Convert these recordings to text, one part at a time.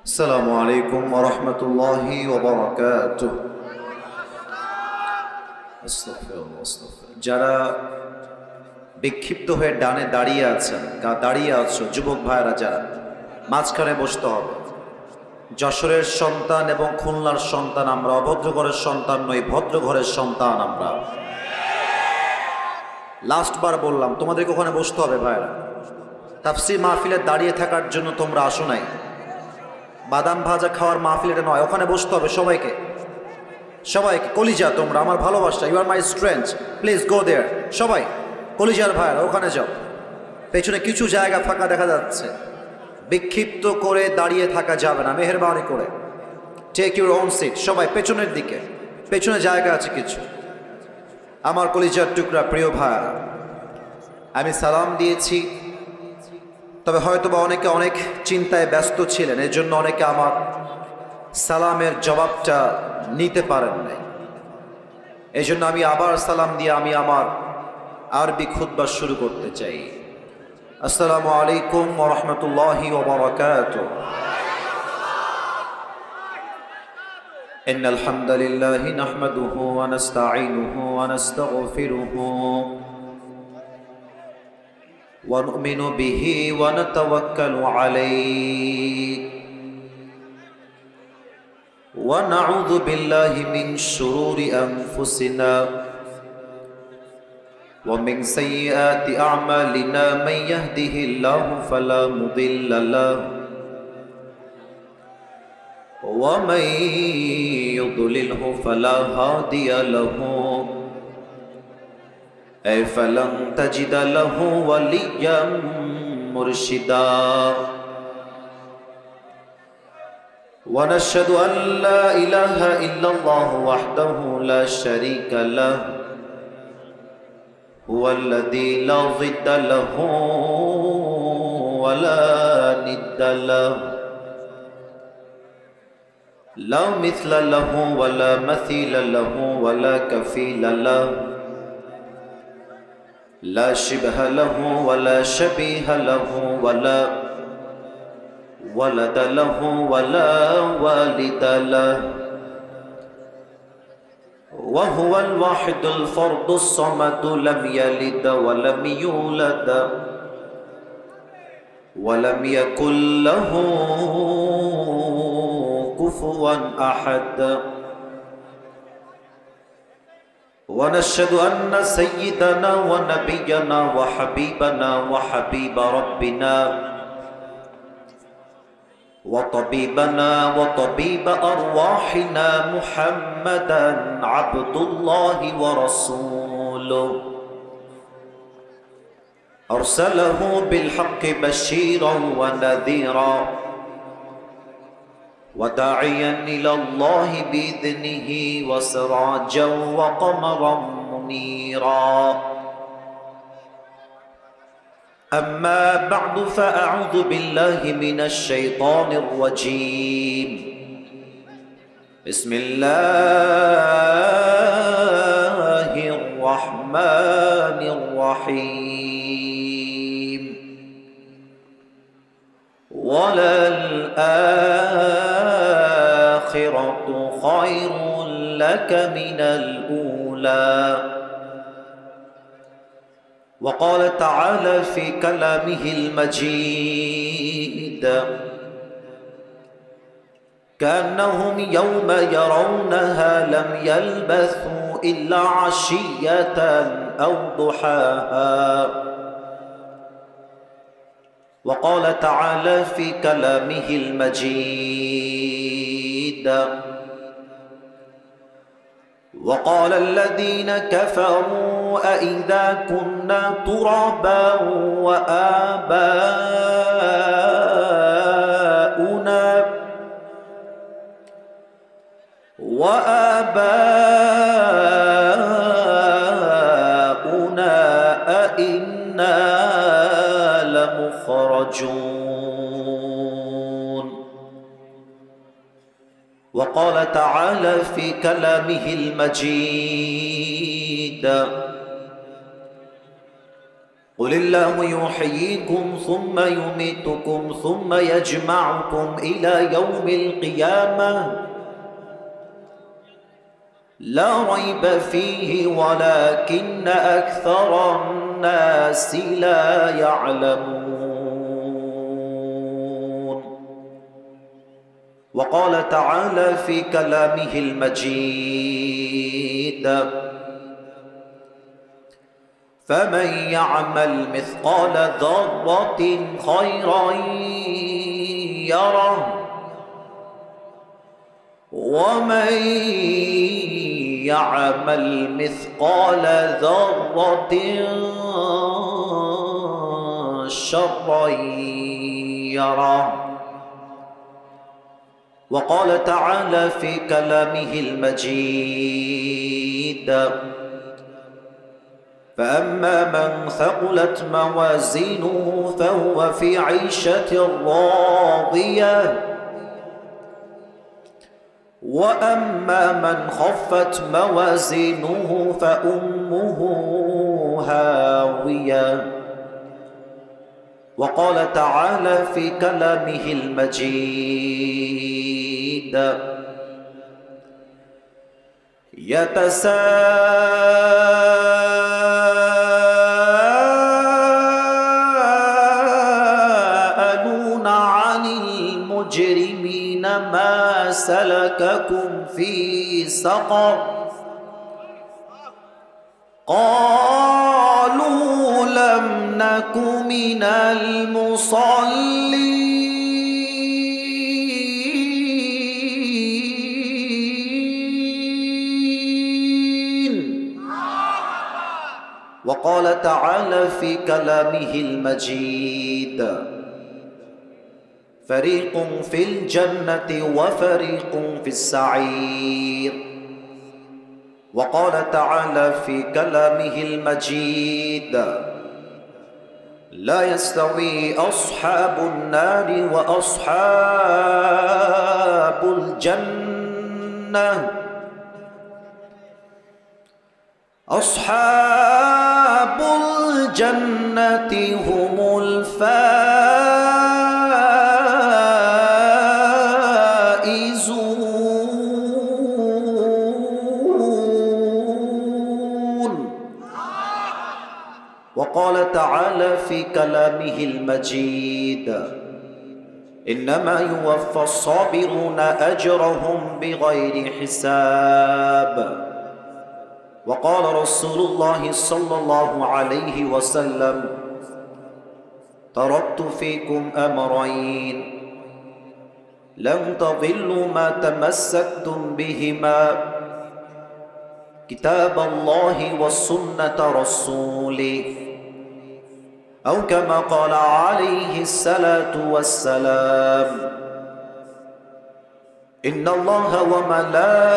আসসালামু আলাইকুম ওয়া রাহমাতুল্লাহি ওয়া বারাকাতুহু। যারা বিক্ষিপ্ত হয়ে ডানে দাঁড়িয়ে আছেন, দাঁড়িয়ে আছো যুবক ভাইরা, যারা মাঝখানে বসতে হবে। যশোরের সন্তান এবং খুলনার সন্তান আমরা, অভদ্র ঘরের সন্তান নই, ভদ্র ঘরের সন্তান আমরা। লাস্টবার বললাম তোমাদেরকে ওখানে বসতে হবে ভাইরা। তাফসীর মাহফিলে দাঁড়িয়ে থাকার জন্য তোমরা আসো নাই, বাদাম ভাজা খাওয়ার মাহফিল এটা নয়। ওখানে বসতে হবে সবাইকে, সবাইকে। কলিজা তোমরা আমার ভালোবাসা, you are my strength, please go there. সবাই কলিজার ভাইরা ওখানে যাও। পেছনে কিছু জায়গা ফাঁকা দেখা যাচ্ছে, বিক্ষিপ্ত করে দাঁড়িয়ে থাকা যাবে না, মেহেরবানি করে। Take your own seat. সবাই পেছনের দিকে, পেছনে জায়গা আছে কিছু। আমার কলিজার টুকরা প্রিয় ভাইরা, আমি সালাম দিয়েছি, তবে হয়তোবা অনেকে অনেক চিন্তায় ব্যস্ত ছিলেন, এর জন্য অনেকে আমার সালামের জবাবটা নিতে পারেন নাই। এই জন্য আমি আবার সালাম দিয়ে আমি আমার আরবি খুতবা শুরু করতে চাই। আসসালামু আলাইকুম ওয়া রাহমাতুল্লাহি ওয়া বারাকাতুহু। ইন্নাল হামদালিল্লাহি নাহমাদুহু ওয়া নাস্তাঈনুহু ওয়া নাস্তাগফিরুহু ونؤمن به ونتوكل عليه ونعوذ بالله من شرور أنفسنا ومن سيئات أعمالنا من يهده الله فلا مضل له ومن يضلله فلا هادي له فلن تجد له وليا مرشدا ونشهد أن لا إله إلا الله وحده لا شريك له هو الذي لا ضد له ولا ند له لا مثل له ولا مثيل له ولا كفيل له لا شبه له ولا شبيه له ولا ولد له ولا والد له وهو الواحد الفرد الصمد لم يلد ولم يولد ولم يكن له كفوا أحد ونشهد أن سيدنا ونبينا وحبيبنا وحبيب ربنا وطبيبنا وطبيب أرواحنا محمدا عبد الله ورسوله أرسله بالحق بشيرا ونذيرا وداعيا إلى الله بإذنه وسراجا وقمرا منيرا أما بعد فأعوذ بالله من الشيطان الرجيم بسم الله الرحمن الرحيم وللآخرة خير لك من الأولى وقال تعالى في كلامه المجيد كأنهم يوم يرونها لم يلبثوا إلا عشية أو ضحاها وقال تعالى في كلامه المجيد وقال الذين كفروا أئذا كنا ترابا وآباؤنا أئنا لمخرجون وقال تعالى في كلامه المجيد قل الله يحييكم ثم يميتكم ثم يجمعكم إلى يوم القيامة لا ريب فيه ولكن أكثر الناس لا يعلمون. وقال تعالى في كلامه المجيد فمن يعمل مثقال ذرة خيرا يره ومن يعمل مثقال ذرة شرا يره. وقال تعالى في كلامه المجيد فأما من ثقلت موازينه فهو في عيشة راضية وأما من خفت موازينه فأمه هاوية. وقال تعالى في كلامه المجيد يتساءلون عن المجرمين ما سلككم في سقر قالوا لم نك من المصلين وقال تعالى في كلامه المجيد فريق في الجنة وفريق في السعير. وقال تعالى في كلامه المجيد لا يستوي أصحاب النار وأصحاب الجنة أصحاب الجنة هم الفائزون. وقال تعالى في كلامه المجيد إنما يوفى الصابرون أجرهم بغير حساب. وقال رسول الله صلى الله عليه وسلم تركت فيكم أمرين لن تضلوا ما تمسكتم بهما كتاب الله وسنة رسوله أو كما قال عليه الصلاة والسلام إن الله وملائكته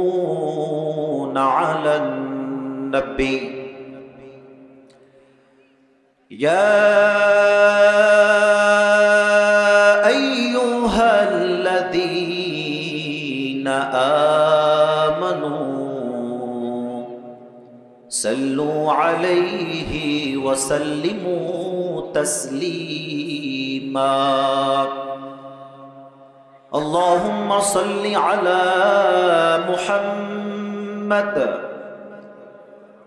يصلون على النبي يا أيها الذين آمنوا صلوا عليه وسلموا تسليما. اللهم صل على محمد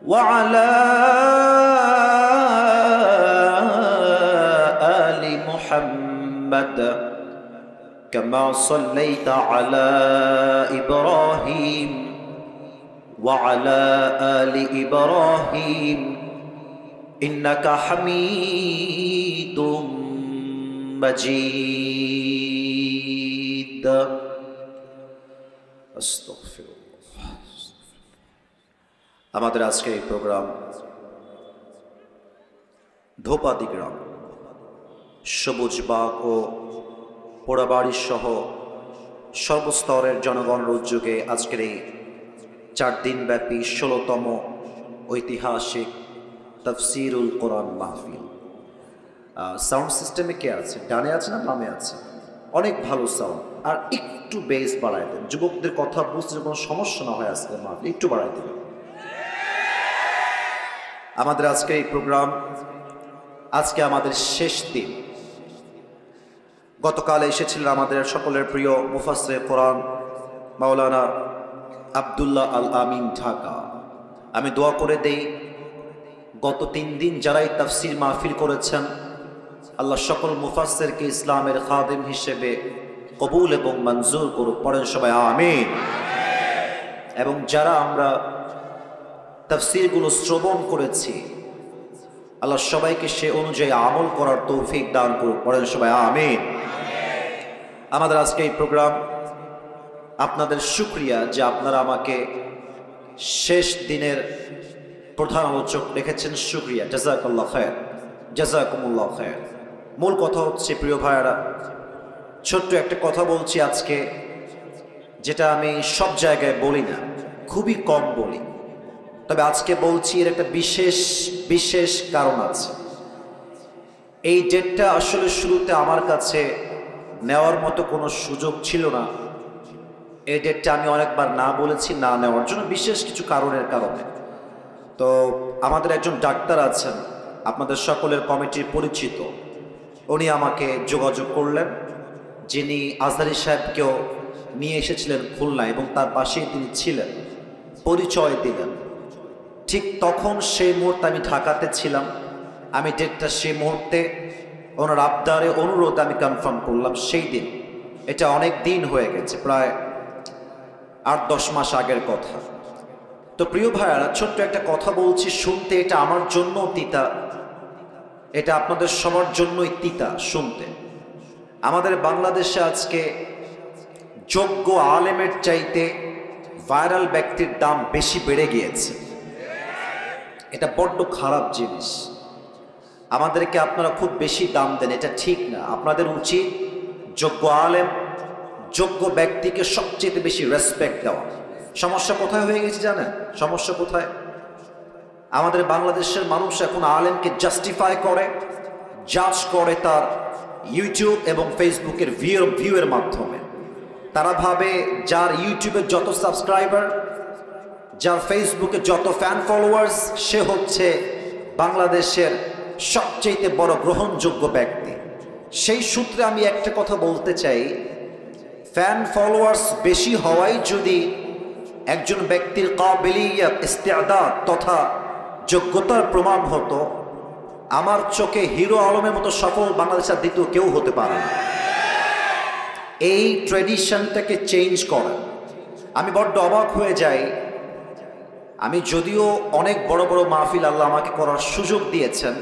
وعلى آل محمد كما صليت على إبراهيم وعلى آل إبراهيم إنك حميد مجيد. আস্তাগফিরুল্লাহ। আমাদের আজকের এই প্রোগ্রাম ধোপাদি গ্রাম সবুজবাগ ও পোড়াবাড়ি সহ সর্বস্তরের জনগণের উদ্যোগে আজকের এই 4 দিনব্যাপী 16তম ঐতিহাসিক তাফসীরুল কোরআন মাহফিল। সাউন্ড সিস্টেমে কে আছে? ডানে আছে না বামে আছে? অনেক ভালো সাউন্ড। আর একটু বেস বাড়াই দেন, যুবকদের কথা বুঝতে কোনো সমস্যা না হয় আজকে মাহফিল একটু বাড়াই দেবেন। আমাদের আজকে এই প্রোগ্রাম, আজকে আমাদের শেষ দিন। গতকাল এসেছিলেন আমাদের সকলের প্রিয় মুফাসসির কোরআন মাওলানা আব্দুল্লাহ আল আমিন ঢাকা। আমি দোয়া করে দেই গত 3 দিন যারাই তাফসির মাহফিল করেছেন, আল্লাহ সকল মুফাসসিরকে ইসলামের খাদিম হিসেবে কবুল এবং মঞ্জুর করুক। পড়েন সবাই আমিন। এবং যারা আমরা তাফসিরগুলো শ্রবণ করেছি, আল্লাহ সবাইকে সে অনুযায়ী আমল করার তৌফিক দান করুক। পড়েন সবাই আমিন। আমাদের আজকে এই প্রোগ্রাম, আপনাদের শুকরিয়া যে আপনারা আমাকে শেষ দিনের প্রধান আলোচক রেখেছেন, শুকরিয়া, জাযাকাল্লাহ খায়র, জাযাকুমুল্লাহ খায়র। মূল কথা হচ্ছে প্রিয় ভাইয়েরা, ছোট্ট একটা কথা বলছি আজকে, যেটা আমি সব জায়গায় বলি না, খুবই কম বলি, তবে আজকে বলছি। এর একটা বিশেষ কারণ আছে। এই ডেটটা আসলে শুরুতে আমার কাছে নেওয়ার মতো কোনো সুযোগ ছিল না। এই ডেটটা আমি অনেকবার না বলেছি, না নেওয়ার জন্য বিশেষ কিছু কারণের কারণে। তো আমাদের একজন ডাক্তার আছেন, আপনাদের সকলের কমিটির পরিচিত, উনি আমাকে যোগাযোগ করলেন, যিনি আজহারী সাহেবকেও নিয়ে এসেছিলেন খুলনা এবং তার পাশেই তিনি ছিলেন, পরিচয় দিলেন। ঠিক তখন সেই মুহূর্তে আমি ঢাকাতে ছিলাম। আমি ডেটটা সেই মুহূর্তে ওনার আবদারে অনুরোধ আমি কনফার্ম করলাম সেই দিন। এটা অনেক দিন হয়ে গেছে, প্রায় 8-10 মাস আগের কথা। তো প্রিয় ভাইয়ারা, ছোট্ট একটা কথা বলছি, শুনতে এটা আমার জন্য তিতা, এটা আপনাদের সবার জন্যই তিতা শুনতে। আমাদের বাংলাদেশে আজকে যোগ্য আলেমের চাইতে ভাইরাল ব্যক্তির দাম বেশি বেড়ে গিয়েছে। এটা বড্ড খারাপ জিনিস। আমাদেরকে আপনারা খুব বেশি দাম দেন, এটা ঠিক না। আপনাদের উচিত যোগ্য আলেম, যোগ্য ব্যক্তিকে সবচেয়ে বেশি রেসপেক্ট দেওয়া। সমস্যা কোথায় হয়ে গেছে জানেন? সমস্যা কোথায়? আমাদের বাংলাদেশের মানুষ এখন আলেমকে জাস্টিফাই করে, জাজ করে তার ইউটিউব এবং ফেসবুকের ভিউয়ের মাধ্যমে। তারা ভাবে যার ইউটিউবের যত সাবস্ক্রাইবার, যার ফেসবুকে যত ফ্যান ফলোয়ার্স, সে হচ্ছে বাংলাদেশের সবচেয়ে বড় গ্রহণযোগ্য ব্যক্তি। সেই সূত্রে আমি একটা কথা বলতে চাই, ফ্যান ফলোয়ার্স বেশি হওয়াই যদি একজন ব্যক্তির কাবিলিয়াত, ইস্তেআদাদ তথা যোগ্যতার প্রমাণ হতো, আমার চোখে হিরো আলমের মতো সফল বাংলাদেশের দ্বিতীয় কেউ হতে পারে না। এই ট্র্যাডিশনটাকে চেঞ্জ করা, আমি বড্ড অবাক হয়ে যাই। আমি যদিও অনেক বড় বড় মাহফিল আল্লাহ আমাকে করার সুযোগ দিয়েছেন,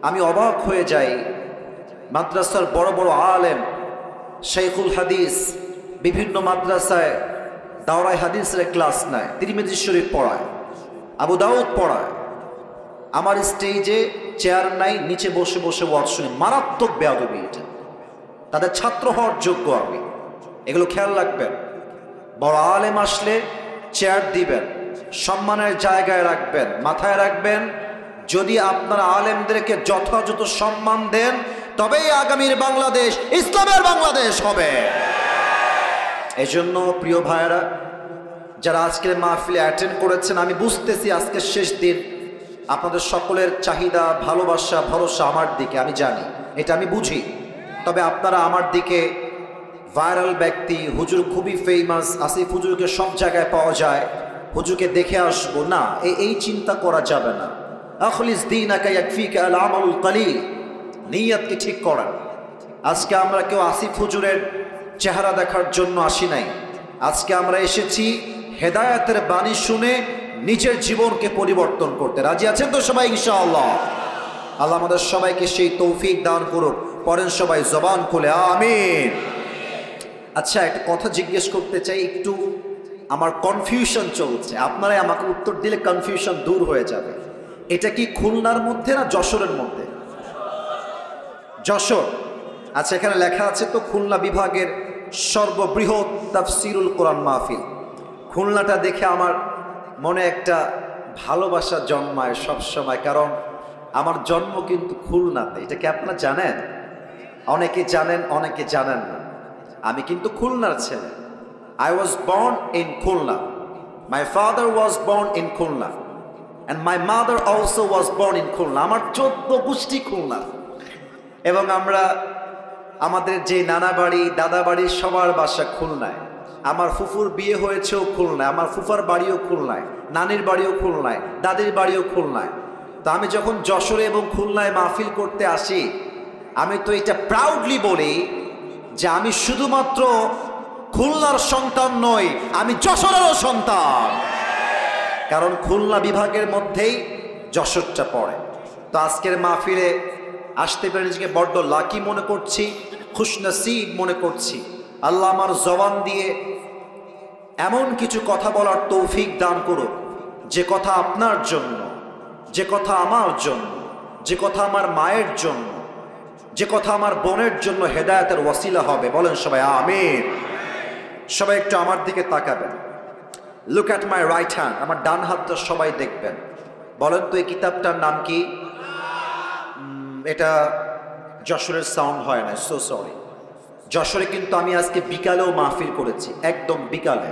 আমি অবাক হয়ে যাই মাদ্রাসার বড় বড় আলেম, শেখুল হাদিস, বিভিন্ন মাদ্রাসায় দাওরায় হাদিসের ক্লাস নেয়, তিরমিজি শরীফ পড়ায়, আবু দাউদ পড়ায়। আমার স্টেজে চেয়ার নাই, নিচে বসে বসে ওয়াজ শুনি। মারাত্মক বেয়াদবি এটা। তাদের ছাত্র হওয়ার যোগ্য আমি। এগুলো খেয়াল রাখবেন। বড় আলেম আসলে চেয়ার দিবেন, সম্মানের জায়গায় রাখবেন, মাথায় রাখবেন, যদি আপনারা আলেমদেরকে যথাযথ সম্মান দেন, তবেই আগামীর বাংলাদেশ ইসলামের বাংলাদেশ হবে। এজন্য প্রিয় ভাইয়েরা, যারা আজকের মাহফিলে অ্যাটেন্ড করেছেন, আমি বুঝতেছি আজকের শেষ দিন, আপনাদের সকলের চাহিদা, ভালোবাসা, ভরসা আমার দিকে, আমি জানি, এটা আমি বুঝি। তবে আপনারা আমার দিকে ভাইরাল ব্যক্তি, হুজুর খুবই ফেমাস, আসিফ হুজুরকে সব জায়গায় পাওয়া যায়, হুজুরকে দেখে আসবো না, এই চিন্তা করা যাবে না। আখলিস দীনাকা ইয়াকফিকা আল আমালুল কলিল, নিয়তকে ঠিক করা। আজকে আমরা কেউ আসিফ হুজুরের চেহারা দেখার জন্য আসি নাই। আজকে আমরা এসেছি হেদায়েতের বাণী শুনে নিজের জীবনকে পরিবর্তন করতে। রাজি আছেন তো সবাই ইনশাআল্লাহ? আল্লাহ আমাদের সবাইকে সেই তৌফিক দান করুক। পড়েন সবাই জবান খুলে আমিন। আচ্ছা, একটা কথা জিজ্ঞেস করতে চাই, একটু আমার কনফিউশন চলছে, আপনারাই আমাকে উত্তর দিলে কনফিউশন দূর হয়ে যাবে। এটা কি খুলনার মধ্যে না যশোরের মধ্যে? যশোর। আচ্ছা, এখানে লেখা আছে তো খুলনা বিভাগের সর্ববৃহৎ তাফসিরুল কোরআন মাহফিল। খুলনাটা দেখে আমার মনে একটা ভালোবাসা জন্মায় সবসময়, কারণ আমার জন্ম কিন্তু খুলনাতে। এটা কি আপনারা জানেন? অনেকে জানেন, অনেকে জানেন না। আমি কিন্তু খুলনার ছেলে। I was born in Khulna. My father was born in Khulna. And my mother also was born in Khulna. আমার 14 গোষ্ঠী খুলনা। এবং আমরা আমাদের যে নানা বাড়ি দাদা বাড়ি সবার বাসা খুলনায়। আমার ফুফুর বিয়ে হয়েছেও খুলনায়, আমার ফুফার বাড়িও খুলনায়, নানির বাড়িও খুলনায়, দাদির বাড়িও খুলনায়। তো আমি যখন যশোরে এবং খুলনায় মাহফিল করতে আসি, আমি তো এটা প্রাউডলি বলি যে আমি শুধুমাত্র খুলনার সন্তান নই, আমি যশোরেরও সন্তান। কারণ খুলনা বিভাগের মধ্যেই যশোরটা পড়ে। তো আজকের মাহফিলে আসতে পেরে নিজেকে বড্ড লাকি মনে করছি, খুশনসিব মনে করছি। আল্লাহ আমার জবান দিয়ে এমন কিছু কথা বলার তৌফিক দান করুক, যে কথা আপনার জন্য, যে কথা আমার জন্য, যে কথা আমার মায়ের জন্য, যে কথা আমার বোনের জন্য হেদায়েতের ওয়াসিলা হবে। বলেন সবাই আমিন। সবাই একটু আমার দিকে তাকাবেন। Look at my right hand. আমার ডান হাতটা সবাই দেখবেন। বলেন তো এই কিতাবটার নাম কি? এটা যশোরের সাউন্ড হয় না, সো সরি। যশোরে কিন্তু আমি আজকে বিকালেও মাহফিল করেছি, একদম বিকালে।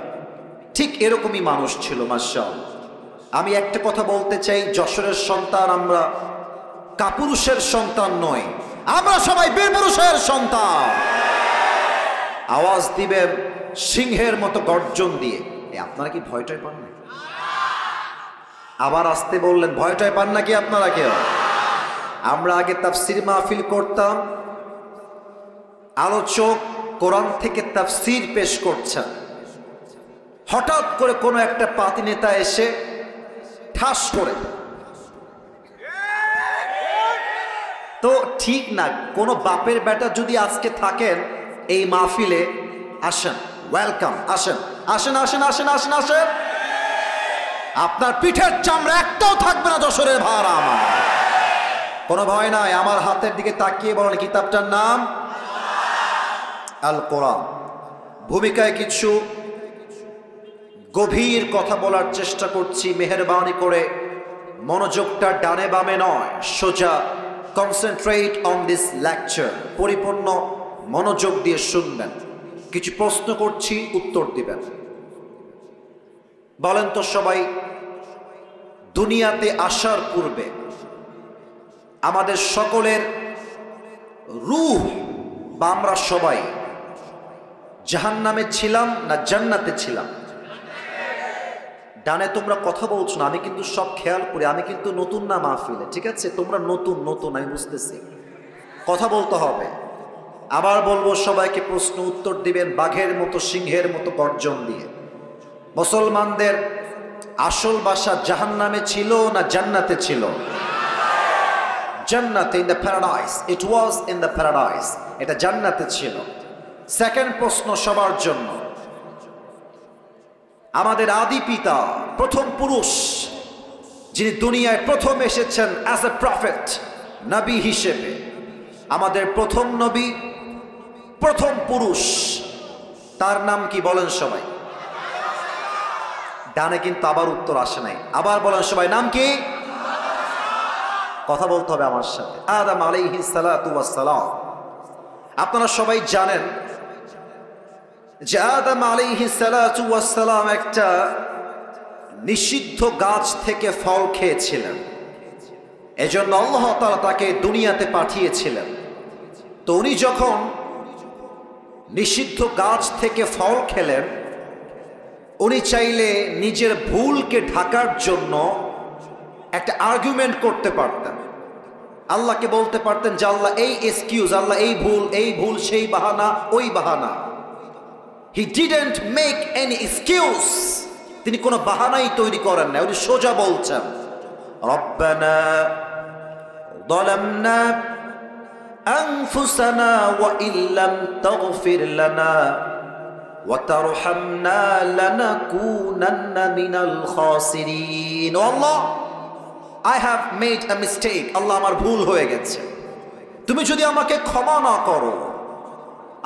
ঠিক এরকমই মানুষ ছিল মাশাআল্লাহ। আমি একটা কথা বলতে চাই, যশোরের সন্তান আমরা কাপুরুষের সন্তান নই, আমরা সবাই বীর পুরুষের সন্তান। আওয়াজ দিবেন সিংহের মতো গর্জন দিয়ে। আপনারা কি ভয়টাই পান না? আবার আসতে বললেন, ভয়টাই পান নাকি আপনারা কেউ? আমরা আগে তাফসির মাহফিল করতাম, আলোচক কোরআন থেকে তাফসির পেশ করছেন, হঠাৎ করে কোনো একটা পাতি নেতা এসে ঠাস করে, তো ঠিক না। কোনো বাপের বেটা যদি আজকে থাকেন এই মাহফিলে, আসেন, ওয়েলকাম, আসেন আসেন আসেন আসেন আসেন আসেন। আপনার পিঠের চামড়া একটাও থাকবে না যশোরের ভাড়া আমার। কোনো ভয় নাই। আমার হাতের দিকে তাকিয়ে বলেন কিতাবটার নাম আল কোরআন। ভূমিকায় কিছু গভীর কথা বলার চেষ্টা করছি, মেহেরবানি করে মনোযোগটা ডানে বামে নয়, সোজা কনসেন্ট্রেট অন দিস লেকচার। পরিপূর্ণ মনোযোগ দিয়ে শুনবেন। কিছু প্রশ্ন করছি, উত্তর দিবেন। বলেন তো সবাই, দুনিয়াতে আসার পূর্বে আমাদের সকলের রূহ বা আমরা সবাই জাহান্নামে ছিলাম না জান্নাতে ছিলাম? ডানে তোমরা কথা বলছো না, আমি কিন্তু সব খেয়াল করি। আমি কিন্তু নতুন না মাহফিলে, ঠিক আছে? তোমরা নতুন নতুন, আমি বুঝতেছি। কথা বলতে হবে। আবার বলবো, সবাইকে প্রশ্ন উত্তর দিবেন বাঘের মতো, সিংহের মতো গর্জন দিয়ে। মুসলমানদের আসল বাসা জাহান্নামে ছিল না জান্নাতে ছিল? জান্নাতে, in the paradise. It was in the paradise. এটা জান্নাতে ছিল। সেকেন্ড প্রশ্ন সবার জন্য, আমাদের আদি পিতা, প্রথম পুরুষ, যিনি দুনিয়ায় প্রথম এসেছেন অ্যাজ এ প্রফেট, নবী হিসেবে, আমাদের প্রথম নবী, প্রথম পুরুষ, তার নাম কি বলেন সবাই? ডানে কিন্তু আবার উত্তর আসে নাই। আবার বলেন সবাই, নাম কি? কথা বলতে হবে আমার সাথে। আদম আলাইহিস সালাতু ওয়াস সালাম। আপনারা সবাই জানেন যে আদম আলাইহিস সালাতু ওয়াস সালাম একটা নিষিদ্ধ গাছ থেকে ফল খেয়েছিলেন। এজন্য আল্লাহ তাআলা তাকে দুনিয়াতে পাঠিয়েছিলেন। তো উনি যখন নিষিদ্ধ গাছ থেকে ফল খেলেন, উনি চাইলে নিজের ভুলকে ঢাকার জন্য একটা আর্গুমেন্ট করতে পারতেন। আল্লাহকে বলতে পারতেন যে আল্লাহ এই এক্সকিউজ, আল্লাহ এই ভুল, সেই বাহানা, ওই বাহানা। He didn't make any excuse. তিনি কোনো বাহানাই তৈরি করেন না, উনি সোজা বলছেন, রব্বানা যালামনা আনফুসানা ওয়া ইল্লাম তাগফির লানা ওয়া তারহামনা লানাকুনান্না মিনাল খাসিরিন। ও আল্লাহ, I have made a mistake. আল্লাহ, আমার ভুল হয়ে গেছে। তুমি যদি আমাকে ক্ষমা না করো,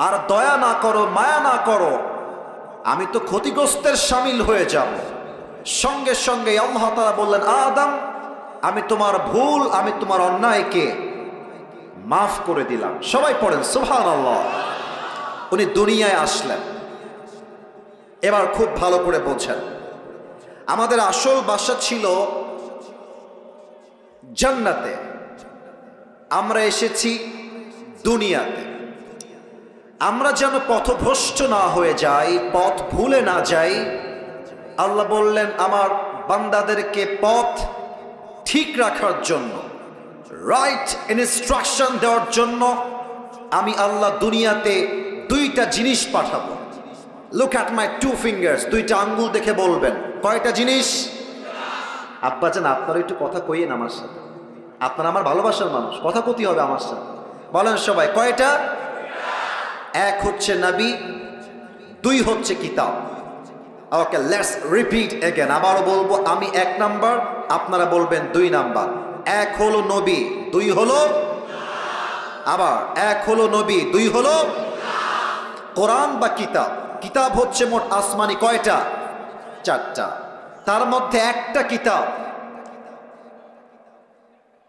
আর দয়া না করো, মায়া না করো, আমি তো ক্ষতিগ্রস্তের শামিল হয়ে যাব। সঙ্গে সঙ্গে আল্লাহ তাআলা বললেন, আদম, আমি তোমার ভুল, আমি তোমার অন্যায়কে মাফ করে দিলাম। সবাই পড়েন সুবহানাল্লাহ। উনি দুনিয়ায় আসলেন। এবার খুব ভালো করে বোঝেন, আমাদের আসল বাসা ছিল জান্নাতে, আমরা এসেছি দুনিয়াতে। আমরা যেন পথভ্রষ্ট না হয়ে যাই, পথ ভুলে না যাই, আল্লাহ বললেন আমার বান্দাদেরকে পথ ঠিক রাখার জন্য, রাইট ইনস্ট্রাকশন দেওয়ার জন্য আমি আল্লাহ দুনিয়াতে দুইটা জিনিস পাঠাবো। Look at my two fingers, দুইটা আঙ্গুল দেখে বলবেন কয়টা জিনিস? আব্বাজান আপনারা একটু কথা কইয়েন আমার সাথে, আপনারা আমার ভালোবাসার মানুষ, কথা কতি হবে আমার সাথে, বলেন সবাই কয়টা? এক হচ্ছে নবী, দুই হচ্ছে কিতাব। ওকে, লেটস রিপিট এগেন। আবারও বলবো, আমি এক নাম্বার, আপনারা বলবেন দুই নাম্বার। এক হলো নবী, দুই হলো, আবার এক হলো নবী, দুই হলো কোরআন বা কিতাব। কিতাব হচ্ছে মোট আসমানি কয়টা? চারটা। তার মধ্যে একটা কিতাব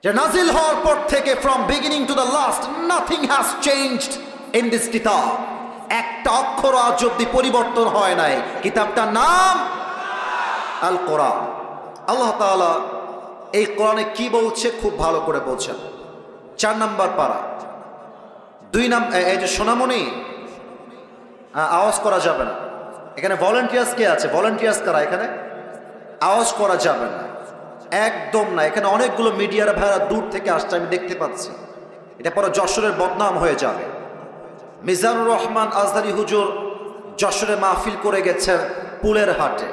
যে নাজিল হওয়ার পর থেকে from beginning to the last nothing has changed in this কিতাব, একটা অক্ষর আজ অব্দি পরিবর্তন হয় নাই। কিতাবটার নাম আল কোরআন। আল্লাহ তাআলা এই কোরআনে কি বলছে খুব ভালো করে বলছেন। 4 নাম্বার পারা, 2 নাম্বার। এই যে সোনামণি, আওয়াজ করা যাবে না এখানে। ভলান্টিয়ার্স কে আছে? ভলান্টিয়ার্স কারা এখানে? আওয়াজ করা যাবে না, একদম না। এখানে অনেকগুলো মিডিয়ার ভাইরা দূর থেকে আসছে, আমি দেখতে পাচ্ছি। এটা পরে যশোরের বদনাম হয়ে যাবে। মিজানুর রহমান আজহারি হুজুর যশোরে মাহফিল করে গেছেন পুলের হাটে।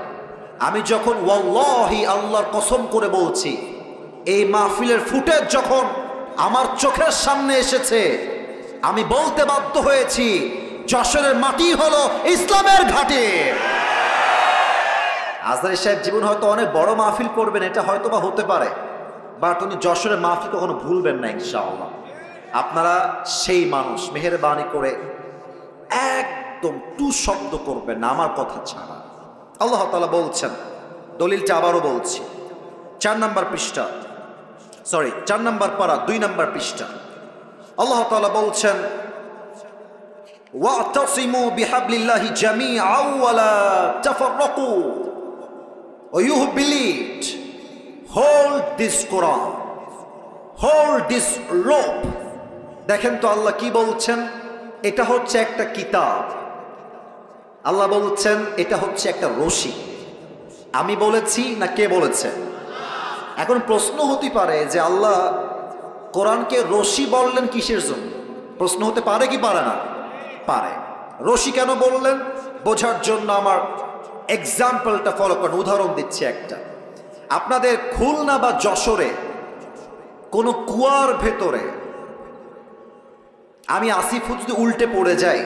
আমি যখন ওয়াল্লাহি আল্লাহর কসম করে বলছি, এই মাহফিলের ফুটেজ যখন আমার চোখের সামনে এসেছে, আমি বলতে বাধ্য হয়েছি যশোরের মাটি হলো ইসলামের ঘাটে। আজহারি সাহেব জীবন হয়তো অনেক বড় মাহফিল করবেন, এটা হয়তো বা হতে পারে, বাট উনি যশোরের মাহফিল কখনো ভুলবেন না ইনশাআল্লাহ। আপনারা সেই মানুষ, মেহেরবানি করে একদম টু শব্দ করবেন না আমার কথা ছাড়া। আল্লাহ তাআলা বলছেন, দলিলটা আবারও বলছি, 4 নাম্বার পৃষ্ঠা, 4 নাম্বার পারা, 2 নাম্বার পৃষ্ঠা। আল্লাহ তাআলা বলছেন, ওয়াতাসিমু বিহাবলিল্লাহি জামিআন ওয়া লা তাফাররাকু ওয়া you believed, hold this Quran, hold this rope. দেখেন তো আল্লাহ কি বলছেন, এটা হচ্ছে একটা কিতাব। আল্লাহ বলছেন এটা হচ্ছে একটা রশি। আমি বলেছি না কে বলেছে? এখন প্রশ্ন হতে পারে যে আল্লাহ কোরআনকে রশি বললেন কিসের জন্য? প্রশ্ন হতে পারে কি পারে না? পারে। রশি কেন বললেন বোঝার জন্য আমার এক্সাম্পলটা ফলো করেন। উদাহরণ দিচ্ছি একটা। আপনাদের খুলনা বা যশোরে কোনো কুয়ার ভেতরে আমি আসিফ যদি উল্টে পড়ে যাই,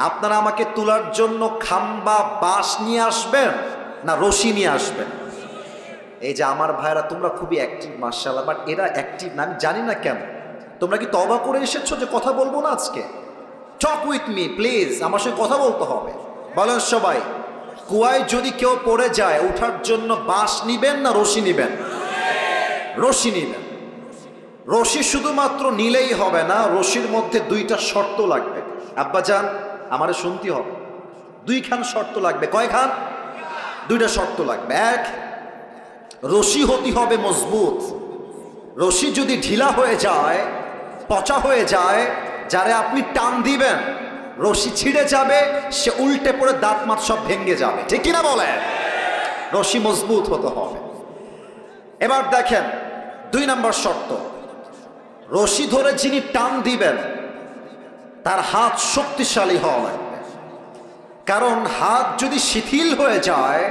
আপনারা আমাকে তোলার জন্য খাম্বা বাঁশ নিয়ে আসবেন না রশি নিয়ে আসবেন? এই যে আমার ভাইরা, তোমরা খুবই অ্যাক্টিভ মাশাআল্লাহ, বাট এরা অ্যাক্টিভ না, আমি জানি না কেন। তোমরা কি তওবা করে এসেছো যে কথা বলবো না আজকে? টক উইথ মি প্লিজ, আমার সঙ্গে কথা বলতে হবে। বলেন সবাই, কুয়ায় যদি কেউ পড়ে যায় ওঠার জন্য বাঁশ নিবেন না রশি নিবেন? রশি নিবেন। রশি শুধুমাত্র নিলেই হবে না, রশির মধ্যে 2টা শর্ত লাগবে। আব্বাজান আমারে শুনতে হবে, 2খান শর্ত লাগবে। কয়খান? 2টা শর্ত লাগবে। এক, রশি হতে হবে মজবুত। রশি যদি ঢিলা হয়ে যায়, পচা হয়ে যায়, যারে আপনি টান দিবেন রশি ছিঁড়ে যাবে, সে উল্টে পড়ে দাঁত মাত সব ভেঙে যাবে, ঠিক কিনা বলেন? রশি মজবুত হতে হবে। এবার দেখেন 2 নাম্বার শর্ত, রশি ধরে যিনি টান দিবেন তার হাত শক্তিশালী হওয়া লাগবে। কারণ হাত যদি শিথিল হয়ে যায়,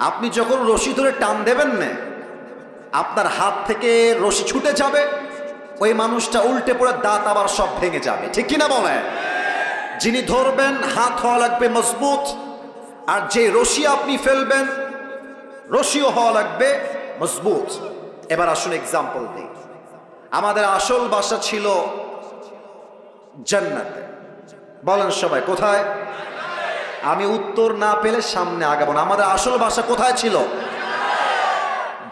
আপনি যখন রশি ধরে টান দেবেন না, আপনার হাত থেকে রশি ছুটে যাবে, ওই মানুষটা উল্টে পড়ে দাঁত আবার সব ভেঙে যাবে, ঠিক কিনা বলেন? যিনি ধরবেন হাত হওয়া লাগবে মজবুত, আর যে রশি আপনি ফেলবেন রশিও হওয়া লাগবে মজবুত। এবার আসুন এক্সাম্পল দিই। আমাদের আসল বাসা ছিল জান্নাতে। বলেন সবাই কোথায়? আমি উত্তর না পেলে সামনে আগাবো না। আমাদের আসল বাসা কোথায় ছিল?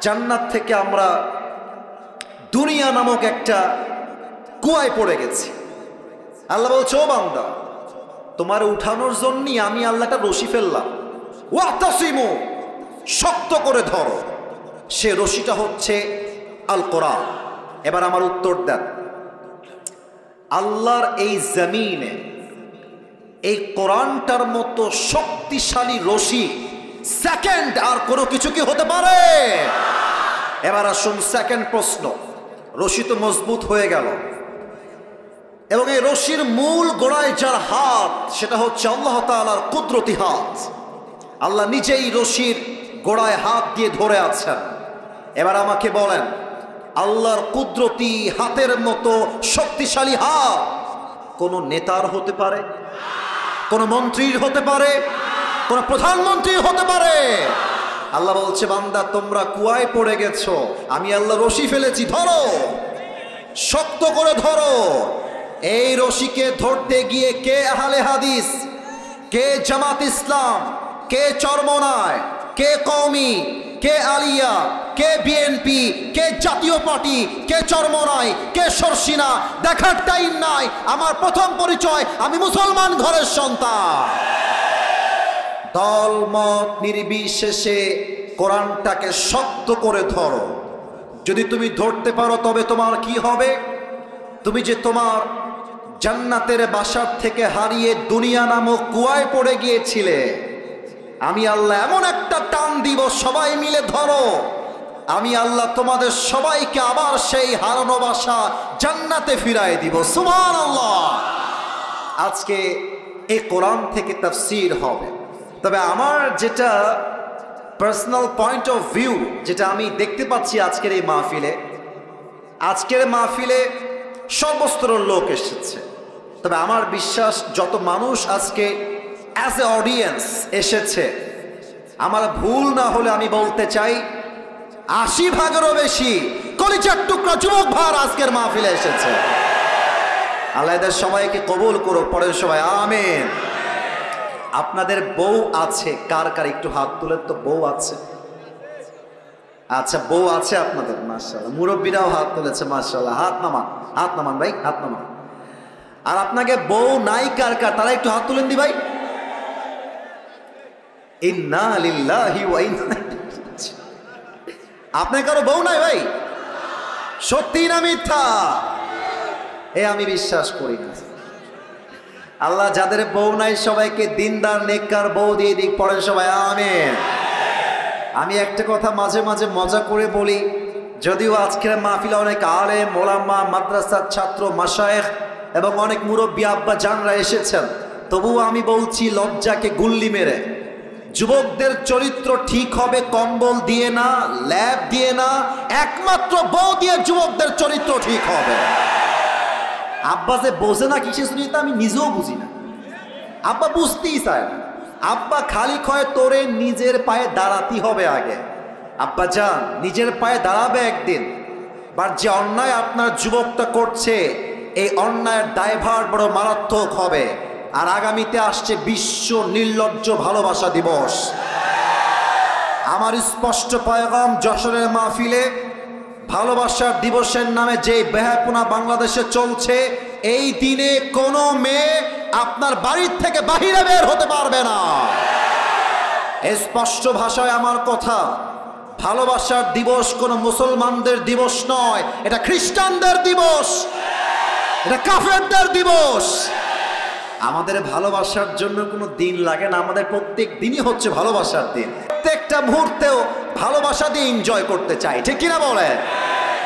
জান্নাত থেকে আমরা দুনিয়া নামক একটা কুয়ায় পড়ে গেছি। আল্লাহ বলছে, ও বান্দা তোমার উঠানোর জন্যই আমি আল্লাহটা রশি ফেললাম। ওয়াতাসিমু, শক্ত করে ধরো। সে রশিটা হচ্ছে আল কোরআন। এবার আমার উত্তর দেন, আল্লাহর এই জমিনে এই কোরআনটার মতো শক্তিশালী রশি সেকেন্ড আর কোনো কিছু কি হতে পারে? এবার আসুন সেকেন্ড প্রশ্ন। রশি তো মজবুত হয়ে গেল, এবং এই রশির মূল গোড়ায় যার হাত, সেটা হচ্ছে আল্লাহ তাআলার কুদরতি হাত। আল্লাহ নিজেই রশির গোড়ায় হাত দিয়ে ধরে আছেন। এবার আমাকে বলেন, আল্লাহর কুদরতি হাতের মতো শক্তিশালী হাত কোন নেতার হতে পারে? কোন মন্ত্রীর হতে পারে? কোন প্রধানমন্ত্রীর হতে পারে? আল্লাহ বলছে, বান্দা তোমরা কুয়ায় পড়ে গেছো, আমি আল্লাহ রশি ফেলেছি, ধরো, শক্ত করে ধরো। এই রশিকে ধরতে গিয়ে কে আহলে হাদিস, কে জামাত ইসলাম, কে চরমনায়, কে কওমি, কে আলিয়া, কে বিএনপি, কে জাতীয় পার্টি, কে চরমনায়, কে সরসিনা, দেখার টাইম নাই। আমার প্রথম পরিচয়, আমি মুসলমান ঘরের সন্তান। দল মত নির্বিশেষে কোরআনটাকে শক্ত করে ধরো। যদি তুমি ধরতে পারো তবে তোমার কি হবে? তুমি যে তোমার জান্নাতের বাসার থেকে হারিয়ে দুনিয়া নামক কুয়ায় পড়ে গিয়েছিলে, আমি আল্লাহ এমন একটা টান দিব, সবাই মিলে ধরো, আমি আল্লাহ তোমাদের সবাইকে আবার সেই হারানো বাসা জান্নাতে ফিরায় দিব। সুবহানাল্লাহ। আজকে এই কোরআন থেকে তাফসীর হবে। তবে আমার যেটা পার্সোনাল পয়েন্ট অফ ভিউ, যেটা আমি দেখতে পাচ্ছি আজকের এই মাহফিলে সর্বস্তরের লোক এসেছে। তবে আমার বিশ্বাস যত মানুষ আজকে অ্যাজ এ অডিয়েন্স এসেছে, আমার ভুল না হলে আমি বলতে চাই ৮০% বেশি কলিজার টুকরা যুবক ভাই আজকের মাহফিলে এসেছে। আল্লাহ এদের সবাইকে কবুল করো, পরের সবাই আমিন। আপনাদের বউ আছে কার কার? একটু হাত তুলে তো। বউ আছে? আচ্ছা, বউ আছে আপনাদের, মাশাআল্লাহ। মুরব্বীরাও হাত তুলেছে, মাশাআল্লাহ। হাত নামান ভাই, হাত নামান। আর আপনাকে বউ নাই কার কার? তারা একটু হাত তুলেন দি ভাই। ইন্না লিল্লাহি ওয়া ইন্না ইলাইহি রাজিউন। আপনার কারো বউ নাই ভাই? সত্যি না মিথ্যা? আমি বিশ্বাস করি না। আল্লাহ যাদের বউ নাই সবাইকে দিনদার নেককার বউ দিয়ে দিক, পড়েন সবাই আমিন। আমি একটা কথা মাঝে মাঝে মজা করে বলি, যদিও আজকের মাহফিলে অনেক আলেম ওলামা, মাদ্রাসার ছাত্র, মাশায়েখ এবং অনেক মুরব্বী আব্বা জানরা এসেছেন, তবুও আমি বলছি লজ্জাকে গুল্লি মেরে, যুবকদের চরিত্র ঠিক হবে কম্বল দিয়ে না, ল্যাব দিয়ে না, একমাত্র বউ দিয়ে যুবকদের চরিত্র ঠিক হবে। আব্বা যে বোঝে না কিসে শুনি, তা আমি নিজেও বুঝি না। আব্বা বুঝতেই চায় না। আব্বা খালি কয় তোরে নিজের পায়ে দাঁড়াতে হবে আগে। আব্বা যান, নিজের পায়ে দাঁড়াবে একদিন, বাট যে অন্যায় আপনার যুবকটা করছে, এই অন্যায়ের দায়ভার বড় মারাত্মক হবে। আর আগামীতে আসছে বিশ্ব নির্লজ্জ ভালোবাসা দিবস। আমার স্পষ্ট পয়গাম যশোরের মাহফিলে, ভালোবাসার দিবসের নামে যে বেহায়াপনা বাংলাদেশে চলছে, এই দিনে কোনো মেয়ে আপনার বাড়ির থেকে বাহিরে বের হতে পারবে না। স্পষ্ট ভাষায় আমার কথা, ভালোবাসার দিবস কোনো মুসলমানদের দিবস নয়, এটা খ্রিস্টানদের দিবস, এটা কাফেরদের দিবস। আমাদের ভালোবাসার জন্য কোনো দিন লাগে না, আমাদের প্রত্যেক দিনই হচ্ছে ভালোবাসার দিন। প্রত্যেকটা মুহূর্তেও ভালোবাসা দিয়ে এনজয় করতে চাই, ঠিক কিনা বলেন?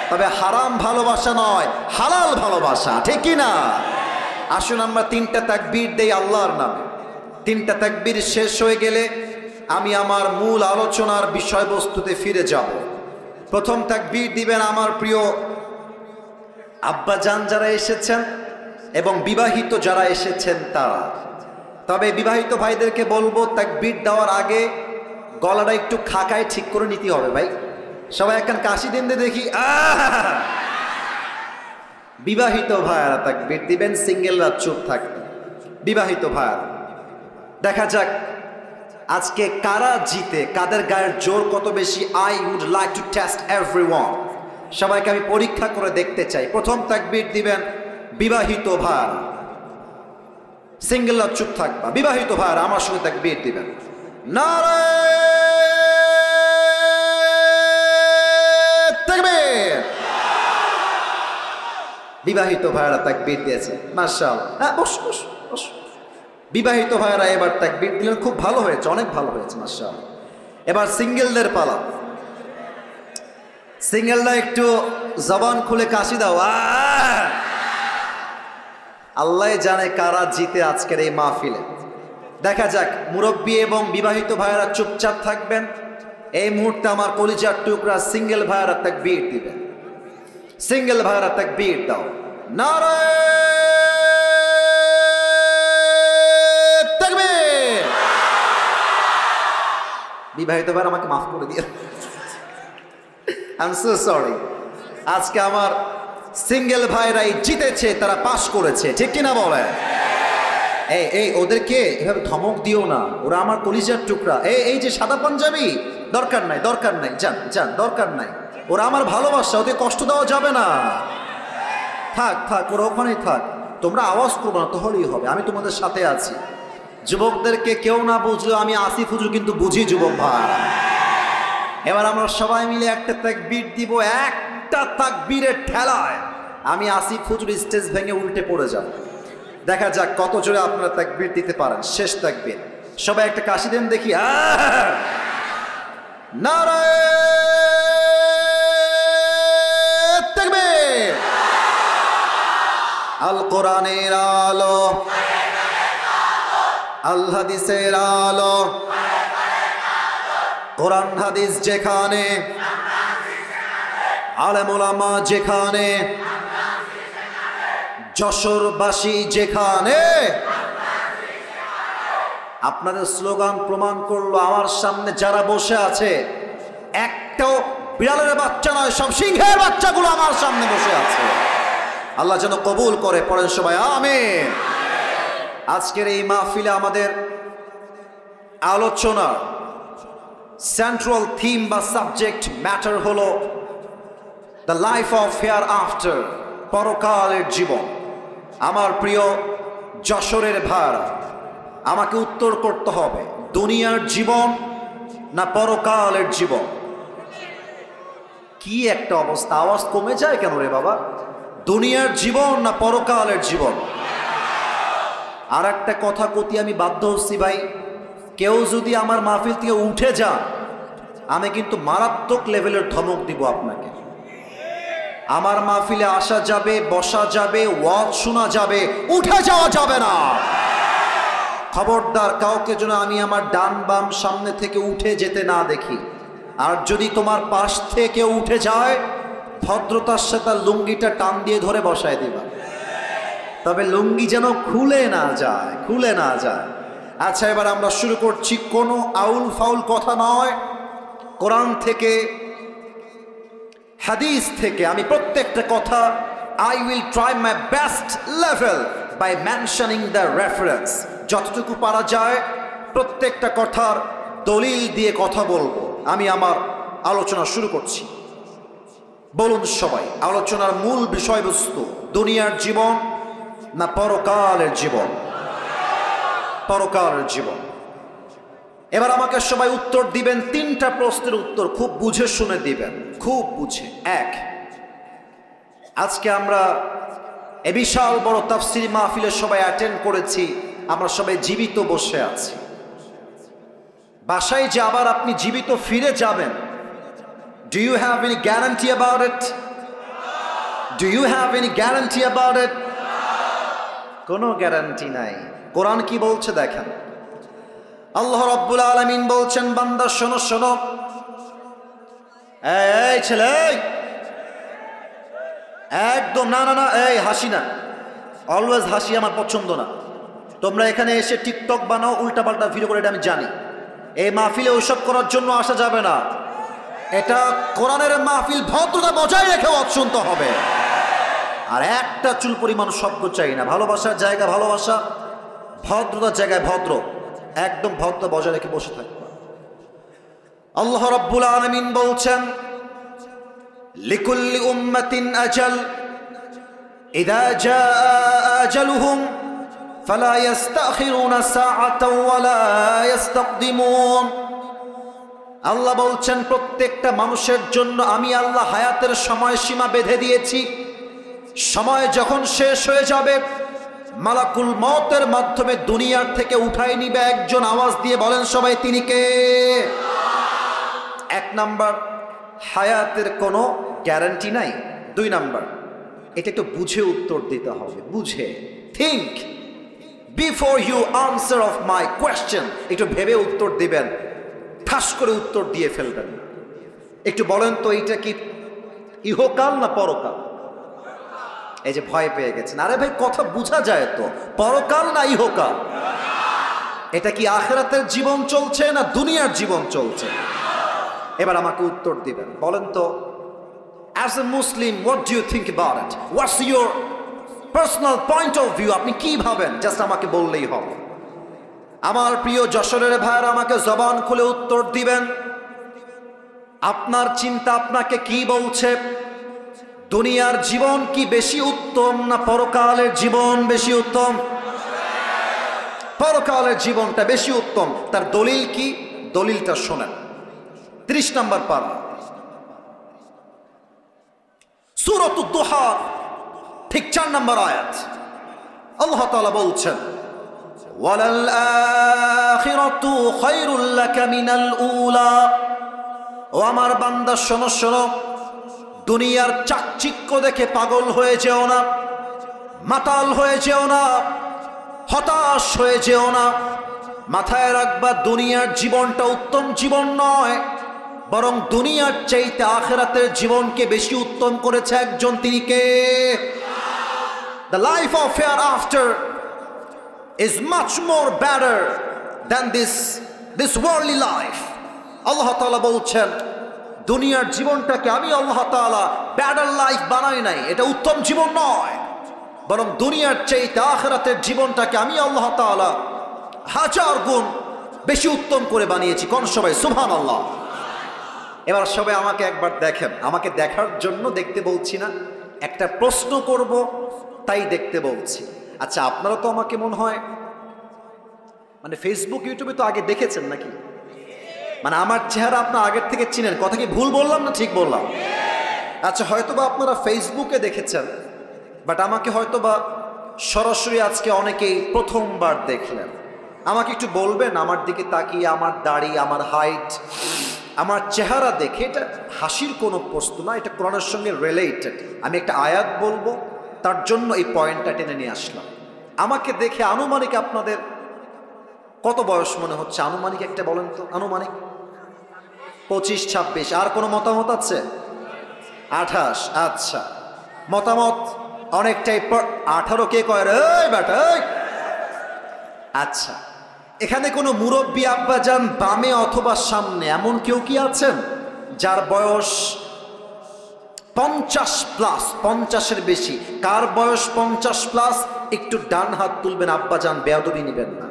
তবে হারাম ভালোবাসা নয়, হালাল ভালোবাসা, ঠিক কিনা? আসুন আমরা 3টা তাকবীর দেই আল্লাহর নামে। 3টা তাকবীর শেষ হয়ে গেলে আমি আমার মূল আলোচনার বিষয়বস্তুতে ফিরে যাব। প্রথম তাকবীর দিবেন আমার প্রিয় আব্বাজান যারা এসেছেন এবং বিবাহিত যারা এসেছেন তারা। তবে বিবাহিত ভাইদেরকে বলবো, তাকবীর দেওয়ার আগে গলাটা একটু খাকায় ঠিক করে নিতে হবে ভাই। সবাই একখান কাশি দিন দেখি। বিবাহিত ভাইয়ারা তাকবীর দিবেন, সিঙ্গেলরা চুপ থাকবেন। বিবাহিত ভাইয়ারা, দেখা যাক আজকে কারা জিতে, কাদের গায়ের জোর কত বেশি। I would like to test everyone. সবাইকে আমি পরীক্ষা করে দেখতে চাই। প্রথম তাকবীর দিবেন বিবাহিত ভাইয়ারা। সিঙ্গেলরা চুপ থাকবা। বিবাহিত ভাইরা আমার সঙ্গে তাকবীর দিবেন। নারে তাকবীর। বিবাহিত ভাইরা তাকবীর দিয়েছে, মাশাআল্লাহ। হ্যাঁ, বস বস বস। বিবাহিত ভাইরা এবার তাকবীর দিলেন, খুব ভালো হয়েছে, অনেক ভালো হয়েছে, মাশাআল্লাহ। এবার সিঙ্গেলদের পালা। সিঙ্গেলরা একটু জবান খুলে কাশি দাও। আল্লাহ জানে কারা জিতে আজকের এই মাহফিলে। দেখা যাক। মুরব্বী এবং বিবাহিত ভাইয়েরা চুপচাপ থাকবেন। এই মুহূর্তে আমার কলিজার টুকরা সিঙ্গেল ভাইয়েরা তাকবীর দিবেন। সিঙ্গেল ভাইয়েরা তাকবীর দাও। নারে তাকবীর। বিবাহিত ভাইয়েরা আমাকে মাফ করে দিয়ে, আই এম সো সরি। আজকে আমার সিঙ্গেল ভাইরাই জিতেছে, তারা পাস করেছে, ঠিক কিনা বলে? এই ওদেরকে এভাবে ধমক দিও না, ওরা আমার কলিজার টুকরা। এই যে সাদা পাঞ্জাবি, দরকার নাই, দরকার নাই, যান যান, দরকার নাই। ওরা আমার ভালোবাসা, ওদের কষ্ট দেওয়া যাবে না। থাক থাক, ওরা ওখানেই থাক। তোমরা আওয়াজ করবো না, তাহলেই হবে। আমি তোমাদের সাথে আছি। যুবকদেরকে কেউ না বুঝলেও আমি আসিফ হুজুর কিন্তু বুঝি যুবক ভাই। এবার আমরা সবাই মিলে একটা তাকবীর দিব। একটা তাকবীরের ঠেলায় আমি আসিফ হুজুর স্টেজ ভেঙে উল্টে পড়ে যাব। দেখা যাক কত জোরে আপনারা তাকবীর দিতে পারেন। শেষ তাকবীর, সবাই একটা কাশি দেন দেখি। নারে তাকবীর। আল কোরআনের আলো, আল হাদিসের আলো, কোরআন হাদিস যেখানে, আলেম ওলামা যেখানে, যশোরবাসী যেখানে। আপনাদের স্লোগান প্রমাণ করলো আমার সামনে যারা বসে আছে একটাও বিড়ালের বাচ্চা নয়, সব সিংহের বাচ্চাগুলো আমার সামনে বসে আছে। আল্লাহ যেন কবুল করে, পড়েন সবাই আমিন। আজকের এই মাহফিলে আমাদের আলোচনা সেন্ট্রাল থিম বা সাবজেক্ট ম্যাটার হলো the life of hair after, পরকালের জীবন। আমার প্রিয় যশোরের ভাইরা, আমাকে উত্তর করতে হবে, দুনিয়ার জীবন না পরকালের জীবন? কি একটা অবস্থা, আওয়াজ কমে যায় কেন রে বাবা? দুনিয়ার জীবন না পরকালের জীবন? আর একটা কথা কতি আমি বাধ্য হচ্ছি ভাই, কেউ যদি আমার মাহফিল থেকে উঠে যান, আমি কিন্তু মারাত্মক লেভেলের ধমক দিব আপনাকে। আমার মাহফিলে আসা যাবে, বসা যাবে, ওয়াজ শোনা যাবে, উঠে যাওয়া যাবে না। খবরদার, কাউকে যেন আমি আমার ডান বাম সামনে থেকে উঠে যেতে না দেখি। আর যদি তোমার পাশ থেকে উঠে যায়, ভদ্রতার সাথে লুঙ্গিটা টান দিয়ে ধরে বসায় দিবা, তবে লুঙ্গি যেন খুলে না যায়, খুলে না যায়। আচ্ছা, এবার আমরা শুরু করছি। কোনো আউল ফাউল কথা নয়, কোরআন থেকে হাদিস থেকে আমি প্রত্যেকটা কথা I will try my best level by mentioning the reference. যতটুকু পারা যায় প্রত্যেকটা কথার দলিল দিয়ে কথা বলবো। আমি আমার আলোচনা শুরু করছি। বলুন সবাই, আলোচনার মূল বিষয়বস্তু দুনিয়ার জীবন না পরকালের জীবন? পরকালের জীবন। এবার আমাকে সবাই উত্তর দিবেন। তিনটা প্রশ্নের উত্তর খুব বুঝে শুনে দিবেন, খুব বুঝে। এক, আজকে আমরা এ বিশাল বড় তাফসীর মাহফিলে সবাই অ্যাটেন্ড করেছি, আমরা সবাই জীবিত বসে আছি। বাসায় যে আবার আপনি জীবিত ফিরে যাবেন, do you have any guarantee about it? Do you have any guarantee about it? কোনো গ্যারান্টি নাই। কোরআন কি বলছে দেখেন। আল্লাহ রাব্বুল আলামিন বলছেন, বান্দা শোনো শোনো। এই ছেলে, একদম না না না, এই হাসি না, অলওয়েজ হাসি আমার পছন্দ না। তোমরা এখানে এসে টিকটক বানাও, উল্টাপাল্টা ভিডিও করে, এটা আমি জানি। এই মাহফিলে ওইসব করার জন্য আসা যাবে না। এটা কোরআনের মাহফিল, ভদ্রতা বজায় রেখে ওয়াজ শুনতে হবে। আর একটা চুল পরিমাণ শব্দ চাই না। ভালোবাসার জায়গা ভালোবাসা, ভদ্রতার জায়গায় ভদ্র, একদম ভদ্র বজায় রেখে বসে থাকবে। আল্লাহ রাব্বুল আলামিন বলছেন, লিকুল্লি উম্মাতিন আজাল, ইযা জাআ আজালুহুম ফালা ইস্তাখিরুনা সাআতাও ওয়ালা ইস্তাকদিমুন। আল্লাহ বলছেন প্রত্যেকটা মানুষের জন্য আমি আল্লাহ হায়াতের সময়সীমা বেঁধে দিয়েছি। সময় যখন শেষ হয়ে যাবে, মালাকুল মওতের মাধ্যমে দুনিয়ার থেকে উঠাই নিবে একজন। আওয়াজ দিয়ে বলেন সবাই, তিনি কে? এক নাম্বার, হায়াতের কোনো গ্যারান্টি নাই। দুই নাম্বার, এটা একটু বুঝে উত্তর দিতে হবে, বুঝে। Think before you answer of my question. একটু ভেবে উত্তর দিবেন, ঠাস করে উত্তর দিয়ে ফেলবেন। একটু বলেন তো, এইটা কি ইহকাল না পরকাল? এই যে ভয় পেয়ে গেছেন, আরে ভাই কথা বোঝা যায় তো, পরকাল না ইহকাল? এটা কি আখিরাতের জীবন চলছে না দুনিয়ার জীবন চলছে? এবার আমাকে উত্তর দিবেন। বলেন তো, as a Muslim what do you think about it? What's your personal point of view? আপনি কি ভাবেন? জাস্ট আমাকে বললেই হবে। আমার প্রিয় যশোরের ভাইরা, আমাকে জবান খুলে উত্তর দিবেন। আপনার চিন্তা আপনাকে কি বলছে? দুনিয়ার জীবন কি বেশি উত্তম না পরকালের জীবন বেশি উত্তম? পরকালের জীবনটা বেশি উত্তম। তার দলিল কি? দলিলটা শোনেন। 30 নম্বর পারা, সূরাতুদ দুহা, ঠিক 4 নম্বর আয়াত। আল্লাহ তাআলা বলছেন, ওয়ালাল আখিরাতু খায়রুল লাকা মিনাল উলা। ও আমার বান্দা, শোনো শোনো, দুনিয়ার চাকচিক্য দেখে পাগল হয়ে যেও না, মাতাল হয়ে যেও না, হতাশ হয়ে যেও না। মাথায় রাখবা, দুনিয়ার জীবনটা উত্তম জীবন নয়, বরং দুনিয়ার চাইতে আখিরাতের জীবনকে বেশি উত্তম করেছে একজন। তিনি কে? The life of hereafter is much more better than this worldly life. আল্লাহ তাআলা বলছেন, দুনিয়ার জীবনটাকে আমি আল্লাহ তাআলা বেটার লাইফ বানাই নাই, এটা উত্তম জীবন নয়, বরং দুনিয়ার চাইতে আখিরাতের জীবনটাকে আমি আল্লাহ তাআলা 1000 গুণ বেশি উত্তম করে বানিয়েছি। কোন সবাই সুবহানাল্লাহ। এবার সবাই আমাকে একবার দেখেন। আমাকে দেখার জন্য দেখতে বলছি না, একটা প্রশ্ন করব তাই দেখতে বলছি। আচ্ছা, আপনারা তো আমাকে মনে হয় মানে ফেসবুক ইউটিউবে তো আগে দেখেছেন নাকি? মানে আমার চেহারা আপনার আগের থেকে চিনেন। কথা কি ভুল বললাম না ঠিক বললাম? আচ্ছা, হয়তোবা আপনারা ফেসবুকে দেখেছেন, বাট আমাকে হয়তোবা সরাসরি আজকে অনেকেই প্রথমবার দেখলেন। আমাকে একটু বলবেন, আমার দিকে তাকিয়ে, আমার দাড়ি, আমার হাইট, আমার চেহারা দেখে, এটা হাসির কোনো প্রশ্ন না, এটা কোরআনের সঙ্গে রিলেটেড। আমি একটা আয়াত বলবো, তার জন্য এই পয়েন্টটা টেনে নিয়ে আসলাম। আমাকে দেখে আনুমানিক আপনাদের কত বয়স মনে হচ্ছে? আনুমানিক একটা বলেন তো, আনুমানিক 25-26। আর কোনো মতামত আছে? 28। আচ্ছা, মতামত অনেকটাই। 18 কে কয় রে বেটা? আচ্ছা, এখানে কোনো মুরব্বী আব্বাজান বামে অথবা সামনে এমন কেউ কি আছেন যার বয়স 50+, 50-এর বেশি? কার বয়স 50+? একটু ডান হাত তুলবেন আব্বাজান, বেয়াদবি নিবেন না।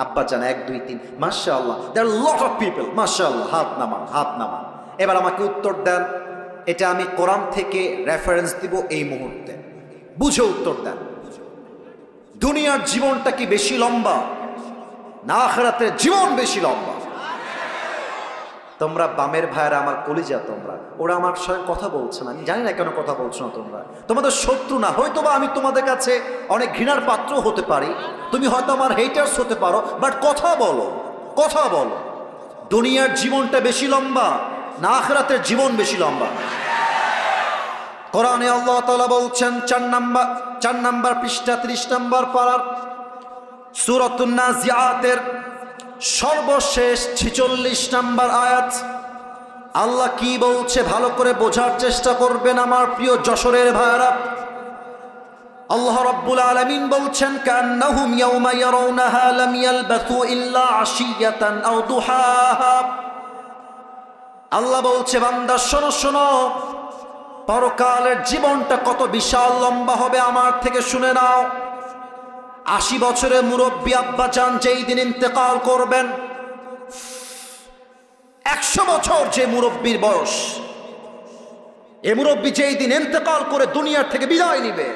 আব্বাজান 1 2 3, মাশাআল্লাহ, দেয়ার আর লট অফ পিপল, মাশাআল্লাহ, হাত নামান, হাত নামান। এবার আমাকে উত্তর দেন, এটা আমি কোরআন থেকে রেফারেন্স দিব এই মুহূর্তে, বুঝে উত্তর দেন। দুনিয়ার জীবনটা কি বেশি লম্বা না আখিরাতের জীবন বেশি লম্বা? তোমরা বামের ভাইরা আমার কলিজা, তোমরা, ওরা আমার সঙ্গে কথা বলছে না, আমি জানি না কেন কথা বলছো না। তোমরা তোমাদের শত্রু না, হয়তোবা আমি তোমাদের কাছে অনেক ঘৃণার পাত্র হতে পারি, তুমি হয়তো আমার হেটার্স হতে পারো, বাট কথা বলো, কথা বলো। দুনিয়ার জীবনটা বেশি লম্বা না আখিরাতের জীবন বেশি লম্বা? কোরআনে আল্লাহ তাআলা বলছেন 4 নম্বর পৃষ্ঠা 30 নম্বর পারার সূরাতুন নাজিআতের সর্বশেষ 46 নম্বর আয়াত। আল্লাহ কি বলছে ভালো করে বোঝার চেষ্টা করবেন আমার প্রিয় যশোরের ভাইরা। আল্লাহ রাব্বুল আলামিন বলছেন, কান্নাহুম ইয়াওমা ইয়ারাউনাহা লাম ইয়ালবাথু ইল্লা আশিয়াতান আও দুহাহা। আল্লাহ বলছে, বান্দা শোনো শোনো, পরকালের জীবনটা কত বিশাল লম্বা হবে আমার থেকে শুনে নাও। 80 বছরের মুরব্বী আব্বাজান যেই দিন ইন্তেকাল করবেন, 100 বছর যে মুরব্বীর বয়স, এ মুরব্বী যেই দিন ইন্তেকাল করে দুনিয়ার থেকে বিদায় নিবে,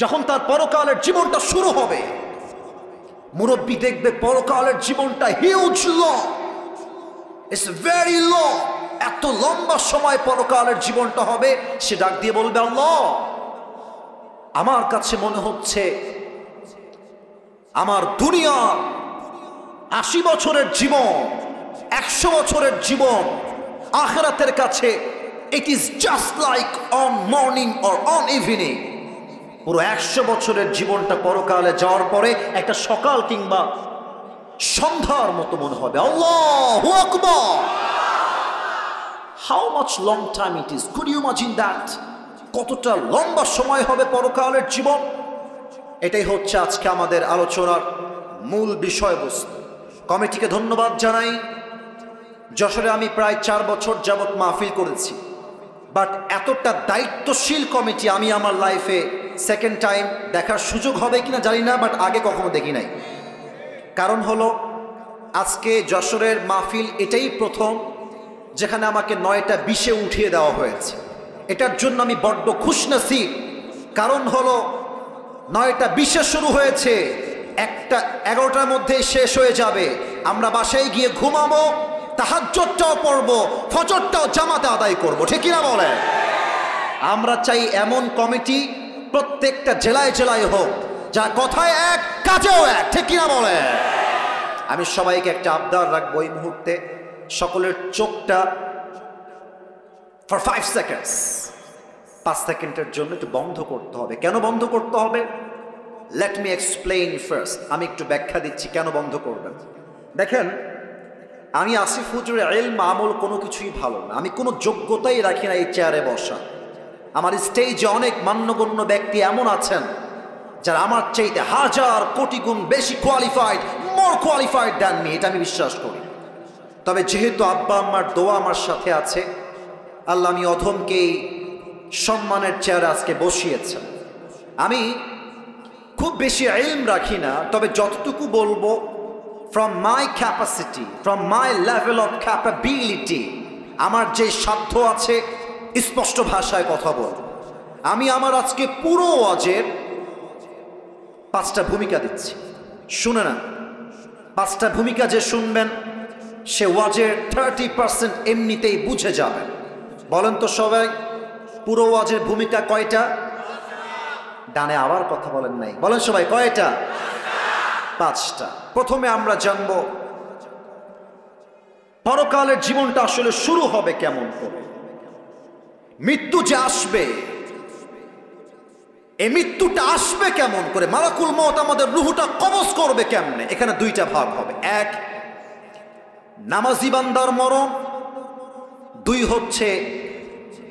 যখন তার পরকালের জীবনটা শুরু হবে, মুরব্বী দেখবে পরকালের জীবনটা huge long, it's very long, এত লম্বা সময় পরকালের জীবনটা হবে। সে ডাক দিয়ে বলবে, আল্লাহ, আমার কাছে মনে হচ্ছে আমার দুনিয়া 80 বছরের জীবন, 100 বছরের জীবন, আখিরাতের কাছে it is just like on morning or on evening. পুরো 100 বছরের জীবনটা পরকালে যাওয়ার পরে একটা সকাল কিংবা সন্ধ্যার মতো মনে হবে। আল্লাহু আকবার, how much long time it is, could you imagine that? কতটা লম্বা সময় হবে পরকালের জীবন। এটাই হচ্ছে আজকে আমাদের আলোচনার মূল বিষয়বস্তু। কমিটিকে ধন্যবাদ জানাই। যশোরে আমি প্রায় 4 বছর যাবৎ মাহফিল করেছি, বাট এতটা দায়িত্বশীল কমিটি আমি আমার লাইফে সেকেন্ড টাইম দেখার সুযোগ হবে কিনা জানি না, বাট আগে কখনো দেখি নাই। কারণ হলো আজকে যশোরের মাহফিল এটাই প্রথম যেখানে আমাকে 9টা 20-এ উঠিয়ে দেওয়া হয়েছে। এটার জন্য আমি বড্ড খুশনসিব। কারণ হলো 9টা 20-এ শুরু হয়েছে, 1টা 11টার মধ্যে শেষ হয়ে যাবে। আমরা বাসায় গিয়ে ঘুমাবো, তাহাজ্জুদটাও পড়বো, ফজরটাও জামাতে আদায় করব, ঠিক কিনা বলে? আমরা চাই এমন কমিটি প্রত্যেকটা জেলায় জেলায় হোক, যা কথায় এক কাজেও এক, ঠিক কিনা বলে? আমি সবাইকে একটা আবদার রাখবো, এই মুহূর্তে সকলের চোখটা ফর 5 সেকেন্ডস, 5 সেকেন্ডের জন্য একটু বন্ধ করতে হবে। কেন বন্ধ করতে হবে? Let me explain first. আমি একটু ব্যাখ্যা দিচ্ছি কেন বন্ধ করবেন। দেখেন, আমি আসিফ হুজুরের ইলম আমল কোনো কিছুই ভালো না। আমি কোনো যোগ্যতাই রাখি না এই চেয়ারে বসা। আমার স্টেজে অনেক মান্যগণ্য ব্যক্তি এমন আছেন যারা আমার চাইতে 1000 কোটি গুণ বেশি কোয়ালিফাইড, মোর কোয়ালিফাইড দ্যান মি, এটা আমি বিশ্বাস করি। তবে যেহেতু আব্বা আম্মার দোয়া আমার সাথে আছে, আল্লাহ আমি অধমকে এই সম্মানের চেয়ারে আজকে বসিয়েছেন। আমি খুব বেশি ইলম রাখি না, তবে যতটুকু বলবো from my capacity, from my level of capability, আমার যে সাধ্য আছে স্পষ্ট ভাষায় কথা বলব। আমি আমার আজকে পুরো ওয়াজের 5টা ভূমিকা দিচ্ছি, শুনে না। 5টা ভূমিকা যে শুনবেন সে ওয়াজের 30% এমনিতেই বুঝে যাবেন। বলেন তো সবাই, পুরো ওয়াজের ভূমিকা কয়টা? ডানে আবার কথা বলেন নাই, বলেন সবাই কয়টা? 5টা। প্রথমে আমরা জানব পরকালের জীবনটা আসলে শুরু হবে কেমন করে। মৃত্যু যে আসবে, এই মৃত্যুটা আসবে কেমন করে? মালাকুল মওত আমাদের রূহটা কবজ করবে কেমনে? এখানে 2টা ভাগ হবে। 1, নামাজি বান্দার মরণ, 2 হচ্ছে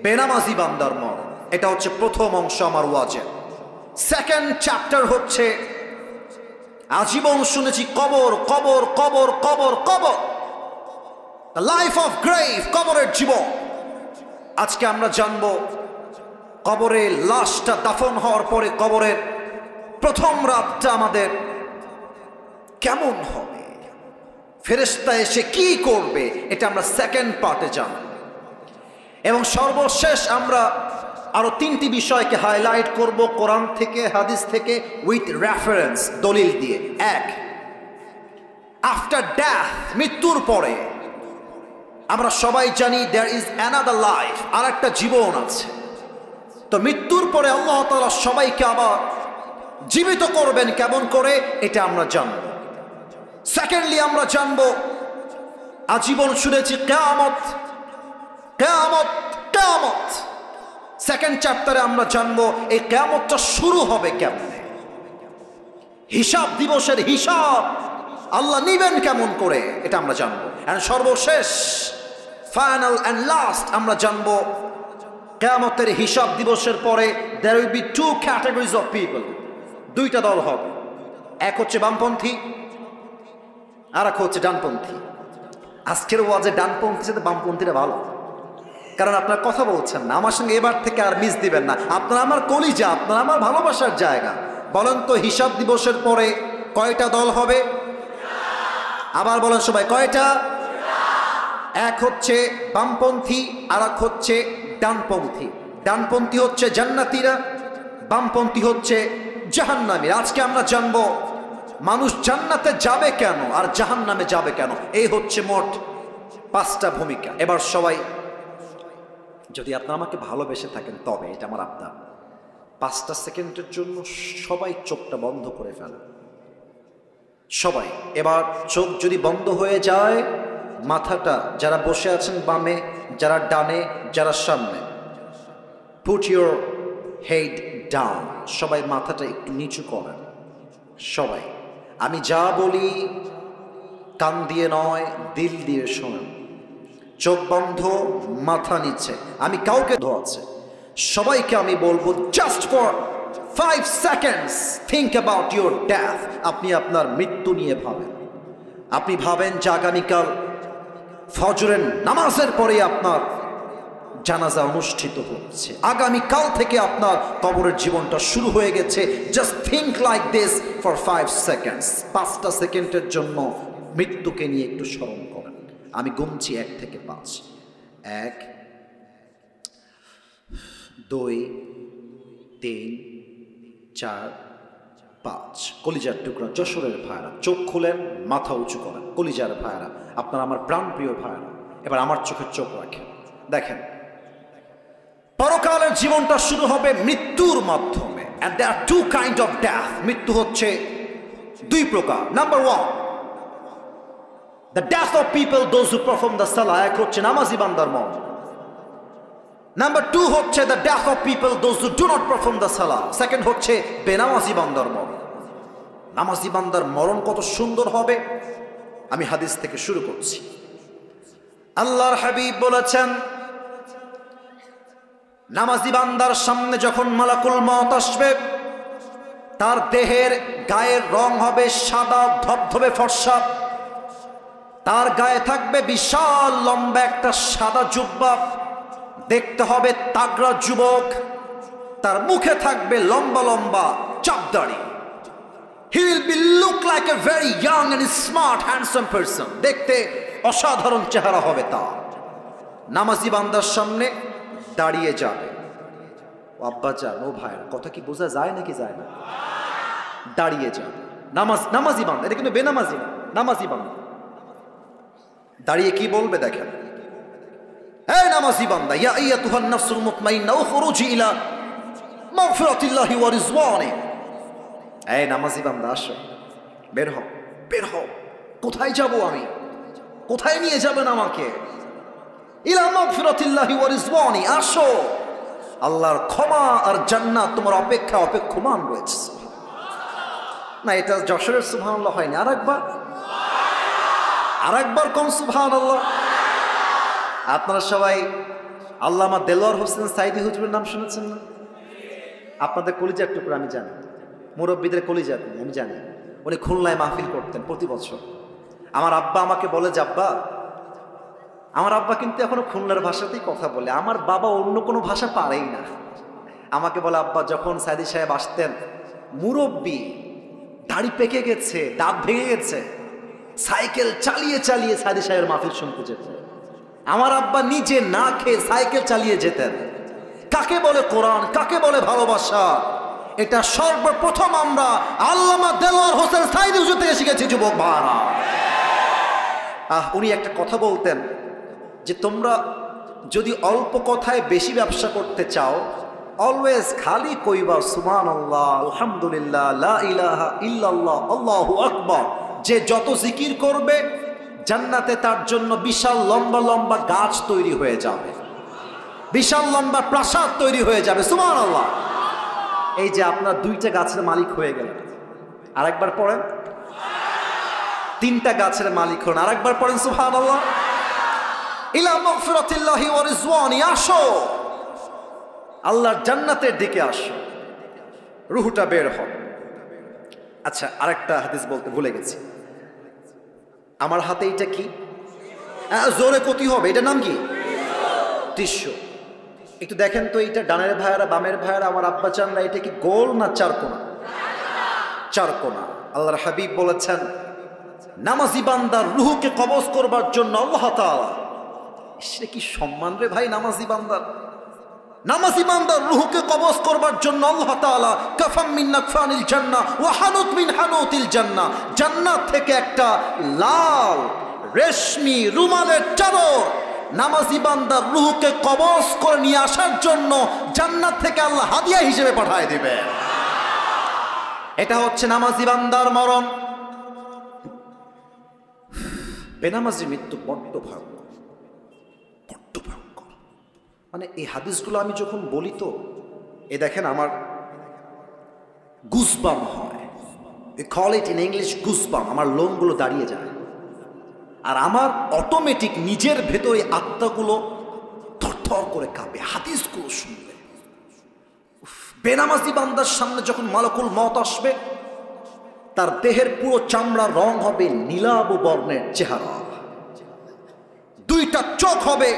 বেনামাজি বান্দার মরণ। এটা হচ্ছে প্রথম অংশ আমার ওয়াজের। সেকেন্ড চ্যাপ্টার হচ্ছে আজীবন শুনেছি কবর, কবর, কবর, কবর, কবর, লাইফ অফ গ্রেভ, কবরের জীবন। আজকে আমরা জানবো কবরে লাশটা দাফন হওয়ার পরে কবরের প্রথম রাতটা আমাদের কেমন হবে, ফেরেশতা এসে কি করবে, এটা আমরা সেকেন্ড পার্টে জানব। এবং সর্বশেষ আমরা আরো 3টি বিষয়কে হাইলাইট করব কোরআন থেকে, হাদিস থেকে, উইথ রেফারেন্স, দলিল দিয়ে। 1, আফটার ডেথ, মৃত্যুর পরে আমরা সবাই জানি দেয়ার ইজ অ্যানাদার লাইফ, আর একটা জীবন আছে। তো মৃত্যুর পরে আল্লাহ তাআলা সবাইকে আবার জীবিত করবেন কেমন করে, এটা আমরা জানব। সেকেন্ডলি আমরা জানব, আজীবন শুনেছি কিয়ামত, কিয়ামত, কিয়ামত। সেকেন্ড চ্যাপ্টারে আমরা জানবো এই কিয়ামতটা শুরু হবে কেমনে, হিসাব দিবসের হিসাব আল্লাহ নিবেন কেমন করে, এটা আমরা জানবো। এন্ড সর্বশেষ, ফাইনাল এন্ড লাস্ট, আমরা জানবো কিয়ামতের হিসাব দিবসের পরে there will be 2 categories of people, 2টা দল হবে। এক হচ্ছে বামপন্থী, আর এক হচ্ছে ডানপন্থী। আজকের ওয়াজে ডানপন্থী সাথে বামপন্থীরা ভালো, কারণ আপনারা কথা বলছেন না আমার সঙ্গে, এবার থেকে আর মিস দিবেন না। আপনারা আমার কলিজা, আপনারা আমার ভালোবাসার জায়গা। বলেন তো হিসাব দিবসের পরে কয়টা দল হবে? আবার বলেন সবাই, কয়টা? এক হচ্ছে বামপন্থী, আর এক হচ্ছে ডানপন্থী। ডানপন্থী হচ্ছে জান্নাতীরা, বামপন্থী হচ্ছে জাহান্নামী। আজকে আমরা জানবো মানুষ জান্নাতে যাবে কেন আর জাহান্নামে যাবে কেন। এই হচ্ছে মোট 5টা ভূমিকা। এবার সবাই, যদি আপনারা আমাকে ভালোবেসে থাকেন তবে এটা আমার আবদার, 5টা সেকেন্ডের জন্য সবাই চোখটা বন্ধ করে ফেলেন। সবাই এবার চোখ যদি বন্ধ হয়ে যায়, মাথাটা, যারা বসে আছেন বামে, যারা ডানে, যারা সামনে, পুট ইউর হেড ডাউন। সবাই মাথাটা একটু নিচু করেন। সবাই, আমি যা বলি কান দিয়ে নয়, দিল দিয়ে শোনেন। চোখ বন্ধ, মাথা নিচে। আমি কাউকে ধোয়াচ্ছে, সবাইকে আমি বলবো just for 5 seconds think about your death. আপনি আপনার মৃত্যু নিয়ে ভাবেন। আপনি ভাবেন যে আগামীকাল ফজরের নামাজের পরে আপনার জানাজা অনুষ্ঠিত হচ্ছে, আগামীকাল থেকে আপনার কবরের জীবনটা শুরু হয়ে গেছে। Just think like this for 5 seconds। 5টা সেকেন্ডের জন্য মৃত্যুকে নিয়ে একটু স্মরণ করেন। আমি গুনছি 1 থেকে 5। 1, 2, 3, 4, 5। কলিজার টুকরা যশোরের ভাইরা, চোখ খুলেন, মাথা উঁচু করেন। কলিজার ভাইরা, আপনারা আমার প্রাণপ্রিয় ভাইরা, এবার আমার চোখে চোখ রাখেন। দেখেন, পরকালের জীবনটা শুরু হবে মৃত্যুর মাধ্যমে। and there are 2 kind of death। মৃত্যু হচ্ছে 2 প্রকার। Number 1, the death of people those who perform the salah। এক হচ্ছে নামাজি বান্দার মরণ। নাম্বার 2 হচ্ছে the death of people those who do not perform the salah। Second হচ্ছে বেনামাজি বান্দার মরণ। নামাজি বান্দার মরণ কত সুন্দর হবে, আমি হাদিস থেকে শুরু করছি। আল্লাহর হাবিব বলেছেন, নামাজি বান্দার সামনে যখন মালাকুল মওত আসবে, তার দেহের গায়ের রং হবে সাদা ধবধবে ফর্সা। তার গায়ে থাকবে বিশাল লম্বা একটা সাদা জুব্বা, দেখতে হবে তাগড়া যুবক। তার মুখে থাকবে লম্বা লম্বা চাপদাড়ি। He will be look like a very young and smart handsome person। দেখতে অসাধারণ চেহারা হবে তার। নামাজি বান্দার সামনে দাঁড়িয়ে যাবে। ও আব্বা যান, ও ভাইয়ের কথা কি বোঝা যায় নাকি যায় না? দাঁড়িয়ে যাবে নামাজি বান্দা, এটা কিন্তু বেনামাজি না, নামাজি বান্দা। দাঁড়িয়ে কি বলবে দেখেন, হে নামাজি বান্দা, ইয়া আইয়াতুহান নাফসুল মুতমাইন্না উখরুজি ইলা মাগফিরাতিল্লাহি ওয়া রিজওয়ানি। এই নামাজি বান্দা, আসো, বের হও, বের হও। কোথায় যাব আমি? কোথায় নিয়ে যাবেন আমাকে? ইলা মাগফিরাতিল্লাহি ওয়া রিজওয়ানি। আসো, আল্লাহর ক্ষমা আর জান্নাত তোমার অপেক্ষমান রয়েছে। না, এটা যশোরের সুবহানাল্লাহ হয়নি। আরেকবার কোন সুবহানাল্লাহ। আপনারা সবাই আল্লামা দেলোয়ার হোসেন সাইদি হুজুরের নাম শুনেছেন না? আপনাদের কলিজার টুকরা আমি জানি, মুরব্বীদের কলিজা আমি জানি। উনি খুলনায় মাহফিল করতেন প্রতি বছর। আমার আব্বা আমাকে বলে যে আব্বা, আমার আব্বা কিন্তু এখনো খুলনার ভাষাতেই কথা বলে, আমার বাবা অন্য কোনো ভাষা পারেই না। আমাকে বলে আব্বা, যখন সাইদি সাহেব আসতেন, মুরব্বী, দাড়ি পেকে গেছে, দাঁত ভেঙে গেছে, সাইকেল চালিয়ে চালিয়ে সাইদি সাহেবের মাহফিল শুনতে যেতেন। আমার আব্বা নিজে না খেয়ে সাইকেল চালিয়ে যেতেন। কাকে বলে কোরআন, কাকে বলে ভালোবাসা, এটা সর্বপ্রথম আমরা আল্লামা দেলোয়ার হোসেন সাইদি হুজুর থেকে শিখেছি যুবক ভাইরা। উনি একটা কথা বলতেন যে তোমরা যদি অল্প কথায় বেশি ব্যবসা করতে চাও, অলওয়েজ খালি কইবা সুবহানাল্লাহ, আলহামদুলিল্লাহ, লা ইলাহা ইল্লাল্লাহ, আল্লাহু আকবার। যে যত জিকির করবে, জান্নাতে তার জন্য বিশাল লম্বা লম্বা গাছ তৈরি হয়ে যাবে, বিশাল লম্বা প্রাসাদ তৈরি হয়ে যাবে। সুবহানাল্লাহ। এই যে আপনার 2টা গাছের মালিক হয়ে গেলেন, আরেকবার পড়েন। 3টা গাছের মালিক হন, আরেকবার পড়েন সুবহানাল্লাহ। ইলা মাগফিরাতিল্লাহি ওয়া রিজওয়ানি। আসো, আল্লাহর জান্নাতের দিকে আসো, রুহটা বের হবে। আচ্ছা, আরেকটা হাদিস বলতে ভুলে গেছি। আমার হাতে এটা কি? জোরে কতি হবে, এটার নাম কি? টিস্যু। একটু দেখেন তো, এইটা ডানের ভাইয়ারা, বামের ভাইয়ারা, আমার আব্বা চানরা, এটা কি গোল না চারকোনা? চারকোনা। আল্লাহর হাবিব বলেছেন, নামাজি বান্দার রুহকে কবজ করবার জন্য আল্লাহ তাআলা, সে কি সম্মান রে ভাই নামাজি বান্দার। নামাজি বান্দার রূহকে কবজ করবার জন্য আল্লাহ তাআলা কাফাম মিন নাকফানিল জান্নাহ ওয়া হানুত মিন হানুতিল জান্নাহ, জান্নাত থেকে একটা লাল রেশমি রুমালের চাদর নামাজি বান্দার রূহকে কবজ করে নিয়ে আসার জন্য জান্নাত থেকে আল্লাহ হাদিয়া হিসেবে পাঠিয়ে দিবে। এটা হচ্ছে নামাজি বান্দার মরণ। বেনামাজি মৃত্যু বড্ড ভয়ঙ্কর, বড্ড ভয়ঙ্কর। মানে এই হাদিসগুলো আমি যখন বলি তো এ দেখেন আমার গুজবাম হয়, we call it in English goosebump, আমার লোমগুলো দাঁড়িয়ে যায়। আর আমার অটোমেটিক নিজের ভেতরে আত্মাগুলো থরথর করে কাঁপে হাদিসগুলো শুনলে। বেনামাজি বান্দার সামনে যখন মালাকুল মওত আসবে, তার দেহের পুরো চামড়ার রং হবে নীলাভ বর্ণের চেহারা, দুইটা চোখ হবে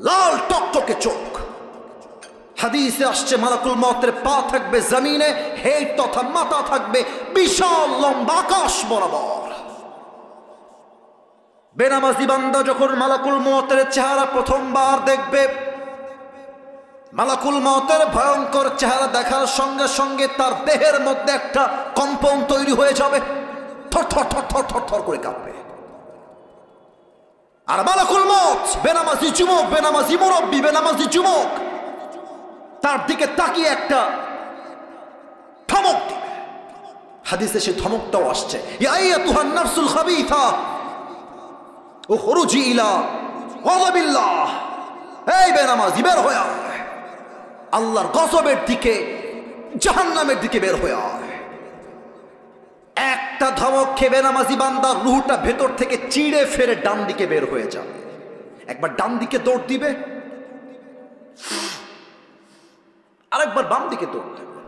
লাল টকটকে চোখ। হাদিসে আসছে মালাকুল মওতের পা থাকবে জমিনে, হেড তথা মাথা থাকবে বিশাল লম্বা আকাশ বরাবর। বেনামাজি বান্দা যখন মালাকুল মওতের চেহারা প্রথমবার দেখবে, মালাকুল মওতের ভয়ঙ্কর চেহারা দেখার সঙ্গে সঙ্গে তার দেহের মধ্যে একটা কম্পন তৈরি হয়ে যাবে, থর থর থর থর থর থর করে কাঁপবে। আর মালাকুল মওত বেনামাজি যুবক, বেনামাজি মুরব্বী, বেনামাজি যুবক তার দিকে তাকিয়ে একটা ধমক দিবে। হাদিসে সে ধমকটাও আসছে, ইয়া আইয়াতুহান নাফসুল খাবিথা উখরুজি ইলা গাযাবিল্লাহ, এই বেনামাজি বের হয়ে আয়, আল্লাহর গজবের দিকে, জাহান্নামের দিকে বের হয়ে আয়। একটা ধমক খেয়ে বেনামাজি বান্দার রূহটা ভেতর থেকে চিড়ে ফেরে ডান দিকে বের হয়ে যাবে। একবার ডান দিকে দৌড় দিবে, আরেকবার বাম দিকে দৌড় দেবে,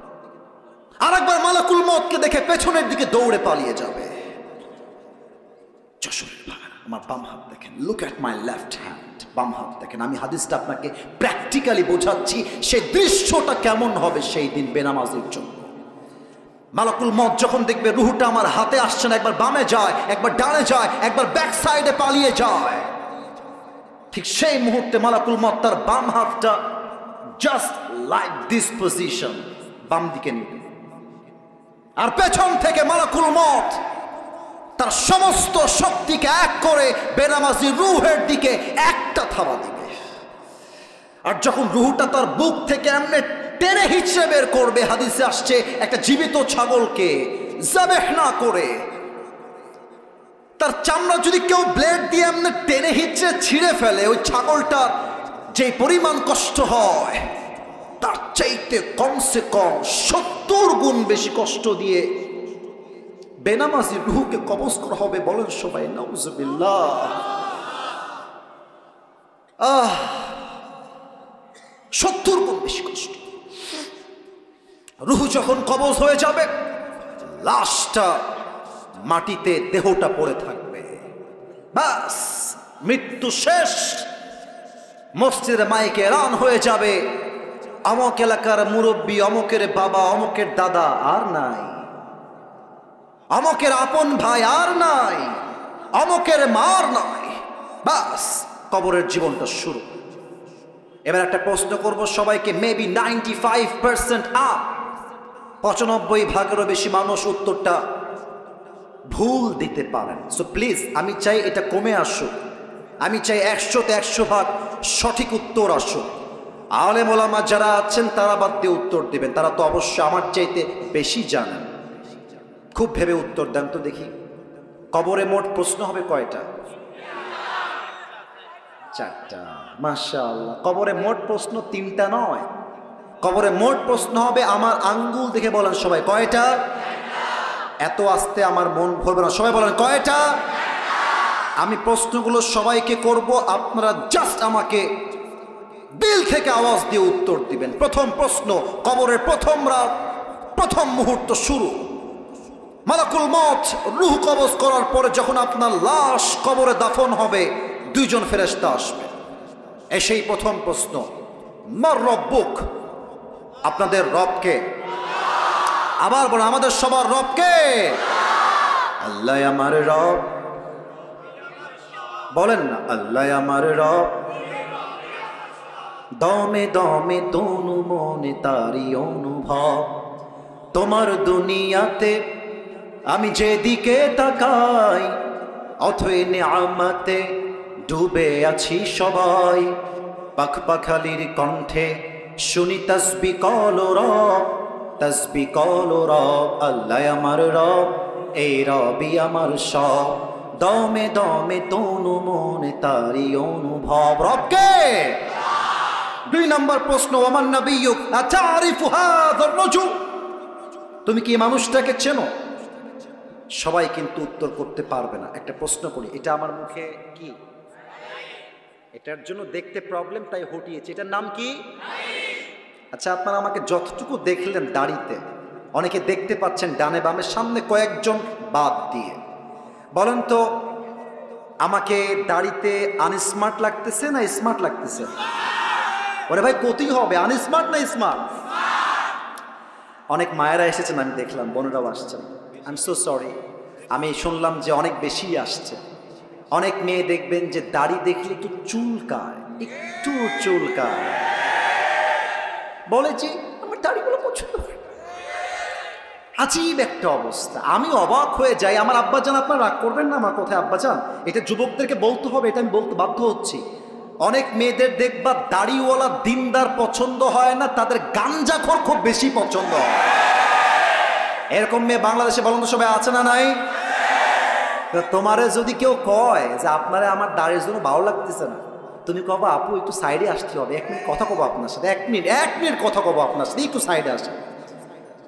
আরেকবার মালাকুল মওতকে দেখে পেছনের দিকে দৌড়ে পালিয়ে যাবে। যশোরের ভাইরা, আমার বাম হাত দেখেন, look at my left hand, বাম হাত দেখেন। আমি হাদিসটা আপনাকে প্র্যাকটিক্যালি বোঝাচ্ছি সেই দৃশ্যটা কেমন হবে সেই দিন বেনামাজির জন্য। মালাকুল মওত যখন দেখবে রূহটা আমার হাতে আসছে না, একবার বামে যায়, একবার ডানে যায়, একবার ব্যাক সাইডে পালিয়ে যায়, ঠিক সেই মুহূর্তে মালাকুল মওত তার বাম হাতটা জাস্ট লাইক দিস পজিশন বাম দিকে নিবে, আর পেছন থেকে মালাকুল মওত তার সমস্ত শক্তিকে এক করে বেনামাজি রূহের দিকে একটা থাবা দিবে। আর যখন রূহটা তার বুক থেকে এমনি টেনে হিচড়ে বের করবে, হাদিসে আসছে একটা জীবিত ছাগলকে যাবেহ না করে তার চামড়া যদি কেউ ব্লেড দিয়ে এমনি টেনে হিচড়ে ছিঁড়ে ফেলে, ওই ছাগলটার যে পরিমাণ কষ্ট হয় তার চাইতে কমসে কম 70 গুণ বেশি কষ্ট দিয়ে বেনামাজি রূহকে কবজ করা হবে। বলেন সবাই নাউজুবিল্লাহ। 70 গুণ বেশি কষ্ট। রূহ যখন কবজ হয়ে যাবে, লাশটা মাটিতে, দেহটা পড়ে থাকবে, বাস মৃত্যু শেষ। মসজিদের মাইকে এলান হয়ে যাবে, অমুক এলাকার মুরব্বী, অমুকের বাবা, অমুকের দাদা আর নাই, অমুকের আপন ভাই আর নাই, অমুকের মার নাই, বাস কবরের জীবনটা শুরু। এবার একটা প্রশ্ন করব সবাইকে, মেবি 95% আপ, 95% বেশি মানুষ উত্তরটা ভুল দিতে পারেন। সো প্লিজ আমি চাই এটা কমে আসুক, আমি চাই 100তে 100% সঠিক উত্তর আসুক। আলেম ওলামা যারা আছেন তারা বাদ দিয়ে উত্তর দিবেন, তারা তো অবশ্যই আমার চাইতে বেশি জানেন। খুব ভেবে উত্তর দেন তো দেখি, কবরে মোট প্রশ্ন হবে কয়টা? 4টা। মাশাআল্লাহ। কবরে মোট প্রশ্ন 3টা নয়, কবরে মোট প্রশ্ন হবে, আমার আঙ্গুল দেখে বলেন সবাই কয়টা? এত আস্তে আমার মন ভরবে না, সবাই বলেন কয়টা? আমি প্রশ্নগুলো সবাইকে করব, আপনারা জাস্ট আমাকে দিল থেকে আওয়াজ দিয়ে উত্তর দিবেন। প্রথম প্রশ্ন, কবরের প্রথম রাত, প্রথম মুহূর্ত শুরু। মালাকুল মওত রূহ কবজ করার পরে যখন আপনার লাশ কবরে দাফন হবে, 2 জন ফেরেশতা আসবে। এসেই প্রথম প্রশ্ন, মার রব্বুক, আপনাদের রবকে? আবার বলেন, আমাদের সবার রবকে? আল্লাহ আমার রব। বলেন না, আল্লাহ আমার রব। দমে দমে তনু মনে তারি অনুভব। তোমার দুনিয়াতে আমি যেদিকে তাকাই, অথই নিয়ামতে ডুবে আছি সবাই। পাখপাখালির কণ্ঠে শুনি তসবি কল রব, তসবি কল রব। আল্লাহ আমার রব, এই রবি আমার সব। দমে দমে তনু মনে তারি অনুভব। রবকে 2 নম্বর প্রশ্ন, ওমান নবিয়্যুক আতারিফু হাযার রাজুল, তুমি কি মানুষটাকে চেনো? সবাই কিন্তু উত্তর করতে পারবে না। একটা প্রশ্ন করি, এটা আমার মুখে কি? এটার জন্য দেখতে প্রবলেম, তাই হটিয়েছি। এটার নাম কি? আচ্ছা, আপনারা আমাকে যতটুকু দেখলেন দাড়িতে, অনেকে দেখতে পাচ্ছেন ডানে বামে, সামনে কয়েকজন বাদ দিয়ে, বলেন তো আমাকে দাড়িতে আনস্মার্ট লাগতেছে না স্মার্ট লাগতেছে? ওরে ভাই, কতই হবে, আনস্মার্ট না স্মার্ট? অনেক মায়েরা এসেছেন, আমি দেখলাম, বোনেরাও আসছেন। আই এম সো সরি, আমি শুনলাম যে অনেক বেশি আসছে। অনেক মেয়ে দেখবেন যে দাড়ি দেখলে একটু চুলকায়, একটু চুলকায়, বলে যে আমার দাড়িগুলো পছন্দ হয়। আজীব একটা অবস্থা, আমি অবাক হয়ে যাই। আমার আব্বাজান, আপনারা রাগ করবেন না আমার কথায় আব্বাজান, এটা যুবকদেরকে বলতে হবে, এটা আমি বলতে বাধ্য হচ্ছি। অনেক মেয়েদের দেখবা দাড়িওয়ালা দিনদার পছন্দ হয় না, তাদের গাঞ্জাখোর খুব বেশি পছন্দ হয়। এরকম মেয়ে বাংলাদেশে বলেন তো সবাই আছে না নাই? তোমারে যদি কেউ কয় যে আপনারা আমার দাড়ির জন্য ভালো লাগতেছে না, তুমি কবা আপু একটু সাইডে আসতে হবে, 1 মিনিট কথা কবো আপনার সাথে, 1 মিনিট কথা কবো আপনার সাথে, একটু সাইডে আসেন।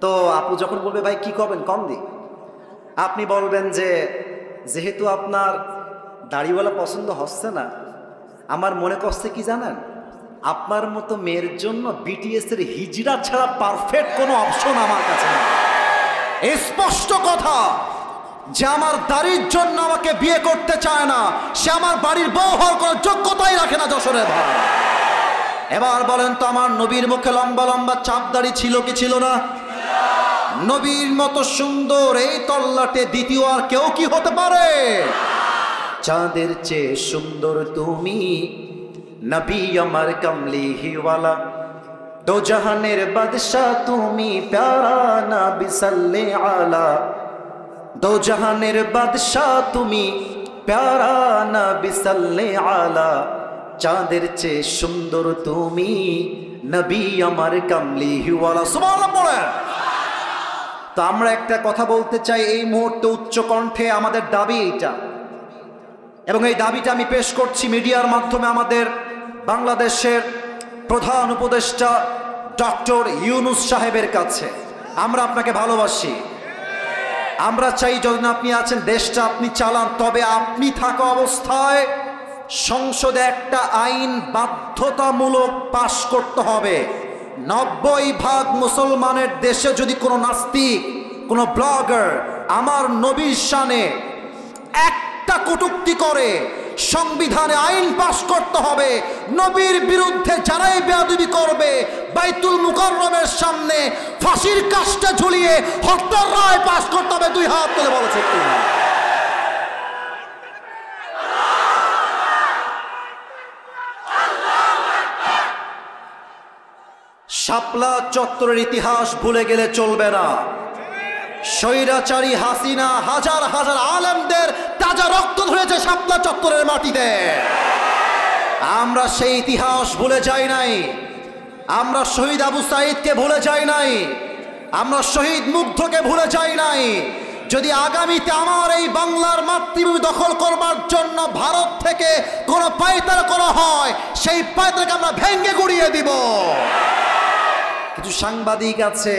তো আপু যখন বলবে ভাই কি করবেন কম দি, আপনি বলবেন যে যেহেতু আপনার দাড়িওয়ালা পছন্দ হচ্ছে না, আমার মনে করছে কি জানেন, আপনার মতো মেয়ের জন্য বিটিএস এর হিজড়া ছাড়া পারফেক্ট কোনো অপশন আমার কাছে নেই। স্পষ্ট কথা, যে আমার দাড়ির জন্য আমাকে বিয়ে করতে চায় না, সে আমার বাড়ির বউ হওয়ার কোনো যোগ্যতাই রাখে না। যশোরের ভাই, এবার বলেন তো আমার নবীর মুখে লম্বা লম্বা চাপ দাড়ি ছিল কি ছিল না? নবীর মতো সুন্দর এই তল্লাটে দ্বিতীয় আর কেউ কি হতে পারে? চাঁদের চেয়ে সুন্দর তুমি, নবী আমার কমলিহিওয়ালা, দো জাহানের বাদশাহ তুমি, প্যারা নবী সাল্লে আলা। দো জাহানের বাদশাহ তুমি, প্যারা নবী সাল্লে আলা। চাঁদের চেয়ে সুন্দর তুমি, নবী আমার কমলিহিওয়ালা। সুবহানাল্লাহ পড়েন। তো আমরা একটা কথা বলতে চাই এই মুহূর্তে উচ্চ কণ্ঠে, আমাদের দাবি এইটা, এবং এই দাবিটা আমি পেশ করছি মিডিয়ার মাধ্যমে আমাদের বাংলাদেশের প্রধান উপদেষ্টা ডক্টর ইউনূস সাহেবের কাছে। আমরা আপনাকে ভালোবাসি, আমরা চাই যখন আপনি আছেন দেশটা আপনি চালান, তবে আপনি থাকা অবস্থায় সংসদে একটা আইন বাধ্যতামূলক পাশ করতে হবে। 90% মুসলমানের দেশে যদি কোনো নাস্তিক, কোনো ব্লগার আমার নবীর শানে একটা কটূক্তি করে, সংবিধানে আইন পাশ করতে হবে, নবীর বিরুদ্ধে যারাই বেয়াদবি করবে বাইতুল মুকাররমের সামনে ফাঁসির কাষ্ঠে ঝুলিয়ে হত্যার রায় পাশ করতে হবে। 2 হাত তুলে বলেছে তুমি। শাপলা চত্বরের ইতিহাস ভুলে গেলে চলবে না। স্বৈরাচারী হাসিনা হাজার হাজার আলেমদের তাজা রক্ত ধরেছে শাপলা চত্বরের মাটিতে। আমরা সেই ইতিহাস ভুলে যাই নাই, আমরা শহীদ আবু সাঈদকে ভুলে যাই নাই, আমরা শহীদ মুগ্ধকে ভুলে যাই নাই। যদি আগামীতে আমার এই বাংলার মাতৃভূমি দখল করবার জন্য ভারত থেকে কোনো পায়তারা করা হয়, সেই পায়তারাকে আমরা ভেঙে গুড়িয়ে দিব। কিছু সাংবাদিক আছে,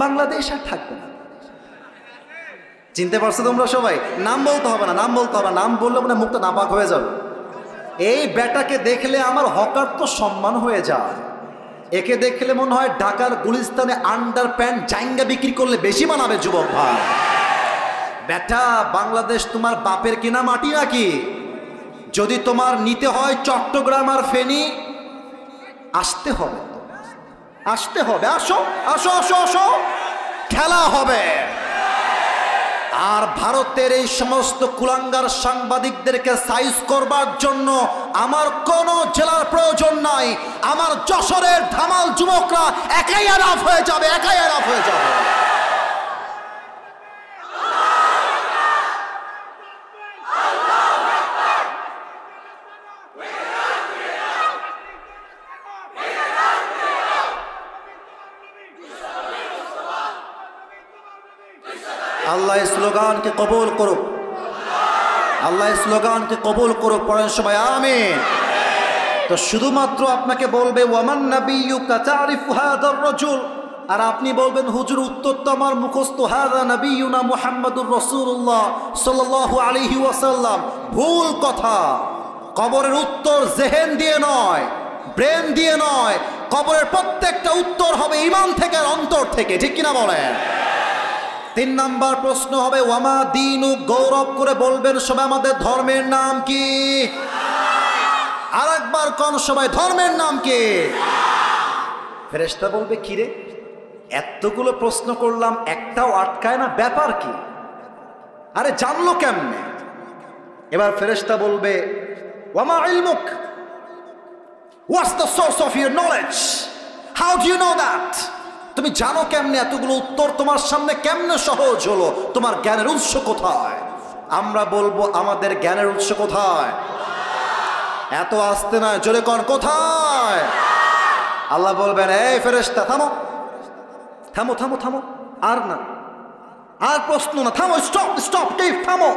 বাংলাদেশ আর থাকবে না। চিনতে পারছো তোমরা সবাই? নাম বলতে হবে না, নাম বলতে হবে, নাম বললে মানে মুখটা নাপাক হয়ে যাবে। এই বেটাকে দেখলে আমার হকার তো সম্মান হয়ে যায়, একে দেখলে মনে হয় ঢাকার গুলিস্তানে আন্ডার প্যান্ট জাইঙ্গা বিক্রি করলে বেশি মানাবে যুবক ভাই। বেটা, বাংলাদেশ তোমার বাপের কিনা মাটি নাকি? যদি তোমার নিতে হয় চট্টগ্রাম আর ফেনী, আসতে হবে, আসতে হবে। আসো আসো আসো আসো, খেলা হবে। আর ভারতের এই সমস্ত কুলাঙ্গার সাংবাদিকদেরকে সাইজ করবার জন্য আমার কোনো জেলার প্রয়োজন নাই, আমার যশোরের ধামাল যুবকরা একাই আরাফ হয়ে যাবে, একাই আরাফ হয়ে যাবে। আল্লাহ স্লোগানকে কবুল করুক, আল্লাহ স্লোগানকে কবুল করুক। পড়েন সবাই আমিন। তো শুধুমাত্র আপনাকে বলবে ওয়ামান নাবিয়্যুকা তারিফু হাযার রাজুল, আর আপনি বলবেন হুজুর উত্তর তো আমার মুখস্থ, হাযা নাবিয়্যুনা মুহাম্মাদুর রাসূলুল্লাহ সাল্লাল্লাহু আলাইহি ওয়াসাল্লাম। ভুল কথা। কবরের উত্তর জেহেন দিয়ে নয়, ব্রেন দিয়ে নয়, কবরের প্রত্যেকটা উত্তর হবে ঈমান থেকে, অন্তর থেকে। ঠিক কিনা বলেন? 3 নাম্বার প্রশ্ন হবে ওয়ামা দীনু, গৌরব করে বলবেন সবাই আমাদের ধর্মের নাম কি? আরেকবার কোন সবাই ধর্মের নাম কি? ফেরেশতা বলবে কি রে, এতগুলো প্রশ্ন করলাম একটাও আটকায় না, ব্যাপার কি? আরে জানলো কেমনে? এবার ফেরেশতা বলবে ওয়ামা ইলমুক, what's the source of your knowledge, how do you know that? তুমি জানো কেমনে? এতগুলো উত্তর তোমার সামনে কেমনে সহজ হলো? তোমার জ্ঞানের উৎস কোথায়? আমরা বলবো আমাদের জ্ঞানের উৎস কোথায়? এত আসতে নয়, জোরে কোন কোথায়? আল্লাহ বলবেন এই ফেরেশতা থামো থামো থামো থামো, আর না, আর প্রশ্ন না, থামো, স্টপ স্টপ, টিপ, থামো।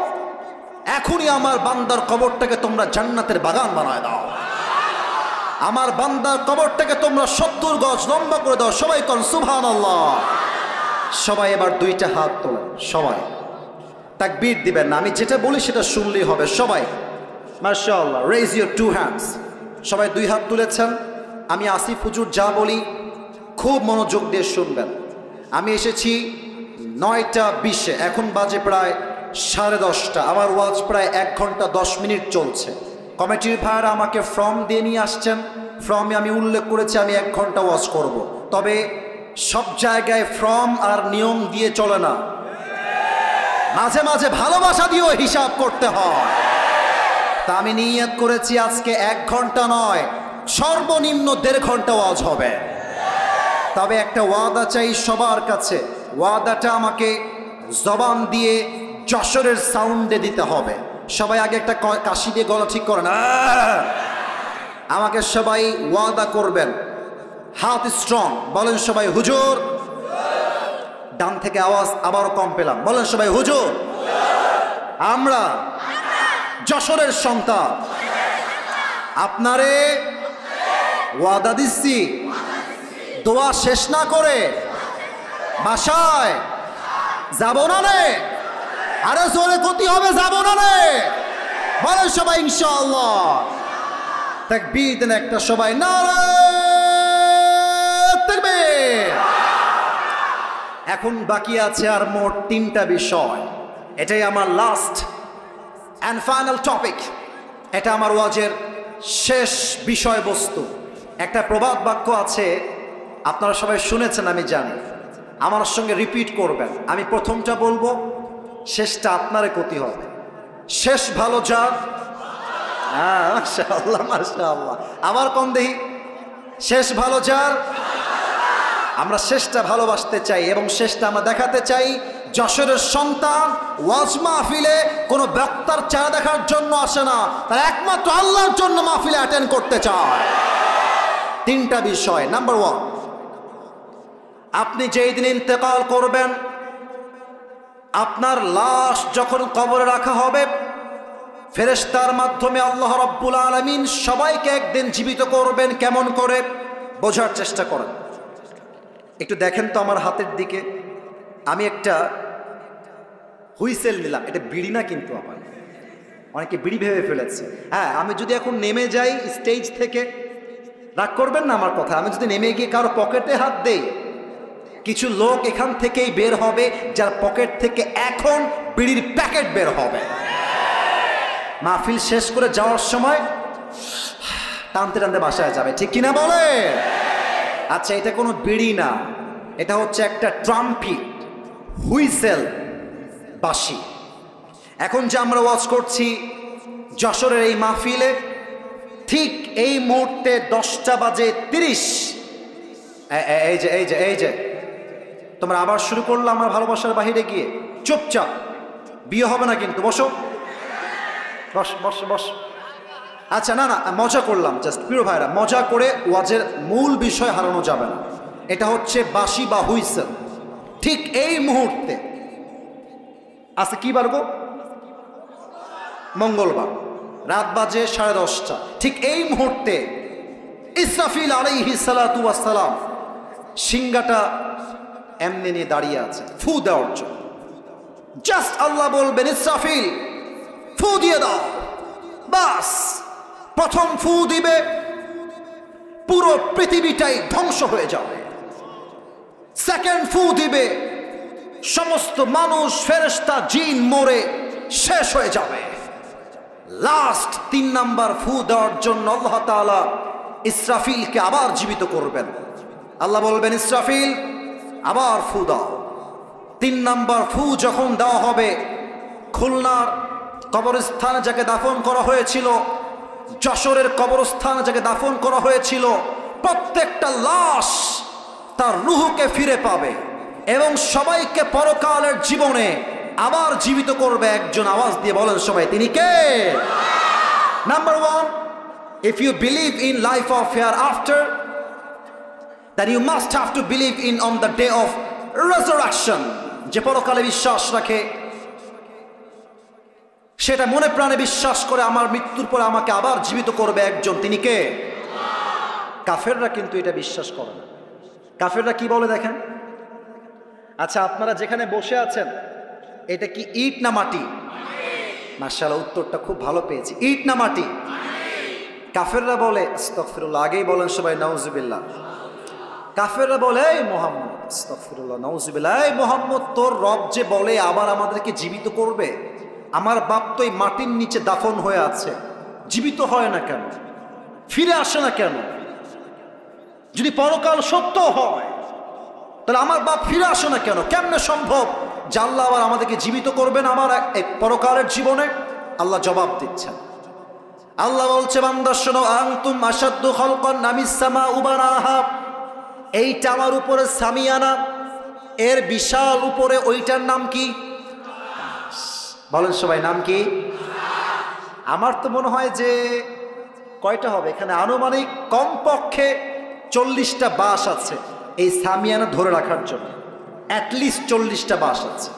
এখনই আমার বান্দার কবরটাকে তোমরা জান্নাতের বাগান বানায় দাও, আমার বান্দার কবরটাকে তোমরা 70 গজ লম্বা করে দাও। সবাই কোন সুবহানাল্লাহ। সবাই এবার 2টা হাত তোলেন, সবাই তাকবীর দিবেন না, আমি যেটা বলি সেটা শুনলেই হবে। সবাই মাশাআল্লাহ, রেজ ইউর 2 হ্যান্ডস। সবাই 2 হাত তুলেছেন। আমি আসিফ হুজুর যা বলি খুব মনোযোগ দিয়ে শুনবেন। আমি এসেছি 9টা 20-এ, এখন বাজে প্রায় 10:30। আমার ওয়াজ প্রায় 1 ঘন্টা 10 মিনিট চলছে। কমিটির ভাইরা আমাকে ফর্ম দিয়ে নিয়ে আসছেন, ফর্মে আমি উল্লেখ করেছি আমি 1 ঘন্টা ওয়াজ করব। তবে সব জায়গায় ফর্ম আর নিয়ম দিয়ে চলে না, মাঝে মাঝে ভালোবাসা দিয়েও হিসাব করতে হয়। তা আমি নিয়ত করেছি আজকে 1 ঘন্টা নয়, সর্বনিম্ন 1.5 ঘন্টা ওয়াজ হবে। তবে একটা ওয়াদা চাই সবার কাছে, ওয়াদাটা আমাকে জবান দিয়ে যশোরের সাউন্ডে দিতে হবে। সবাই আগে একটা কাশি দিয়ে গলা ঠিক করেন। আমাকে সবাই ওয়াদা করবেন, হাত স্ট্রং, বলেন সবাই হুজুর। ডান থেকে আওয়াজ আবারও কম পেলাম, বলেন সবাই হুজুর। আমরা যশোরের সন্তান, আপনারে ওয়াদা দিচ্ছি দোয়া শেষ না করে বাসায় যাব না রে। আরে জোরে ক্ষতি হবে, যাব না রে। বলেন সবাই ইনশাআল্লাহ। তাকবীর দেন একটা সবাই, নারে তাকবীর। এখন বাকি আছে আর মোট 3টা বিষয়। এটাই আমার লাস্ট অ্যান্ড ফাইনাল টপিক। এটা আমার ওয়াজের শেষ বিষয়বস্তু। একটা প্রবাদ বাক্য আছে, আপনারা সবাই শুনেছেন আমি জানি, আমার সঙ্গে রিপিট করবেন। আমি প্রথমটা বলবো, শেষটা আপনারে ক্ষতি হবে। শেষ ভালো যার, হ্যাঁ মাশাআল্লাহ মাশাআল্লাহ। আবার কোন দেহি, শেষ ভালো যার। আমরা শেষটা ভালোবাসতে চাই এবং শেষটা আমরা দেখাতে চাই। যশোরের সন্তান ওয়াজ মাহফিলে কোনো বক্তার চেহারা দেখার জন্য আসে না, তারা একমাত্র আল্লাহর জন্য মাহফিলে অ্যাটেন্ড করতে চায়। 3টা বিষয়। নাম্বার 1, আপনি যেই দিন ইন্তেকাল করবেন, আপনার লাশ যখন কবরে রাখা হবে, ফেরেশতার মাধ্যমে আল্লাহ রাব্বুল আলামিন সবাইকে একদিন জীবিত করবেন। কেমন করে বোঝার চেষ্টা করেন, একটু দেখেন তো আমার হাতের দিকে। আমি একটা হুইসেল নিলাম, এটা বিড়ি না কিন্তু, আমার অনেকে বিড়ি ভেবে ফেলেছে। হ্যাঁ, আমি যদি এখন নেমে যাই স্টেজ থেকে, রাগ করবেন না আমার কথা, আমি যদি নেমে গিয়ে কারো পকেটে হাত দেই, কিছু লোক এখান থেকেই বের হবে যার পকেট থেকে এখন বিড়ির প্যাকেট বের হবে। মাহফিল শেষ করে যাওয়ার সময় টানতে টানতে বাসায় যাবে, ঠিক কিনা বলে? আচ্ছা, এটা কোনো বিড়ি না, এটা হচ্ছে একটা ট্রাম্পিট, হুইসেল, বাঁশি। এখন যে আমরা ওয়াজ করছি যশোরের এই মাহফিলে, ঠিক এই মুহূর্তে 10:30। এই যে তোমরা আবার শুরু করলো আমার ভালোবাসার বাহিরে গিয়ে। চুপচাপ, বিয়ে হবে না কিন্তু, বসো বস বস বস। আচ্ছা, না মজা করলাম, জাস্ট প্রিয় ভাইরা, মজা করে ওয়াজের মূল বিষয় হারানো যাবে না। এটা হচ্ছে বাঁশি বা হুইসেল। ঠিক এই মুহূর্তে আজকে কি বার গো? মঙ্গলবার, রাত বাজে 10:30। ঠিক এই মুহূর্তে ইসরাফিল আলাইহিস সালাতু ওয়াস সালাম সিংহাটা এমনি নিয়ে দাঁড়িয়ে আছে ফু দেওয়ার জন্য। জাস্ট আল্লাহ বলবেন, ইসরাফিল ফু দিয়ে দাও। বাস, প্রথম ফু দিবে, পুরো পৃথিবীটাই ধ্বংস হয়ে যাবে। সেকেন্ড ফু দিবে, সমস্ত মানুষ, ফেরেশতা, জিন মরে শেষ হয়ে যাবে। লাস্ট 3 নাম্বার ফু দেওয়ার জন্য আল্লাহ তাআলা ইসরাফিলকে আবার জীবিত করবেন। আল্লাহ বলবেন, ইসরাফিল আবার ফু দাও। 3 নাম্বার ফু যখন দেওয়া হবে, খুলনার কবরস্থানে যাকে দাফন করা হয়েছিল, যশোরের কবরস্থানে যাকে দাফন করা হয়েছিল, প্রত্যেকটা লাশ তার রূহকে ফিরে পাবে এবং সবাইকে পরকালের জীবনে আবার জীবিত করবে একজন। আওয়াজ দিয়ে বলেন সবাই, তিনি কে? Number 1, if you believe in life of hereafter, then you must have to believe in on the day of resurrection. যে পরকালে বিশ্বাস রাখে, সেটা মনে প্রাণে বিশ্বাস করে আমার মৃত্যুর পরে আমাকে আবার জীবিত করবে একজন, তিনি কে? কাফেররা কিন্তু এটা বিশ্বাস করে না। কাফেররা কি বলে দেখেন? আচ্ছা, আপনারা যেখানে বসে আছেন, এটা কি ইট না মাটি? মাশাআল্লাহ, উত্তরটা খুব ভালো পেয়েছি। ইট না মাটি? কাফেররা বলে, আস্তাগফিরুল্লাহ, আগেই বলেন সবাই নাউজুবিল্লাহ। কাফেররা বলে, এই মুহাম্মদ, আস্তাগফিরুল্লাহ, নাউজুবিল্লাহ, এই মুহাম্মদ, তোর রব যে বলে আবার আমাদেরকে জীবিত করবে, আমার বাপ তো এই মাটির নিচে দাফন হয়ে আছে, জীবিত হয় না কেন, ফিরে আসে না কেন? যদি পরকাল সত্য হয় তাহলে আমার বাপ ফিরে আসে না কেন? কেমনে সম্ভব যে আল্লাহ আবার আমাদেরকে জীবিত করবেন আমার এক পরকালের জীবনে? আল্লাহ জবাব দিচ্ছেন। আল্লাহ বলছে, বান্দা শোনো, আনতুম আশাদ্দু খালকান আমিস সামাউ বানাহা, এইটা আমার উপরে সামিয়ানা, এর বিশাল উপরে ওইটার নাম কি? বলেন সবাই, নাম কি? আমার তো মনে হয় যে কয়টা হবে এখানে, আনুমানিক কমপক্ষে 40টা বাঁশ আছে এই সামিয়ানা ধরে রাখার জন্য। অ্যাটলিস্ট 40টা বাঁশ আছে।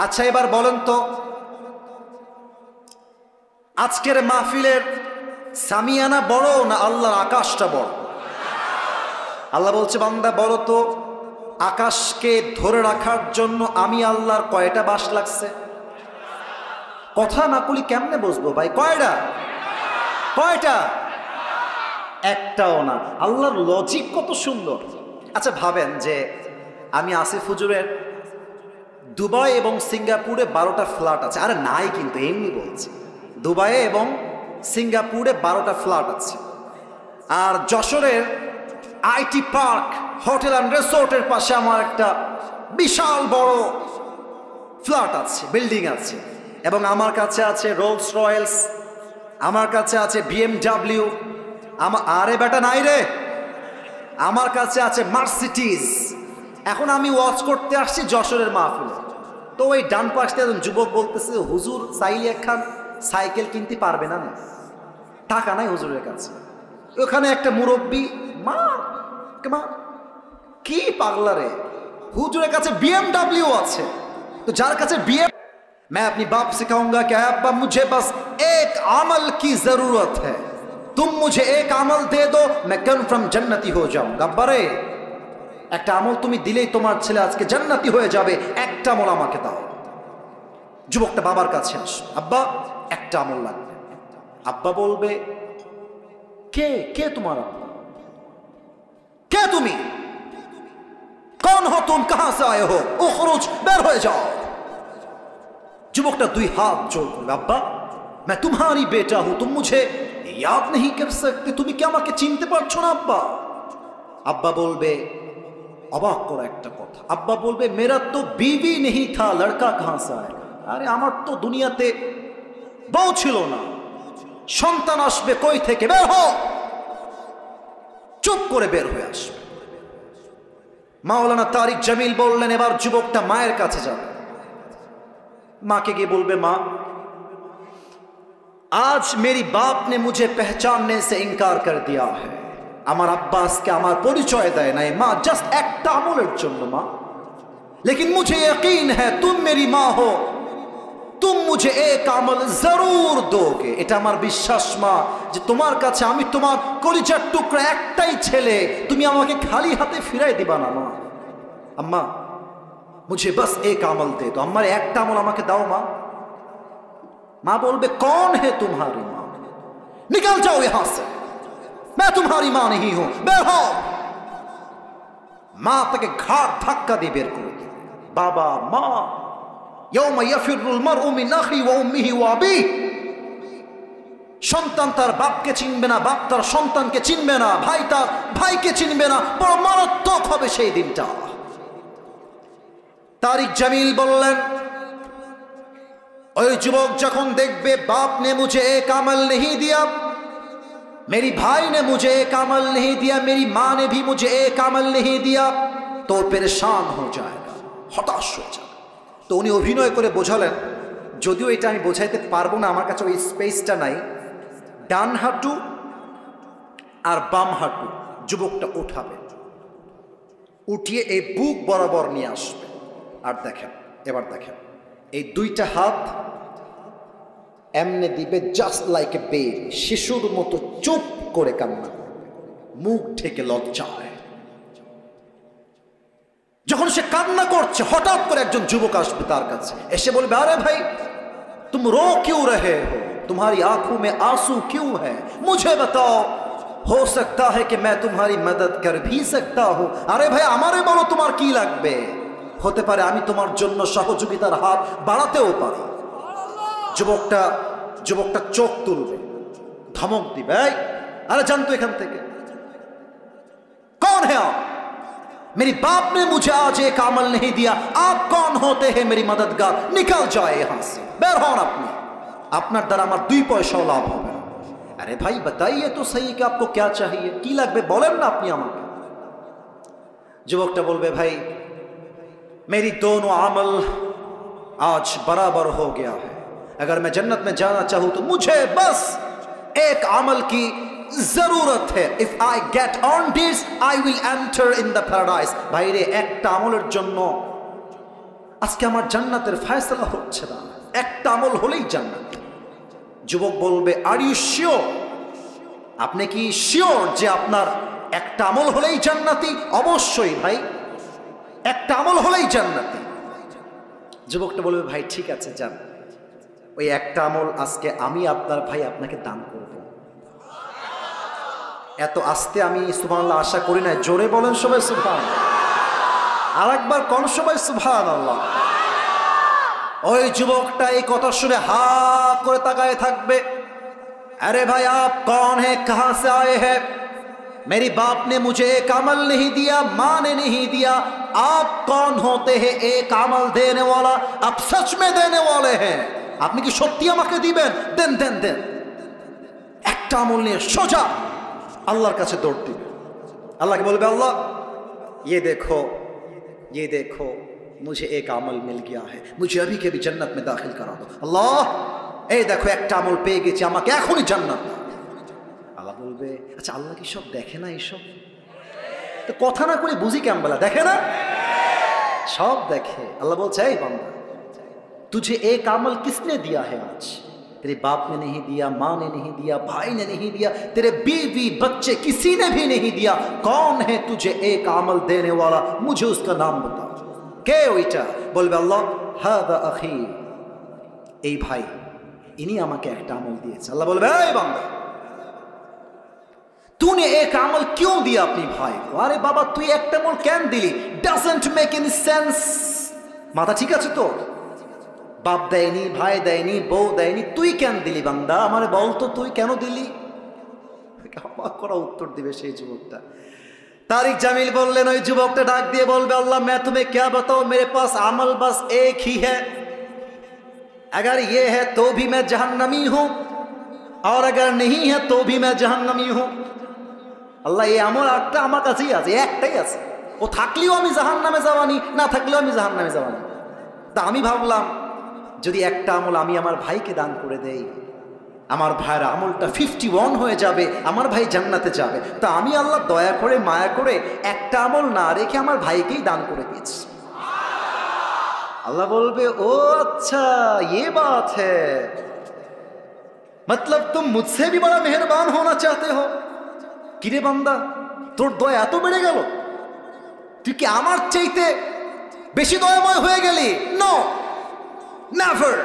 আচ্ছা, এবার বলেন তো, আজকের মাহফিলের সামিয়ানা বড় না আল্লাহর আকাশটা বড়? আল্লাহ বলছে, বান্দা বলো তো, আকাশকে ধরে রাখার জন্য আমি আল্লাহর কয়টা বাঁশ লাগছে? কথা না বলি কেমনে বসবো ভাই? কয়টা? একটাও না। আল্লাহর লজিক কত সুন্দর। আচ্ছা ভাবেন যে আমি আসিফ হুজুরের দুবাই এবং সিঙ্গাপুরে 12টা ফ্ল্যাট আছে। আরে নাই কিন্তু, এমনি বলছি, দুবাইয়ে এবং সিঙ্গাপুরে 12টা ফ্ল্যাট আছে। আর যশোরের আইটি পার্ক হোটেল অ্যান্ড রিসোর্টের পাশে আমার একটা বিশাল বড় ফ্ল্যাট আছে, বিল্ডিং আছে। এবং আমার কাছে আছে রোলস রয়েলস, আমার কাছে আছে BMW, আরে বেটা নাই রে, আমার কাছে আছে মার্সিডিজ। এখন আমি ওয়াচ করতে আসছি যশোরের মাহফিলে, তো ওই ডান পাশে একজন যুবক বলতেছে, হুজুর চাইলে একখান সাইকেল কিনতে পারবে না? টাকা নাই হুজুরের কাছে। ওখানে একটা মুরব্বী, মা কি পাগলা রে, হুজুরের কাছে BMW আছে। তো যার কাছে मैं अपनी बाप से कहूंगा कि अब्बा मुझे बस एक अमल की जरूरत है, तुम मुझे एक अमल दे दो, मैं कन्फर्म जन्नती हो जाऊंगा। अब्बा रे, একটা আমল তুমি দিলেই তোমার ছেলে আজকে জান্নাতি হয়ে যাবে, একটা আমল আমাকে দাও। যুবকটা বাবার কাছে আসে, আব্বা একটা আমল লাগবে। আব্বা বলবে, কে কে তোমার আব্বা? কে তুমি? कौन हो तुम, कहां से आए हो, उखरुज, বের হয়ে যাও। যুবকটা 2 হাত জোড় করবে, আব্বা मैं तुम्हारी बेटा हूं, तुम मुझे याद नहीं कर सकते, তুমি কি আমাকে চিনতে পারছো না আব্বা? আব্বা বলবে, অবাক করা একটা কথা, আব্বা বলবে, मेरा तो बीवी नहीं था, लड़का कहां से आएगा? আরে আমার তো দুনিয়াতে বউ ছিল না, সন্তান আসবে কই থেকে, বের হও। চুপ করে বের হয়ে আসবে। মাওলানা তারিক জামিল বললেন এবার যুবকটা মায়ের কাছে যাবে। माँ के गए बोलबे माँ आज मेरी बाप ने मुझे पहचानने से इनकार कर दिया है আমার আব্বাসকে আমার পরিচয় দেয় নাই মা জাস্ট একটা আমলের জন্য মা लेकिन मुझे यकीन है तुम मेरी माँ हो तुम मुझे एक আমল जरूर दोगे এটা আমার বিশ্বাস মা যে তোমার কাছে আমি তোমার কলিজার টুকরা একটাই ছেলে তুমি আমাকে খালি হাতে ফিরাই দিবা না মা আম্মা मुझे बस एक अमल दे दो अम्मा एक अमल আমাকে দাও মা माँ बोलबे कौन है तुम्हारी माँ निकल जाओ यहां से मैं तुम्हारी माँ नहीं हूं बेर हो माँ ताके घाट धक्का দিয়ে বের করে দিল बाबा माँ यौम यफिरुल मरउ मिन अखी व उम्मिही व अबी সন্তান তার বাপকে চিনবে না বাপ তার সন্তানকে চিনবে না ভাই তার ভাইকে চিনবে না বড় মারাত্মক হবে সেই দিনটা तारिक जमील बोलें और युवक जखन देखबे बाप ने मुझे एक अमल नहीं दिया मेरी भाई ने मुझे एक अमल नहीं दिया मेरी माँ ने भी मुझे एक अमल नहीं दिया तो परेशान हो जाएगा हताश हो जाएगा तो उन्हें अभिनय करे बोझालें যদিও এটা আমি বোঝাইতে পারবো না আমার কাছে ওই স্পেসটা নাই ডান হাঁটু আর বাম হাঁটু যুবকটা উঠাবে উঠিয়ে এই বুক বরাবর নিয়ে আসবে আর দেখেন এবার দেখেন এই দুইটা হাত এমনে দিবে জাস্ট লাইক এ বেবি শিশুর মতো চুপ করে কান্না করবে মুখ ঢেকে লজ্জায় যখন সে কান্না করছে হঠাৎ করে একজন যুবক আসবে তার কাছে এসে বলবে আরে ভাই तुम रो क्यों रहे हो तुम्हारी आंखों में आंसू क्यों है मुझे बताओ हो सकता है कि मैं तुम्हारी मदद कर भी सकता हूं अरे भाई আমারে বলো তোমার কি লাগবে হতে পারে আমি তোমার জন্য সহযোগিতার হাত বাড়াতেও পারি যুবকটা চোখ তুলবে ধমক দিবে আরে জানতো এখান থেকে कौन है आप मेरी बाप ने मुझे आज एक अमल नहीं दिया आप कौन होते हैं मेरी मददगार निकल जाए यहां से बेर होन अपनी আপনার দ্বারা আমার দুই পয়সাও লাভ হবে না अरे भाई बताइए तो सही कि आपको क्या चाहिए কি লাগবে বলেন না আপনি আমাকে যুবকটা বলবে ভাই मेरी दोनों अमल आज बराबर हो गया है अगर मैं जन्नत में जाना चाहूं तो मुझे बस एक अमल की जरूरत है if I get on this I will enter in the paradise भाई रे একটা আমলের জন্য আজকে আমার জান্নাতের ফয়সালা হচ্ছে না একটা আমল হলেই জান্নাত যুবক বলবে আর ইউ শিওর আপনি কি শিওর যে আপনার একটা আমল হলেই জান্নাতি অবশ্যই ভাই একটা আমল হলেই জান্নাতি যুবকটা বলবে ভাই ঠিক আছে যান ওই একটা আমল আজকে আমি আপনার ভাই আপনাকে দান করব এত আস্তে আমি সুবহানাল্লাহ আশা করি না জোরে বলেন সবাই সুবহানাল্লাহ আরেকবার কোন সবাই সুবহানাল্লাহ ওই যুবকটা এই কথা শুনে হা করে তাকায় থাকবে अरे भाई आप कौन है कहां से आए हैं मेरी बाप ने मुझे एक अमल नहीं दिया माँ ने नहीं दिया आप कौन होते हैं एक अमल देने वाला आप सच में देने वाले हैं আপনি কি সত্যি আমাকে দিবেন দেন দেন দেন একটা আমল নিয়ে সোজা আল্লাহর কাছে দৌড় দিবে আল্লাহকে বলবে আল্লাহ ये देखो मुझे एक अमल मिल गया है मुझे अभी के भी जन्नत में दाखिल करा दो अल्लाह এই দেখো একটা আমল পেয়ে গেছি আমাকে এখনই জান্নাত দাও আল্লাহ বলবে আচ্ছা আল্লাহ কি সব দেখে না এইসব তো কথা না করে বুঝি কেমন বলা দেখে না সব দেখে আল্লাহ বলছে এই বান্দা तुझे एक अमल किसने दिया है आज तेरे बाप ने नहीं दिया माँ ने नहीं दिया भाई ने नहीं दिया तेरे बीवी बच्चे किसी ने भी नहीं दिया कौन है तुझे एक अमल देने वाला मुझे उसका नाम बता के ওইটা বলবে আল্লাহ হাদা আখি এই ভাই इन्हीं আমাকে একটা আমল দিয়েছে আল্লাহ বলবে এই বান্দা तूने एक अमल क्यों दिया अपनी भाई को अरे बाबा তুই একটা আমল কেন দিলি doesn't make any sense মাথা ঠিক আছে তো বাপ দেয়নি ভাই দেয়নি বউ দেয়নি তুই কেন দিলি বান্দা আমারে বল তো তুই কেন দিলি অবাক করা উত্তর দিবে সেই যুবকটা तारिक जमील बोललेन ওই যুবকটা ডাক দিয়ে বলবে আল্লাহ मैं तुम्हें क्या बताऊं मेरे पास अमल बस एक ही है अगर ये है तो भी मैं जहन्नमी हूं और अगर नहीं है तो भी मैं जहन्नमी हूं। আল্লাহ এই আমল একটা আমার কাছেই আছে, একটাই আছে, ও থাকলেও আমি জাহান্নামে যাওয়ানি, না থাকলেও আমি জাহান্নামে যাওয়ানি। তা আমি ভাবলাম যদি একটা আমল আমি আমার ভাইকে দান করে দেই, আমার ভাইয়ের আমলটা 51 হয়ে যাবে, আমার ভাই জান্নাতে যাবে। তা আমি আল্লাহ দয়া করে মায়া করে একটা আমল না রেখে আমার ভাইকেই দান করে দিয়েছি। अल्लाह बोलबे ओ अच्छा ये बात है, मतलब तुम मुझसे भी बड़ा मेहरबान होना चाहते हो। किरे बंदा तोर दया एत बेड़े गेल, तुई कि आमार चाइते बेशी दयामय हये गेली? No, never.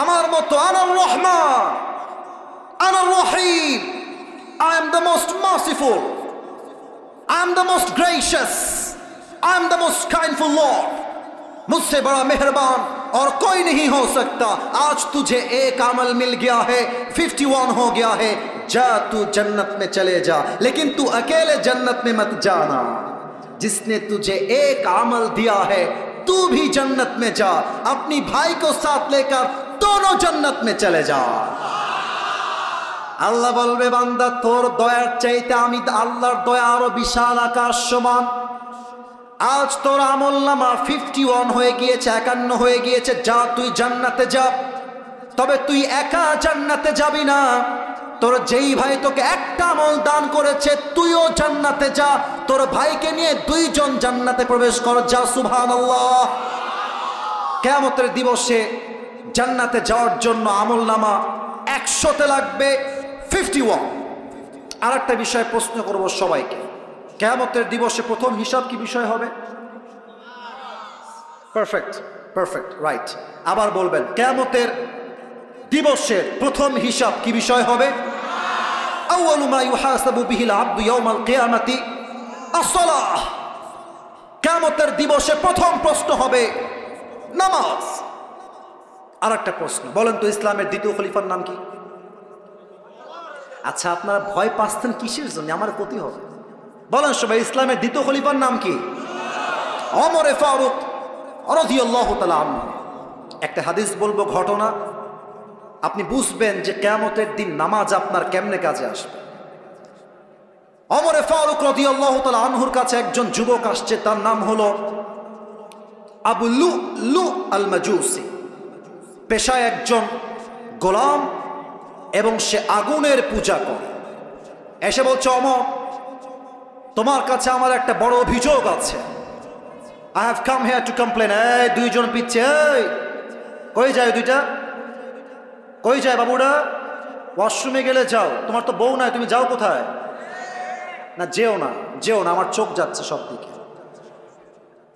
आमार मतो आनार रहमान, आनार Rahim, I am the most merciful, I am the most gracious, I am the most kindful lord. मुझसे बड़ा मेहरबान और कोई नहीं हो सकता। आज तुझे एक अमल मिल गया है, 51 हो गया है, जा तू जन्नत में चले जा, लेकिन तू अकेले जन्नत में मत जाना। जिसने तुझे एक अमल दिया है तू भी जन्नत में जा, अपनी भाई को साथ लेकर दोनों जन्नत में चले जा। আল্লাহ বলবে বান্দা তোর দয়ার চাইতে আমি আল্লাহর দয়া আরো বিশাল আকাশ সমান। আজ তোর আমল নামা 51 হয়ে গিয়েছে, 51 হয়ে গিয়েছে, যা তুই জান্নাতে যা। তবে তুই একা জান্নাতে যাবি না, তোর যেই ভাই তোকে একটা আমল দান করেছে তুইও জান্নাতে যা, তোর ভাইকে নিয়ে দুইজন জান্নাতে প্রবেশ কর, যা সুবহানাল্লাহ। কিয়ামতের দিবসে জান্নাতে যাওয়ার জন্য আমল নামা 100তে লাগবে 51। আর একটা বিষয় প্রশ্ন করব সবাইকে, কিয়ামতের দিবসে প্রথম হিসাব কি বিষয় হবে? Perfect, perfect, right. আবার বলবেন, কিয়ামতের দিবসের প্রথম হিসাব কি বিষয় হবে? আউয়ালু মা ইউহাসাবু বিহিল আবদু ইয়াউমাল কিয়ামাতি আস-সালাহ। কিয়ামতের দিবসে প্রথম প্রশ্ন হবে নামাজ। আর একটা প্রশ্ন, বলেন তো ইসলামের দ্বিতীয় খলিফার নাম কি? আচ্ছা আপনারা ভয় পাচ্ছেন কিসের জন্য? আমার ক্ষতি হবে। বলেন সবাই, ইসলামের দ্বিতীয় খলিফার নাম কি? ওমর ফারুক রাদিয়াল্লাহু তাআলা আনহু। একটা হাদিস বলবো, ঘটনা, আপনি বুঝবেন যে কিয়ামতের দিন নামাজ আপনার কেমনে কাজে আসবে। ওমর ফারুক রাদিয়াল্লাহু তাআলা আনহুর কাছে একজন যুবক আসছে, তার নাম হলো আবু লুলু আল মাজুসি, পেশায় একজন গোলাম এবং সে আগুনের পূজা করে। এসে বলছে, ওমর তোমার কাছে আমার একটা বড় অভিযোগ আছে। I have come here to complain. এই দুইজন পিচ্ছে, এই কই যায় দুইটা? কই যায় বাবুরা? ওয়াশরুমে গেলে যাও, তোমার তো বউ নাই, তুমি যাও কোথায়? না যেও না, যেও না, আমার চোখ যাচ্ছে সব দিকে।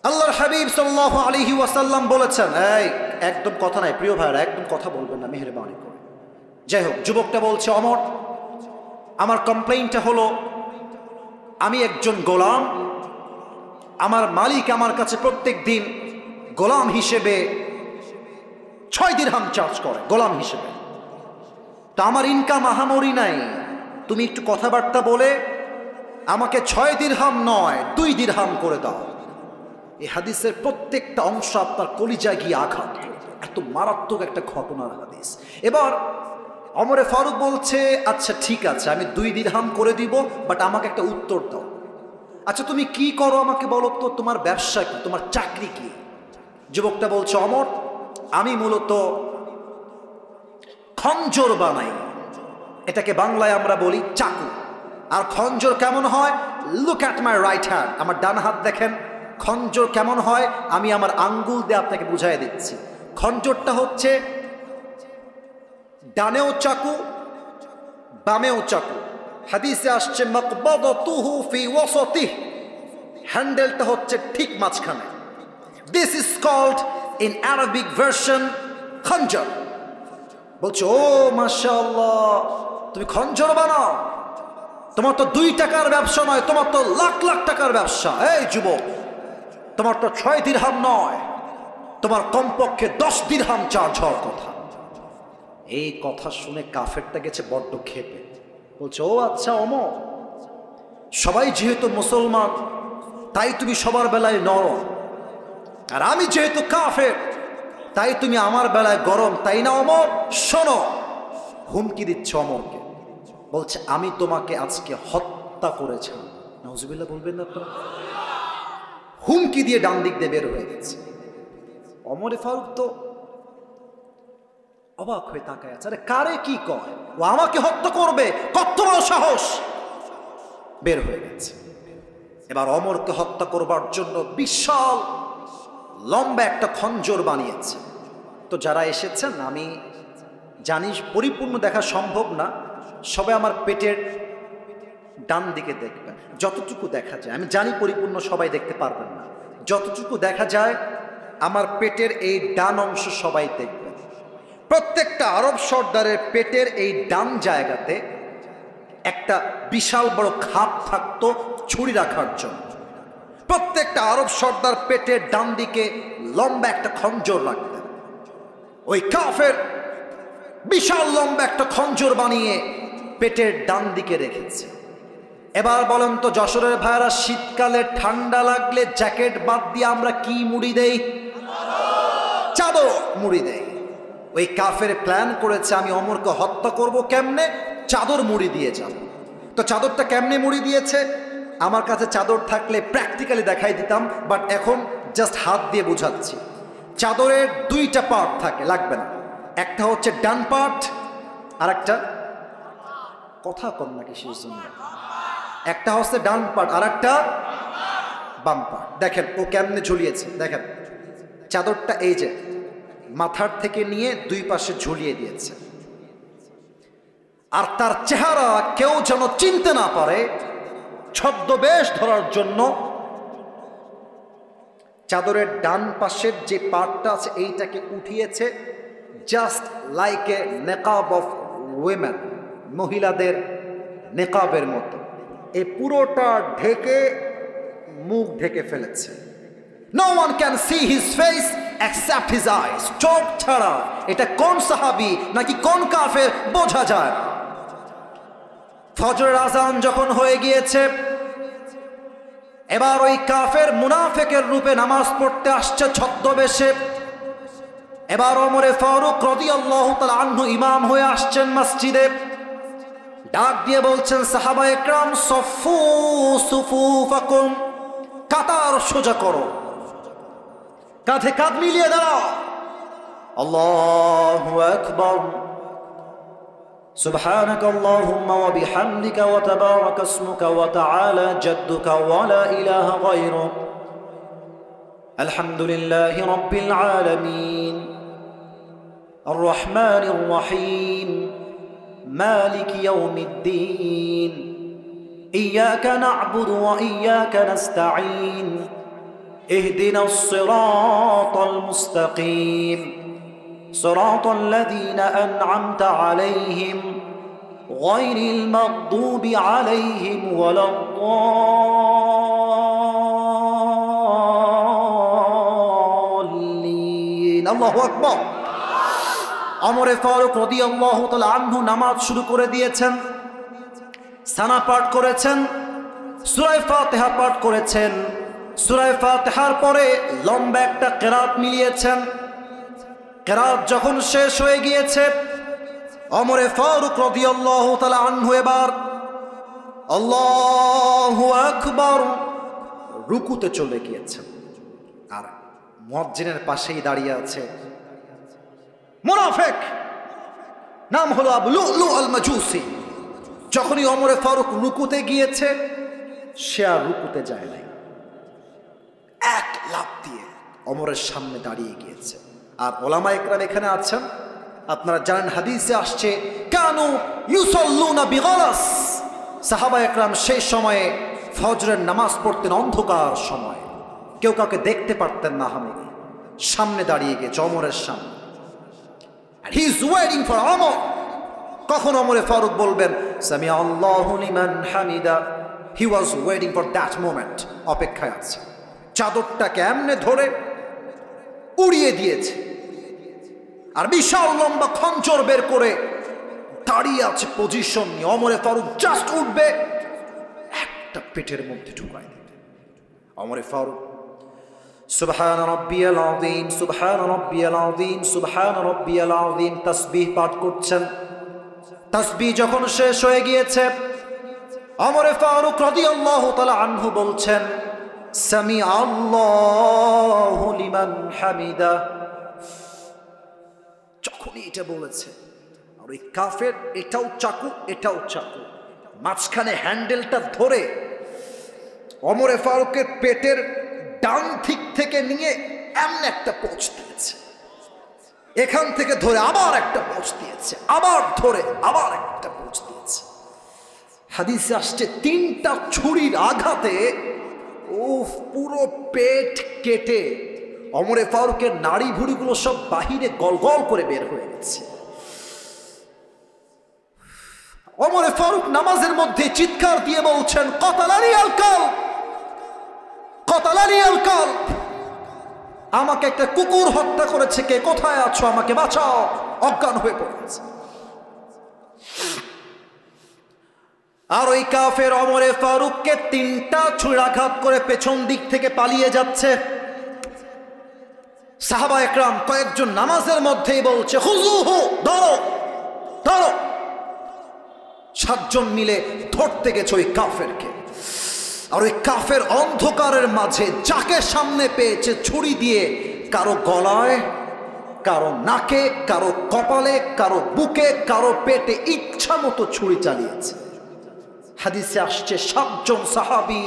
আল্লাহর হাবিব সাল্লাল্লাহু আলাইহি ওয়াসাল্লাম বলেছেন, এই একদম কথা নাই প্রিয় ভাইরা, একদম কথা বলবেন না মেহেরবানি করে। যাই হোক, যুবকটা বলছে, ওমর আমার কমপ্লেইনটা হলো আমি একজন গোলাম, আমার মালিক আমার কাছে প্রত্যেক দিন গোলাম হিসেবে 6 দিরহাম চার্জ করে, গোলাম হিসেবে। তো আমার ইনকাম আহামরি নাই, তুমি একটু কথাবার্তা বলে আমাকে 6 দিরহাম নয় 2 দিরহাম করে দাও। এই হাদিসের প্রত্যেকটা অংশ আপনার কলিজায় গিয়ে আঘাত করবে, এত মারাত্মক একটা ঘটনার হাদিস। এবার ওমর ফারুক বলছে, আচ্ছা ঠিক আছে আমি 2 দিরহাম করে দিব, বাট আমাকে একটা উত্তর দাও। আচ্ছা তুমি কি করো আমাকে বলো তো, তোমার ব্যবসা কি, তোমার চাকরি কি? যুবকটা বলছে, ওমর আমি মূলত খঞ্জর বানাই, এটাকে বাংলায় আমরা বলি চাকু। আর খঞ্জর কেমন হয়? Look at my right hand, আমার ডান হাত দেখেন খঞ্জর কেমন হয়, আমি আমার আঙ্গুল দিয়ে আপনাকে বুঝাই দিচ্ছি। খঞ্জরটা হচ্ছে ডানেও চাকু বামেও চাকু। হাদিসে আসছে মাকবাদাতুহু ফি ওয়াসাতিহ, হ্যান্ডেলটা হচ্ছে ঠিক মাঝখানে। This is called in Arabic version খঞ্জর। বলছো, ও মাশাআল্লাহ তুমি খঞ্জর বানাও, তোমার তো 2 টাকার ব্যবসা নয়, তোমার তো লাখ লাখ টাকার ব্যবসা। এই যুবক, তোমার তো 6 দিরহাম নয়, তোমার কমপক্ষে 10 দিরহাম চার্জ হওয়ার কথা। এই কথা শুনে কাফেরটা গেছে বড্ড ক্ষেপে, বলছে, ও আচ্ছা ওমর, সবাই যেহেতু মুসলমান তাই তুমি সবার বেলায় নরম, আর আমি যেহেতু কাফের তাই তুমি আমার বেলায় গরম, তাই না ওমর? শোনো, হুমকি দিচ্ছে অমরকে, বলছে আমি তোমাকে আজকে হত্যা করেছি। নাউজুবিল্লাহ বলবেন না আপনারা? হুমকি দিয়ে ডান দিক দিয়ে বের হয়ে গেছে। ওমরে ফারুক তো অবাক হয়ে তাকায় আছে, আরে কারে কি কয়, ও আমাকে হত্যা করবে, কত বড় সাহস! বের হয়ে গেছে। এবার অমরকে হত্যা করবার জন্য বিশাল লম্বা একটা খঞ্জর বানিয়েছে। তো যারা এসেছেন, আমি জানি পরিপূর্ণ দেখা সম্ভব না, সবাই আমার পেটের ডান দিকে দেখবেন, যতটুকু দেখা যায়। আমি জানি পরিপূর্ণ সবাই দেখতে পারবেন না, যতটুকু দেখা যায় আমার পেটের এই ডান অংশ সবাই দেখবেন। প্রত্যেকটা আরব সর্দারের পেটের এই ডান জায়গাতে একটা বিশাল বড় খাপ থাকতো ছুরি রাখার জন্য। প্রত্যেকটা আরব সর্দার পেটের ডান দিকে লম্বা একটা খঞ্জর রাখতেন। ওই কাফের বিশাল লম্বা একটা খঞ্জর বানিয়ে পেটের ডান দিকে রেখেছে। এবার বলেন তো যশোরের ভাইরা, শীতকালে ঠান্ডা লাগলে জ্যাকেট বাদ দিয়ে আমরা কি মুড়ি দেই? চাদর মুড়ি দেই। ওই কাফের প্ল্যান করেছে আমি অমরকে হত্যা করব কেমনে, চাদর মুড়ি দিয়ে যাব। তো চাদরটা কেমনে মুড়ি দিয়েছে, আমার কাছে চাদর থাকলে প্র্যাকটিক্যালি দেখাই দিতাম, বাট এখন জাস্ট হাত দিয়ে বুঝাচ্ছি। চাদরের দুইটা পার্ট থাকে, লাগবে না। একটা হচ্ছে ডান পার্ট, আর একটা কথা কম নাকি শেষ জন্য, একটা হচ্ছে ডান পার্ট আর একটা বাম পার্ট। দেখেন ও কেমনে ঝুলিয়েছে, দেখেন চাদরটা এই যে মাথার থেকে নিয়ে দুই পাশে ঝুলিয়ে দিয়েছে। আর তার চেহারা কেউ যেন চিনতে না পারে, ছদ্মবেশ ধরার জন্য চাদরের ডান পাশের যে পার্টটা আছে এইটাকে উঠিয়েছে, জাস্ট লাইক এ নেকাব অফ উইমেন, মহিলাদের নেকাবের মতো। এই পুরোটা ঢেকে মুখ ঢেকে ফেলেছে। No one can see his face except his eyes. চোখ ছাড়া এটা কোন সাহাবী নাকি কোন কাফের বোঝা যায়। ফজরের আজান যখন হয়ে গিয়েছে, এবার ওই কাফের মুনাফিকের রূপে নামাজ পড়তে আসছে ছদ্মবেশে। এবার ওমরে ফারুক রাদিয়াল্লাহু তাআলা আনহু ইমাম হয়ে আসছেন মসজিদে। ডাক দিয়ে বলছেন, সাহাবায়ে কেরাম সফু সুফুফাকুম, কাতার সোজা করো, কাঁধে কাঁধ মিলিয়ে দাঁড়াও। আল্লাহু আকবার, সুবহানাক আল্লাহুম্মা ওয়া বিহামদিকা ওয়া তাবারাকা ইসমুকা ওয়া তাআলা জাদ্দুকা ওয়া লা ইলাহা গায়রুক, আলহামদুলিল্লাহি রাব্বিল আলামিন, আর রহমানির রহিম, মালিকি ইয়াউমিদ্দিন, ইয়্যাকা না'বুদু ওয়া ইয়্যাকা নাস্তাঈন, اهدنا الصراط المستقيم صراط الذين أنعمت عليهم غير المغضوب عليهم ولا الضالين। الله أكبر। ওমরে ফারুক রাদিয়াল্লাহু তাআলা আনহু নামাজ শুরু করে দিয়েছেন। সানা পাঠ করেছেন, সূরা ফাতিহা পাঠ করেছেন। সূরা ফাতিহার পরে লম্বা একটা কিরাত মিলিয়েছেন। কিরাত যখন শেষ হয়ে গিয়েছে, ওমরে ফারুক রাদিয়াল্লাহু তাআলা আনহু এবার আল্লাহু আকবার রুকুতে চলে গিয়েছেন। আর মুয়াজ্জিনের পাশেই দাঁড়িয়ে আছে মুনাফিক, নাম হলো আবু লুলু আল মাজুসি। যখনই ওমরে ফারুক রুকুতে গিয়েছে, সে আর রুকুতে যায় নাই, এক লাফ দিয়ে ওমরের সামনে দাঁড়িয়ে গিয়েছে। আর ওলামা ইকরাম এখানে আছেন, আপনারা জানেন হাদিসে আসছে কানু ইউসাল্লুনা বিগলাস, সাহাবা ইকরাম সেই সময়ে ফজরের নামাজ পড়তেন অন্ধকার সময়, কেউ কাউকে দেখতে পারতেন না। আমি সামনে দাঁড়িয়ে গেছে ওমরের সামনে, and he is waiting for Omar. কখন ওমরে ফারুক বলবেন সামি আল্লাহু লিমান Hamida, he was waiting for that moment, অপেক্ষায় আছে। চাদরটাকে এমনে ধরে উড়িয়ে দিয়েছে, আর বিশাল লম্বা খঞ্জর বের করে দাঁড়িয়ে আছে পজিশন নিয়ে। ওমরে ফারুক জাস্ট উঠবে, একটা পেটের মধ্যে ঢুকাই দিবে। ওমরে ফারুক সুবহান রাব্বিয়াল আযীম, সুবহান রাব্বিয়াল আযীম, সুবহান রাব্বিয়াল আযীম তাসবিহ পাঠ করছেন। তাসবিহ যখন শেষ হয়ে গিয়েছে, ওমর ফারুক রাদিয়াল্লাহু তাআলা আনহু বলছেন, সামি আল্লাহু লিমান হামিদা। যখনই এটা বলেছে, আর ওই কাফের এটাও চাকু এটাও চাকু, মাঝখানে হ্যান্ডেলটা ধরে ওমর ফারুকের পেটের ডান দিক থেকে নিয়ে এমন একটা পোঁচ দিয়েছে, এখান থেকে ধরে আবার একটা পোঁচ দিয়েছে, আবার ধরে আবার একটা পোঁচ দিয়েছে। হাদিসে আসছে 3টা ছুরির আঘাতে পুরো পেট কেটে ওমর ফারুকের নাড়ি ভুড়িগুলো সব বাহিরে গলগল করে বের হয়ে গেছে। ওমর ফারুক নামাজের মধ্যে চিৎকার দিয়ে বলছেন, কতালানি আল কালব, কতালানি আল কালব, আমাকে একটা কুকুর হত্যা করেছে, কে কোথায় আছো, আমাকে বাঁচাও। অজ্ঞান হয়ে পড়েছে। আর ওই কাফের ওমর ফারুককে 3টা ছুরাঘাত করে পেছন দিক থেকে পালিয়ে যাচ্ছে। সাহাবা একরাম কয়েকজন নামাজের মধ্যেই বলছে, হুজুহু, ধরো ধরো। 7 জন মিলে ধরতে গেছে ওই কাফেরকে। আর ওই কাফের অন্ধকারের মাঝে যাকে সামনে পেয়েছে ছুরি দিয়ে কারো গলায়, কারো নাকে, কারো কপালে, কারো বুকে, কারো পেটে ইচ্ছা মতো ছুরি চালিয়েছে। হাদিসে আসছে 7 জন সাহাবী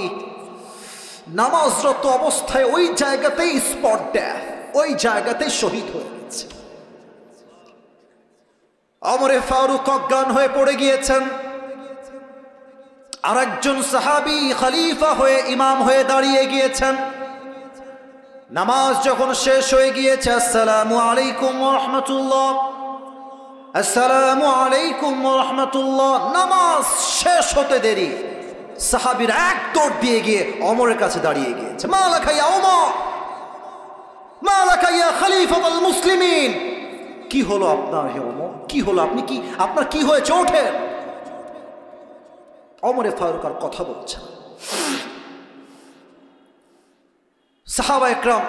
নামাজরত অবস্থায় ওই জায়গাতেই স্পট ডেথ, ওই জায়গাতেই শহীদ হয়ে গেছে। ওমর ফারুক অজ্ঞান হয়ে পড়ে গিয়েছেন। আর একজন সাহাবী খলিফা হয়ে ইমাম হয়ে দাঁড়িয়ে গিয়েছেন। নামাজ যখন শেষ হয়ে গিয়েছে, আসসালামু আলাইকুম ওয়া রাহমাতুল্লাহ, আসসালামু আলাইকুম ওয়া রাহমাতুল্লাহ, নামাজ শেষ হতে দেরি সাহাবীর এক দৌড় দিয়ে গিয়ে ওমরের কাছে দাঁড়িয়ে গিয়েছে। মালাকা ইয়া ওমর, মালাকা ইয়া খলিফাতুল মুসলিমিন, কি হলো আপনার হে ওমর, কি হলো, আপনি কি, আপনার কি হয়েছে, ওঠেন। ওমরে ফারুক আর কথা বলছেন। সাহাবা একরাম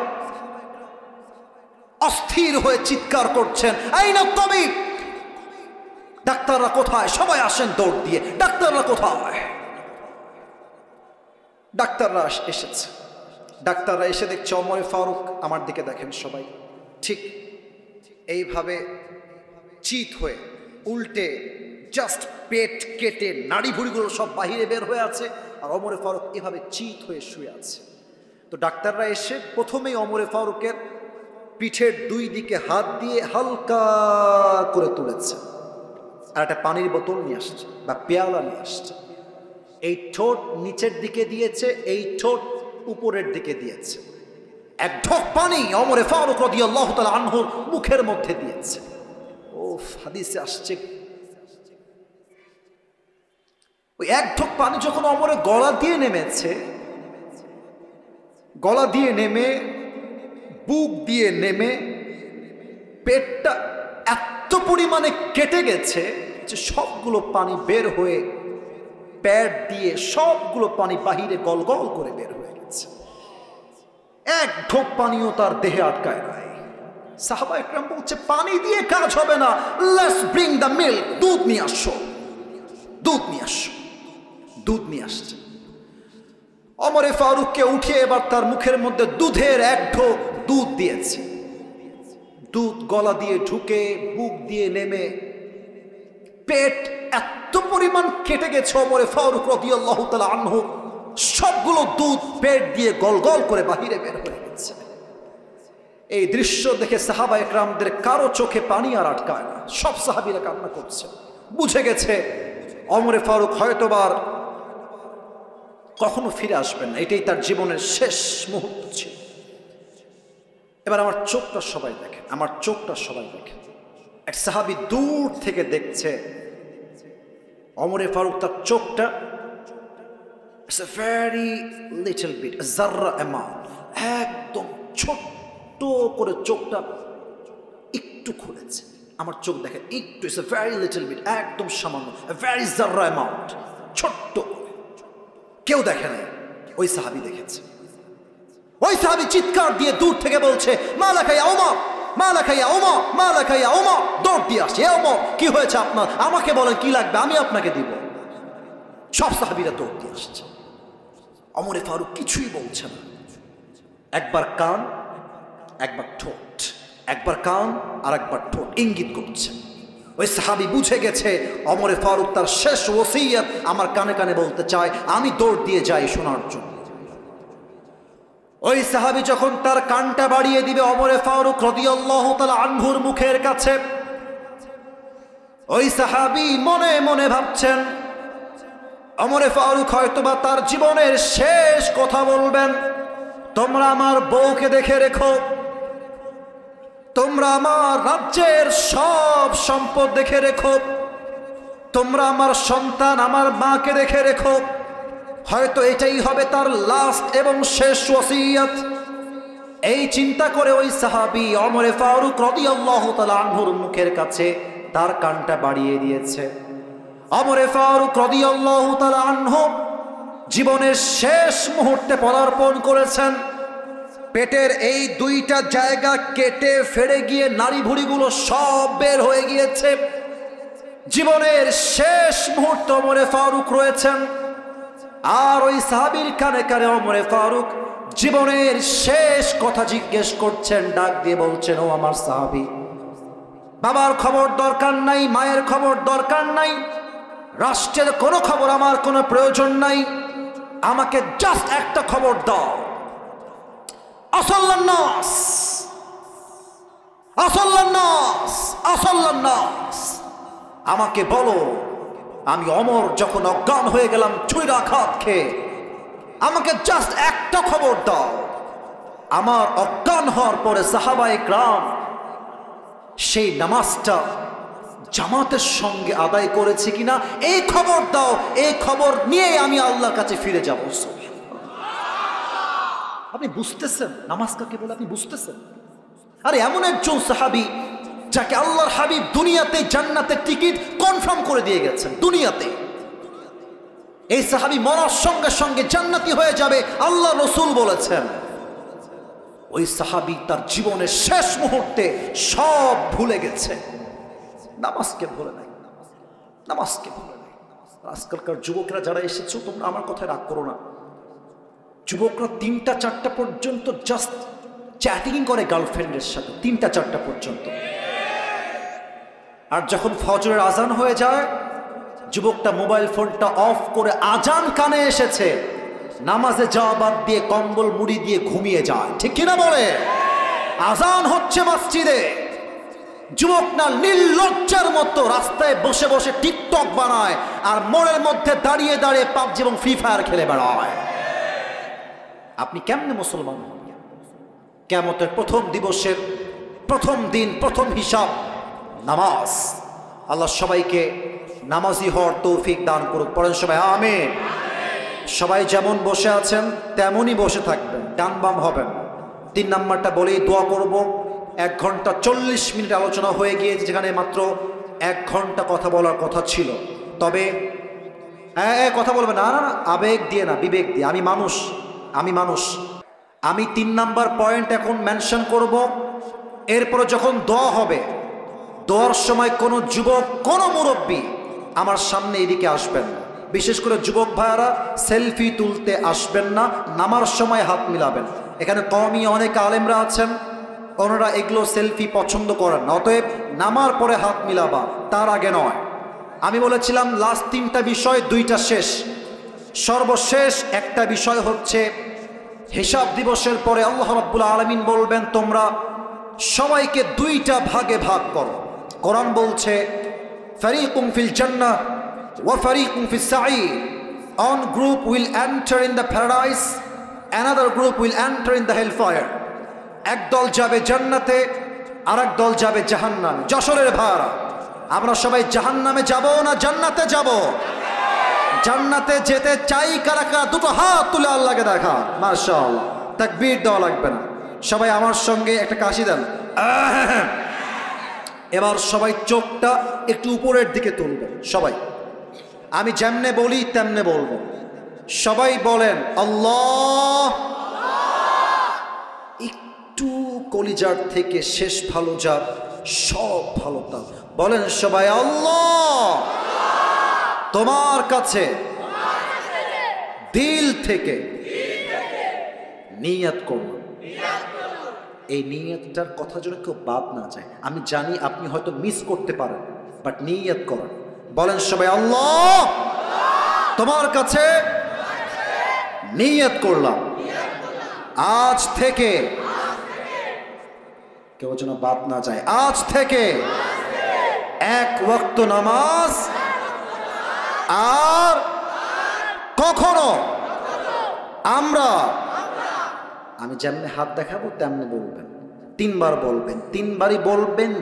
অস্থির হয়ে চিৎকার করছেন, আইনা তাবিব, ডাক্তাররা কোথায়, সবাই আসেন দৌড় দিয়ে, ডাক্তাররা কোথায়। ডাক্তাররা এসেছে। ডাক্তাররা এসে দেখছে ওমর ফারুক, আমার দিকে দেখেন সবাই, ঠিক এইভাবে চিত হয়ে উল্টে জাস্ট পেট কেটে নাড়ি ভুড়িগুলো সব বাহিরে বের হয়ে আছে, আর ওমর ফারুক এভাবে চিত হয়ে শুয়ে আছে। তো ডাক্তাররা এসে প্রথমেই ওমর ফারুকের পিঠের 2 দিকে হাত দিয়ে হালকা করে তুলেছে, আর একটা পানির বোতল নিয়ে আসছে বা পেয়ালা নিয়ে আসছে। এই ঠোঁট নিচের দিকে দিয়েছে, এই ঠোঁট উপরের দিকে দিয়েছে। এক ঢোক পানি ওমর ফারুক রাদিয়াল্লাহু তাআলা আনহুর মুখের মধ্যে দিয়েছে। হাদিসে আসছে ওই এক ঢোক পানি যখন ওমরের গলা দিয়ে নেমেছে, গলা দিয়ে নেমে বুক দিয়ে নেমে পেটটা এত পরিমাণে কেটে গেছে যে সবগুলো পানি বের হয়ে পেট দিয়ে সবগুলো পানি বাহিরে গলগল করে বের হয়ে গেছে। এক ঢোক পানিও তার দেহে আটকায় নাই। সাহাবা একরাম বলছে, পানি দিয়ে কাজ হবে না, লেটস ব্রিং দ্য মিল্ক, দুধ নিয়ে আসো, দুধ নিয়ে আসো। দুধ নিয়ে আসছে। ওমর ফারুককে উঠিয়ে এবার তার মুখের মধ্যে দুধের এক ঢোক দুধ দিয়েছে। দুধ গলা দিয়ে ঢুকে বুক দিয়ে নেমে পেট এত পরিমাণ কেটে গেছে ওমর ফারুক রাদিয়াল্লাহু তাআলা আনহু, সবগুলো দুধ পেট দিয়ে গলগল করে বাহিরে বের হয়ে গেছে। এই দৃশ্য দেখে সাহাবা একরামদের কারো চোখে পানি আর আটকায় না, সব সাহাবীরা কান্না করছে। বুঝে গেছে ওমর ফারুক হয়তোবার কখনো ফিরে আসবেন না, এটাই তার জীবনের শেষ মুহূর্ত ছিল। এবার আমার চোখটা সবাই দেখেন, আমার চোখটা সবাই দেখেন। এক সাহাবী দূর থেকে দেখছে ওমর ফারুক, তার চোখটা it's a very little bit, জাররা অ্যামাউন্ট, একদম ছোট্ট করে চোখটা একটু খুলেছে। আমার চোখ দেখেন একটু, it's a very little bit, একদম সামান্য, ভেরি জাররা অ্যামাউন্ট, ছোট্ট। কেউ দেখে নাই, ওই সাহাবী দেখেছে। ওই সাহাবী চিৎকার দিয়ে দূর থেকে বলছে, মালাকা ইয়া ওমর, মা লাকা ইয়া ওমর, মা লাকা ইয়া ওমর, দৌড় দিয়ে আসছে, এ ওমর কি হয়েছে আপনার, আমাকে বলেন কি লাগবে, আমি আপনাকে দিব। সব সাহাবীরা দৌড় দিয়ে আসছে। ওমরে ফারুক কিছুই বলছে না, একবার কান একবার ঠোঁট, একবার কান আর একবার ঠোঁট ইঙ্গিত করছে। ওই সাহাবী বুঝে গেছে ওমরে ফারুক তার শেষ ওসিয়ত আমার কানে কানে বলতে চায়, আমি দৌড় দিয়ে যাই শোনার জন্য। ওই সাহাবী যখন তার কানটা বাড়িয়ে দিবে ওমরে ফারুক রাদিয়াল্লাহু তাআলা আনহুর মুখের কাছে, ওই সাহাবী মনে মনে ভাবছেন ওমরে ফারুক হয়তোবা তার জীবনের শেষ কথা বলবেন, তোমরা আমার বউকে দেখে রেখো, তোমরা আমার রাজ্যের সব সম্পদ দেখে রেখো, তোমরা আমার সন্তান আমার মাকে দেখে রেখো। হয়তো এটাই হবে তার লাস্ট এবং শেষ ওসিয়ত। এই চিন্তা করে ওই সাহাবী ওমরে ফারুক রাদিয়াল্লাহু তাআলা আনহুর মুখের কাছে তার কানটা বাড়িয়ে দিয়েছে। ওমরে ফারুক রাদিয়াল্লাহু তাআলা আনহু জীবনের শেষ মুহূর্তে পদার্পণ করেছেন। পেটের এই দুইটা জায়গা কেটে ফেড়ে গিয়ে নাড়ি ভুড়িগুলো সব বের হয়ে গিয়েছে। জীবনের শেষ মুহূর্তে ওমরে ফারুক রয়েছেন, আর ওই সাহাবীর কানে কানে ওমরে ফারুক জীবনের শেষ কথা জিজ্ঞেস করছেন, ডাক দিয়ে বলছেন, ও আমার সাহাবী, বাবার খবর দরকার নাই, মায়ের খবর দরকার নাই, রাষ্ট্রের কোনো খবর আমার কোনো প্রয়োজন নাই, আমাকে জাস্ট একটা খবর দাও, আসাল্লান নাস, আসাল্লান নাস, আসাল্লান নাস, আমাকে বলো আমি ওমর যখন অজ্ঞান হয়ে গেলাম ছুরিকাঘাত খেয়ে, আমাকে জাস্ট একটা খবর দাও, আমার অজ্ঞান হওয়ার পরে সাহাবায়ে কেরাম সেই নামাজটা জামাতের সঙ্গে আদায় করেছে কিনা এই খবর দাও, এই খবর নিয়ে আমি আল্লাহর কাছে ফিরে যাব। আপনি বুঝতেছেন নামাজ কাকে বলে? আপনি বুঝতেছেন? আরে এমন একজন সাহাবী যাকে আল্লাহর হাবিব দুনিয়াতে জান্নাতের টিকিট কনফার্ম করে দিয়ে গেছেন দুনিয়াতে। এই সাহাবী মরার সঙ্গে সঙ্গে জান্নাতি হয়ে যাবে আল্লাহ রাসূল বলেছেন। ওই সাহাবী তার জীবনের শেষ মুহূর্তে সব ভুলে গেছে, নামাজকে ভুলে নাই, নামাজকে ভুলে নাই। আজকালকার যুবকরা যারা এসেছো তোমরা আমার কথায় রাগ করো না, যুবকরা ৩টা ৪টা পর্যন্ত জাস্ট চ্যাটিং করে গার্লফ্রেন্ডের সাথে, ৩টা ৪টা পর্যন্ত। আর যখন ফজরের আজান হয়ে যায় যুবকটা মোবাইল ফোনটা অফ করে, আজান কানে এসেছে, নামাজে যাওয়া বাদ দিয়ে কম্বল মুড়ি দিয়ে ঘুমিয়ে যায়। ঠিক কিনা বলে? আজান হচ্ছে মসজিদে, যুবক না নির্লজ্জার মতো রাস্তায় বসে বসে টিকটক বানায় আর মোড়ের মধ্যে দাঁড়িয়ে দাঁড়িয়ে পাবজি এবং ফ্রি ফায়ার খেলে বেড়ায়। আপনি কেমনে মুসলমান হন? কিয়ামতের প্রথম দিবসের প্রথম দিন, প্রথম হিসাব নামাজ। আল্লাহ সবাইকে নামাজি হওয়ার তৌফিক দান করুক। পড়েন সবাই আমিন। সবাই যেমন বসে আছেন তেমনই বসে থাকবেন, ডান বাম হবেন। ৩ নাম্বারটা বলেই দোয়া করব। 1 ঘন্টা 40 মিনিট আলোচনা হয়ে গিয়েছে, যেখানে মাত্র 1 ঘন্টা কথা বলার কথা ছিল। তবে কথা বলবে না, না না, আবেগ দিয়ে না, বিবেক দিয়ে। আমি মানুষ, আমি মানুষ। আমি 3 নাম্বার পয়েন্ট এখন মেনশন করব। এরপরে যখন দোয়া হবে, দোয়ার সময় কোনো যুবক, কোনো মুরব্বী আমার সামনে এদিকে আসবেন না। বিশেষ করে যুবক ভাইয়ারা সেলফি তুলতে আসবেন না, নামার সময় হাত মিলাবেন। এখানে কওমি অনেক আলেমরা আছেন, ওনারা এগুলো সেলফি পছন্দ করেন না। অতএব নামার পরে হাত মিলাবা, তার আগে নয়। আমি বলেছিলাম লাস্ট 3টা বিষয়, 2টা শেষ। সর্বশেষ একটা বিষয় হচ্ছে হিসাব দিবসের পরে আল্লাহ রাব্বুল আলামিন বলবেন তোমরা সবাইকে 2টা ভাগে ভাগ করো। কোরআন বলছে ফারিকুম ফিল জান্নাহ ওয়া ফারিকুম ফিস সাঈর। One group will enter in the paradise, another group will enter in the hellfire. একদল যাবে জান্নাতে, আরেক দল যাবে জাহান্নামে। যশোরের ভাইরা, আমরা সবাই জাহান্নামে যাব না জান্নাতে যাব? জান্নাতে যেতে চাই কারা কারা? 2টো হাত তুলে আল্লাহকে দেখা। মাশাআল্লাহ, তাকবীর দেওয়া লাগবে না। সবাই আমার সঙ্গে একটা কাশি দেন। এবার সবাই চোখটা একটু উপরের দিকে তুলবেন। সবাই আমি যেমনে বলি তেমনে বলবেন। সবাই বলেন আল্লাহ। একটু কলি কলিজার থেকে শেষ ভালো যার, সব ভালো তার। বলেন সবাই আল্লাহ, তোমার কাছে দিল থেকে নিয়ত করব। এই নিয়তটার কথা যেন কেউ বাদ না যায়। আমি জানি আপনি হয়তো মিস করতে পারেন, বাট নিয়ত করেন। বলেন সবাই আল্লাহ, তোমার কাছে নিয়ত করলাম আজ থেকে, কেউ যেন বাদ না যায়, আজ থেকে এক ওয়াক্ত নামাজ আর কখনো আমরা, আমি যেমনি হাত দেখাবো তেমনি বলবেন, 3 বার বলবেন, 3 বারই বলবেন।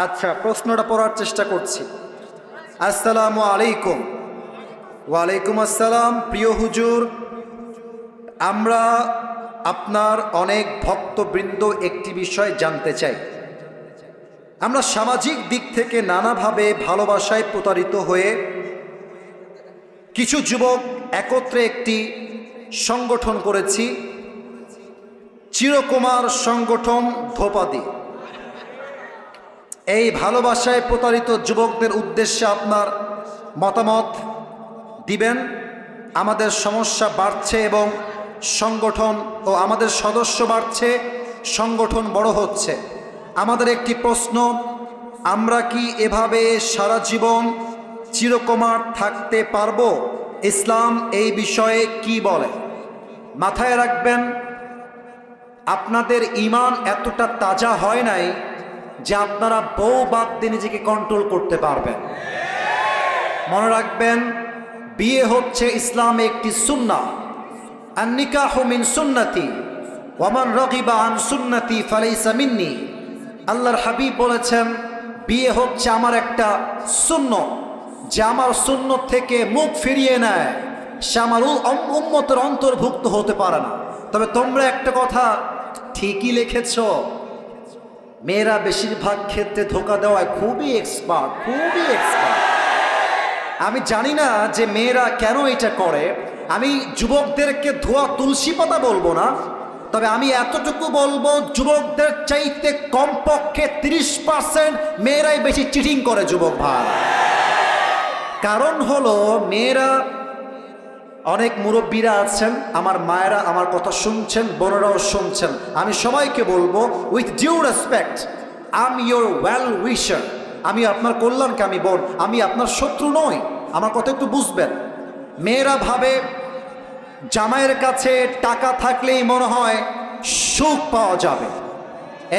আচ্ছা, প্রশ্নটা পড়ার চেষ্টা করছি। আসসালামু আলাইকুম। ওয়ালাইকুম আসসালাম। প্রিয় হুজুর, আমরা আপনার অনেক ভক্তবৃন্দ একটি বিষয় জানতে চাই। আমরা সামাজিক দিক থেকে নানাভাবে ভালোবাসায় প্রতারিত হয়ে কিছু যুবক একত্রে একটি সংগঠন করেছি, চিরকুমার সংগঠন ধোপাদি। এই ভালোবাসায় প্রতারিত যুবকদের উদ্দেশ্যে আপনার মতামত দিবেন। আমাদের সমস্যা বাড়ছে এবং সংগঠন ও আমাদের সদস্য বাড়ছে, সংগঠন বড় হচ্ছে। আমাদের একটি প্রশ্ন, আমরা কি এভাবে সারা জীবন চিরকুমার থাকতে পারবো? ইসলাম এই বিষয়ে কি বলে? মাথায় রাখবেন, আপনাদের ঈমান এতটা তাজা হয় নাই যে আপনারা বউ বাদ দিয়ে নিজেকে কন্ট্রোল করতে পারবেন। মনে রাখবেন, বিয়ে হচ্ছে ইসলামে একটি সুন্নাহ। আন-নিকাহু মিন সুন্নতি ওয়া মান রাগিবা আন সুন্নতি ফালাইসা মিন্নি। আল্লাহর হাবিব বলেছেন, বিয়ে হচ্ছে আমার একটা সুন্নাহ, যে আমার সুন্নত থেকে মুখ ফিরিয়ে নেয় সে আমার উম্মতের অন্তর্ভুক্ত হতে পারে না। তবে তোমরা একটা কথা ঠিকই লিখেছ, মেয়েরা বেশিরভাগ ক্ষেত্রে ধোঁকা দেওয়ায় খুবই এক্সপার্ট, খুবই এক্সপার্ট। আমি জানি না যে মেয়েরা কেন এটা করে। আমি যুবকদেরকে ধোয়া তুলসী পাতা বলবো না, তবে আমি এতটুকু বলবো, যুবকদের চাইতে কমপক্ষে 30% মেয়েরাই বেশি চিটিং করে যুবক ভাই। কারণ হলো, মেয়েরা, অনেক মুরব্বীরা আছেন, আমার মায়েরা আমার কথা শুনছেন, বোনেরাও শুনছেন। আমি সবাইকে বলবো, with due respect, I am your well wisher. আমি আপনার কল্যাণকামী বোন, আমি আপনার শত্রু নই। আমার কথা একটু বুঝবেন। মেয়েরা ভাবে জামাইয়ের কাছে টাকা থাকলেই মনে হয় সুখ পাওয়া যাবে।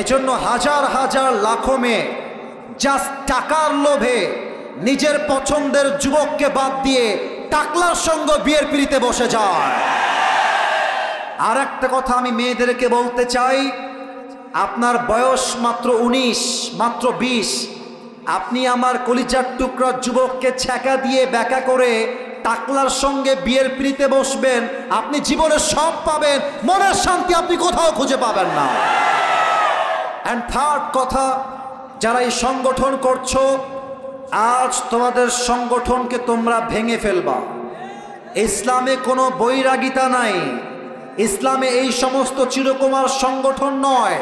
এজন্য হাজার হাজার লাখো মেয়ে জাস্ট টাকার লোভে নিজের পছন্দের যুবককে বাদ দিয়ে টাকলার সঙ্গে বিয়ের পিড়িতে বসে যায়। আর একটা কথা আমি মেয়েদেরকে বলতে চাই, আপনার বয়স মাত্র 19, মাত্র 20, আপনি আমার কলিজার টুকরা যুবককে ছ্যাঁকা দিয়ে ব্যাকা করে টাকলার সঙ্গে বিয়ের পিড়িতে বসবেন, আপনি জীবনে সব পাবেন, মনের শান্তি আপনি কোথাও খুঁজে পাবেন না। অ্যান্ড থার্ড কথা, যারা এই সংগঠন করছো, আজ তোমাদের সংগঠনকে তোমরা ভেঙে ফেলবা। ইসলামে কোনো বৈরাগিতা নাই, ইসলামে এই সমস্ত চিরকুমার সংগঠন নয়।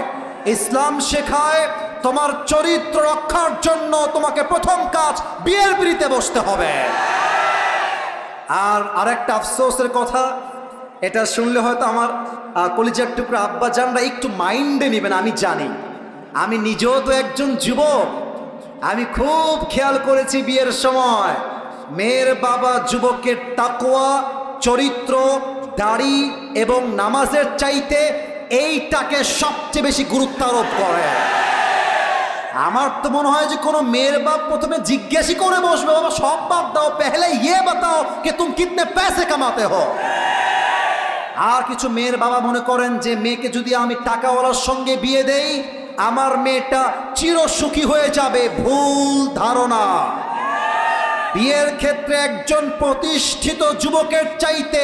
ইসলাম শেখায় তোমার চরিত্র রক্ষার জন্য তোমাকে প্রথম কাজ বিয়ের পিড়িতে বসতে হবে। আর আরেকটা আফসোসের কথা, এটা শুনলে হয়তো আমার কলিজার টুকরা আব্বা জানরা একটু মাইন্ডে নেবেন, আমি জানি। আমি নিজেও তো একজন যুবক, আমি খুব খেয়াল করেছি বিয়ের সময় মেয়ের বাবা যুবকের তাকওয়া, চরিত্র, দাড়ি এবং নামাজের চাইতে এইটাকে সবচেয়ে বেশি গুরুত্ব আরোপ করে। আমার তো মনে হয় যে কোনো মেয়ের বাপ প্রথমে জিজ্ঞাসা করে বসবে, বাবা সব বাদ দাও, পেহলে ইয়ে বাতাও कि तुम कितने पैसे कमाते हो। আর কিছু মেয়ের বাবা মনে করেন যে মেয়েকে যদি আমি টাকাওয়ালার সঙ্গে বিয়ে দেই আমার মেয়েটা চিরসুখী হয়ে যাবে। ভুল ধারণা। বিয়ের ক্ষেত্রে একজন প্রতিষ্ঠিত যুবকের চাইতে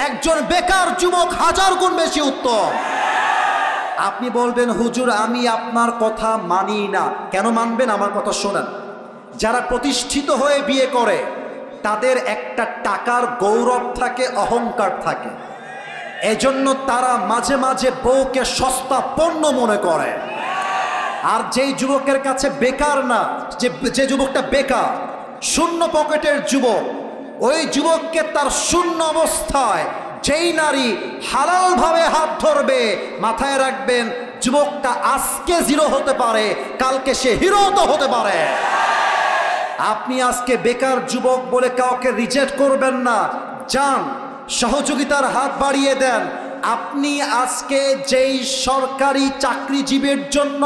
একজন বেকার যুবক 1000 গুণ বেশি উত্তম। আপনি বলবেন, হুজুর আমি আপনার কথা মানি না। কেন মানবেন? আমার কথা শোনেন। যারা প্রতিষ্ঠিত হয়ে বিয়ে করে তাদের একটা টাকার গৌরব থাকে, অহংকার থাকে। এজন্য তারা মাঝে মাঝে বউকে সস্তা পণ্য মনে করে। আর যেই যুবকের কাছে বেকার না, যে যুবকটা বেকার, শূন্য পকেটের যুবক, ওই যুবককে তার শূন্য অবস্থায় যেই নারী হালালভাবে হাত ধরবে, মাথায় রাখবেন যুবকটা আজকে জিরো হতে পারে, কালকে সে হিরো তো হতে পারে। আপনি আজকে বেকার যুবক বলে কাউকে রিজেক্ট করবেন না, যান সহযোগিতার হাত বাড়িয়ে দেন। আপনি আজকে যেই সরকারি চাকরিজীবীর জন্য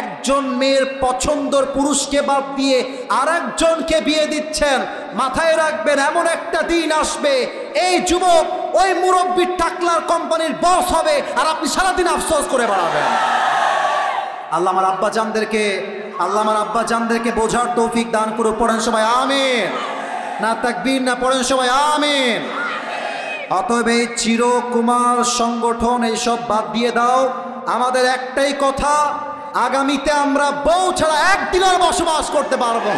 একজন মেয়ের পছন্দের পুরুষকে বাদ দিয়ে আরেকজনকে বিয়ে দিচ্ছেন, মাথায় রাখবেন এমন একটা দিন আসবে এই যুবক ওই মুরব্বী টাকলার কোম্পানির বস হবে, আর আপনি সারাদিন আফসোস করে বেড়াবেন। আল্লাহ আমার আব্বা জানদেরকে বোঝার তৌফিক দান করে। পড়েন সবাই আমিন। না তাকবীর না, পড়েন সবাই আমিন। অতএব এই চিরকুমার সংগঠন এইসব বাদ দিয়ে দাও। আমাদের একটাই কথা, আগামীতে আমরা বউ ছাড়া একদিনের বসবাস করতে পারবো।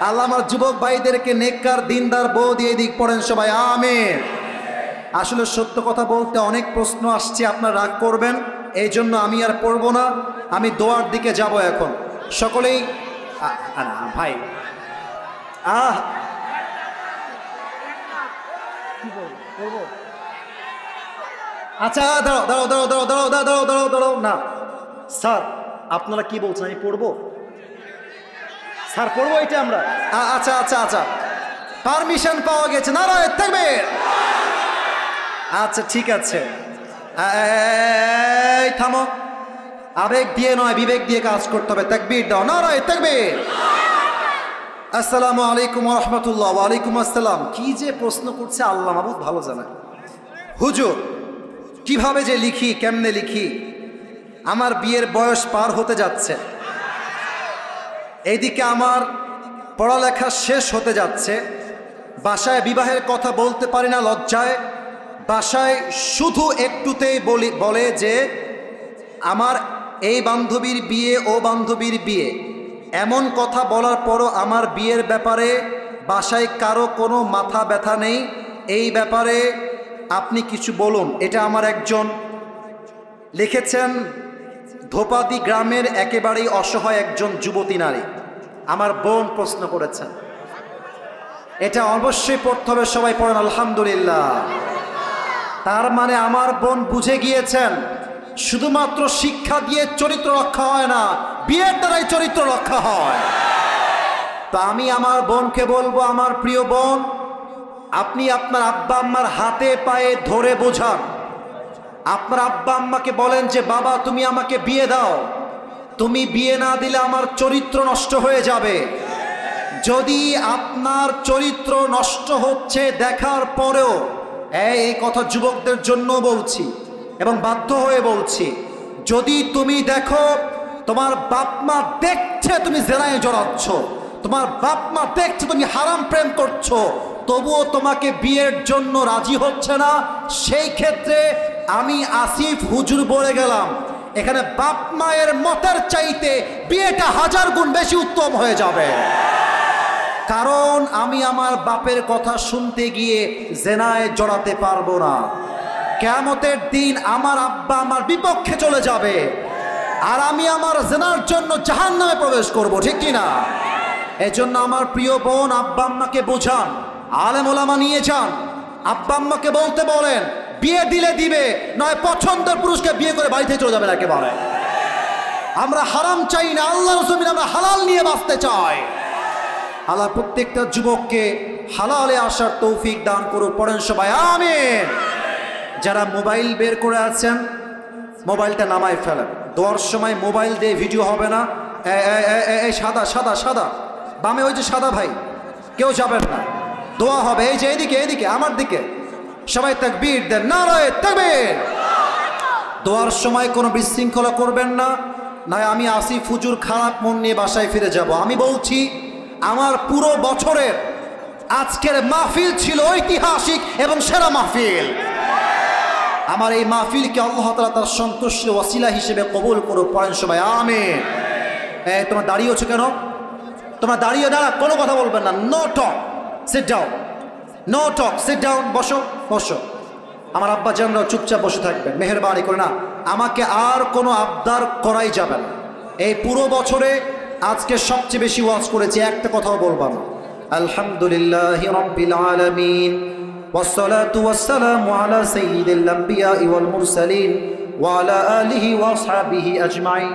আল্লাহ আমার যুবক ভাইদেরকে নেককার দিনদার বউ দিয়ে দিক। পড়েন সবাই আমিন। আসলে সত্য কথা বলতে অনেক প্রশ্ন আসছে, আপনারা রাগ করবেন, এই জন্য আমি আর পড়বো না, আমি দোয়ার দিকে যাব এখন। সকলেই ভাই আচ্ছা দাঁড়াও দাঁড়াও দাঁড়াও দাঁড়াও দাঁড়াও দাঁড়াও দাঁড়াও দাঁড়াও না স্যার, আপনারা কি বলছেন আমি পড়বো? স্যার পড়বো এটা আমরা? আচ্ছা আচ্ছা আচ্ছা, পারমিশন পাওয়া গেছে, নারায়ে তাকবীর। আচ্ছা ঠিক আছে, এই থামো, আবেগ দিয়ে নয় বিবেক দিয়ে কাজ করতে হবে। তাকবীর দাও, নারায়ে তাকবীর। আসসালামু আলাইকুম ওয়া রাহমাতুল্লাহ। ওয়া আলাইকুম আসসালাম। কি যে প্রশ্ন করছে আল্লাহ মাবুদ ভালো জানে। হুজুর কিভাবে যে লিখি, কেমনে লিখি, আমার বিয়ের বয়স পার হতে যাচ্ছে, এইদিকে আমার পড়ালেখা শেষ হতে যাচ্ছে, বাসায় বিবাহের কথা বলতে পারি না লজ্জায়, বাসায় শুধু একটুতেই বলে যে আমার এই বান্ধবীর বিয়ে, ও বান্ধবীর বিয়ে, এমন কথা বলার পরও আমার বিয়ের ব্যাপারে বাসায় কারো কোনো মাথা ব্যথা নেই। এই ব্যাপারে আপনি কিছু বলুন। এটা আমার একজন লিখেছেন, ধোপাদি গ্রামের একেবারেই অসহায় একজন যুবতী নারী, আমার বোন প্রশ্ন করেছেন। এটা অবশ্যই পড়তে হবে, সবাই পড়েন আলহামদুলিল্লাহ। তার মানে আমার বোন বুঝে গিয়েছেন শুধুমাত্র শিক্ষা দিয়ে চরিত্র রক্ষা হয় না, বিয়ের দ্বারাই চরিত্র রক্ষা হয়। তো আমি আমার বোনকে বলবো, আমার প্রিয় বোন, আপনি আপনার আব্বা আম্মার হাতে পায়ে ধরে বোঝান। আপনার আব্বা আম্মাকে বলেন যে বাবা তুমি আমাকে বিয়ে দাও, তুমি বিয়ে না দিলে আমার চরিত্র নষ্ট হয়ে যাবে। যদি আপনার চরিত্র নষ্ট হচ্ছে দেখার পরেও, এই কথা যুবকদের জন্য বলছি এবং বাধ্য হয়ে বলছি, যদি তুমি দেখো তোমার বাপ মা দেখছে তুমি জেনায় জড়াচ্ছ, তোমার বাপ মা দেখছে তুমি হারাম প্রেম করছো, তবুও তোমাকে বিয়ের জন্য রাজি হচ্ছে না, সেই ক্ষেত্রে আমি আসিফ হুজুর বলে গেলাম, এখানে বাপ মায়ের মতের চাইতে বিয়েটা 1000 গুণ বেশি উত্তম হয়ে যাবে। কারণ আমি আমার বাপের কথা শুনতে গিয়ে জেনায় জড়াতে পারবো না। কিয়ামতের দিন আমার আব্বা আমার বিপক্ষে চলে যাবে, আর আমি আমার জেনার জন্য জাহান্নামে প্রবেশ করব, ঠিক কি না? এজন্য আমার প্রিয় বোন, আব্বা আম্মাকে বোঝান, আলেম ওলামা নিয়ে যান, আব্বা আম্মাকে বলতে বলেন বিয়ে দিলে দিবে, নয় পছন্দের পুরুষকে বিয়ে করে বাড়ি থেকে চলে যাবে একেবারে। আমরা হারাম চাই না, আল্লাহর জমিনে আমরা হালাল নিয়ে বাঁচতে চাই। আল্লাহ প্রত্যেকটা যুবককে হালালে আসার তৌফিক দান করুন। পড়েন সবাই আমিন। যারা মোবাইল বের করে আছেন, মোবাইলটা নামায় ফেলেন। দোয়ার সময় মোবাইল দিয়ে ভিডিও হবে না। এই সাদা সাদা সাদা বামে, ওই যে সাদা ভাই, কেউ যাবেন না, দোয়া হবে। এই যে এদিকে এদিকে আমার দিকে, সবাই তাকবীর দেন, নারায়ে তাকবীর। দোয়ার সময় কোনো বিশৃঙ্খলা করবেন না, নয় আমি আসিফ হুজুর খারাপ মন নিয়ে বাসায় ফিরে যাব। আমি বলছি আমার পুরো বছরের আজকের মাহফিল ছিল ঐতিহাসিক এবং সেরা মাহফিল। আমার এই মাহফিলকে আল্লাহ তাআলা তার সন্তুষ্টির ওয়াসিলা হিসেবে কবুল করুক। পড়েন সবাই আমিন। তোমরা দাঁড়িয়েছো কেন? তোমরা দাঁড়িয়ে দাঁড়া, কোনো কথা বলবেন না। No talk, sit down. No talk, sit down. বসো বসো। আমার আব্বা জানরাও চুপচাপ বসে থাকবেন, মেহেরবানি করে না, আমাকে আর কোনো আবদার করাই যাবে না। এই পুরো বছরে আজকে সবচেয়ে বেশি ওয়াজ করেছি, একটা কথাও বলবো না। আলহামদুলিল্লাহি রাব্বিল আলামিন ওয়াসসালাতু ওয়াসসালামু আলা সাইয়্যিদিল আম্বিয়া'i ওয়াল মুরসালিন ওয়া আলা আলিহি ওয়া আসহাবিহি আজমাইন।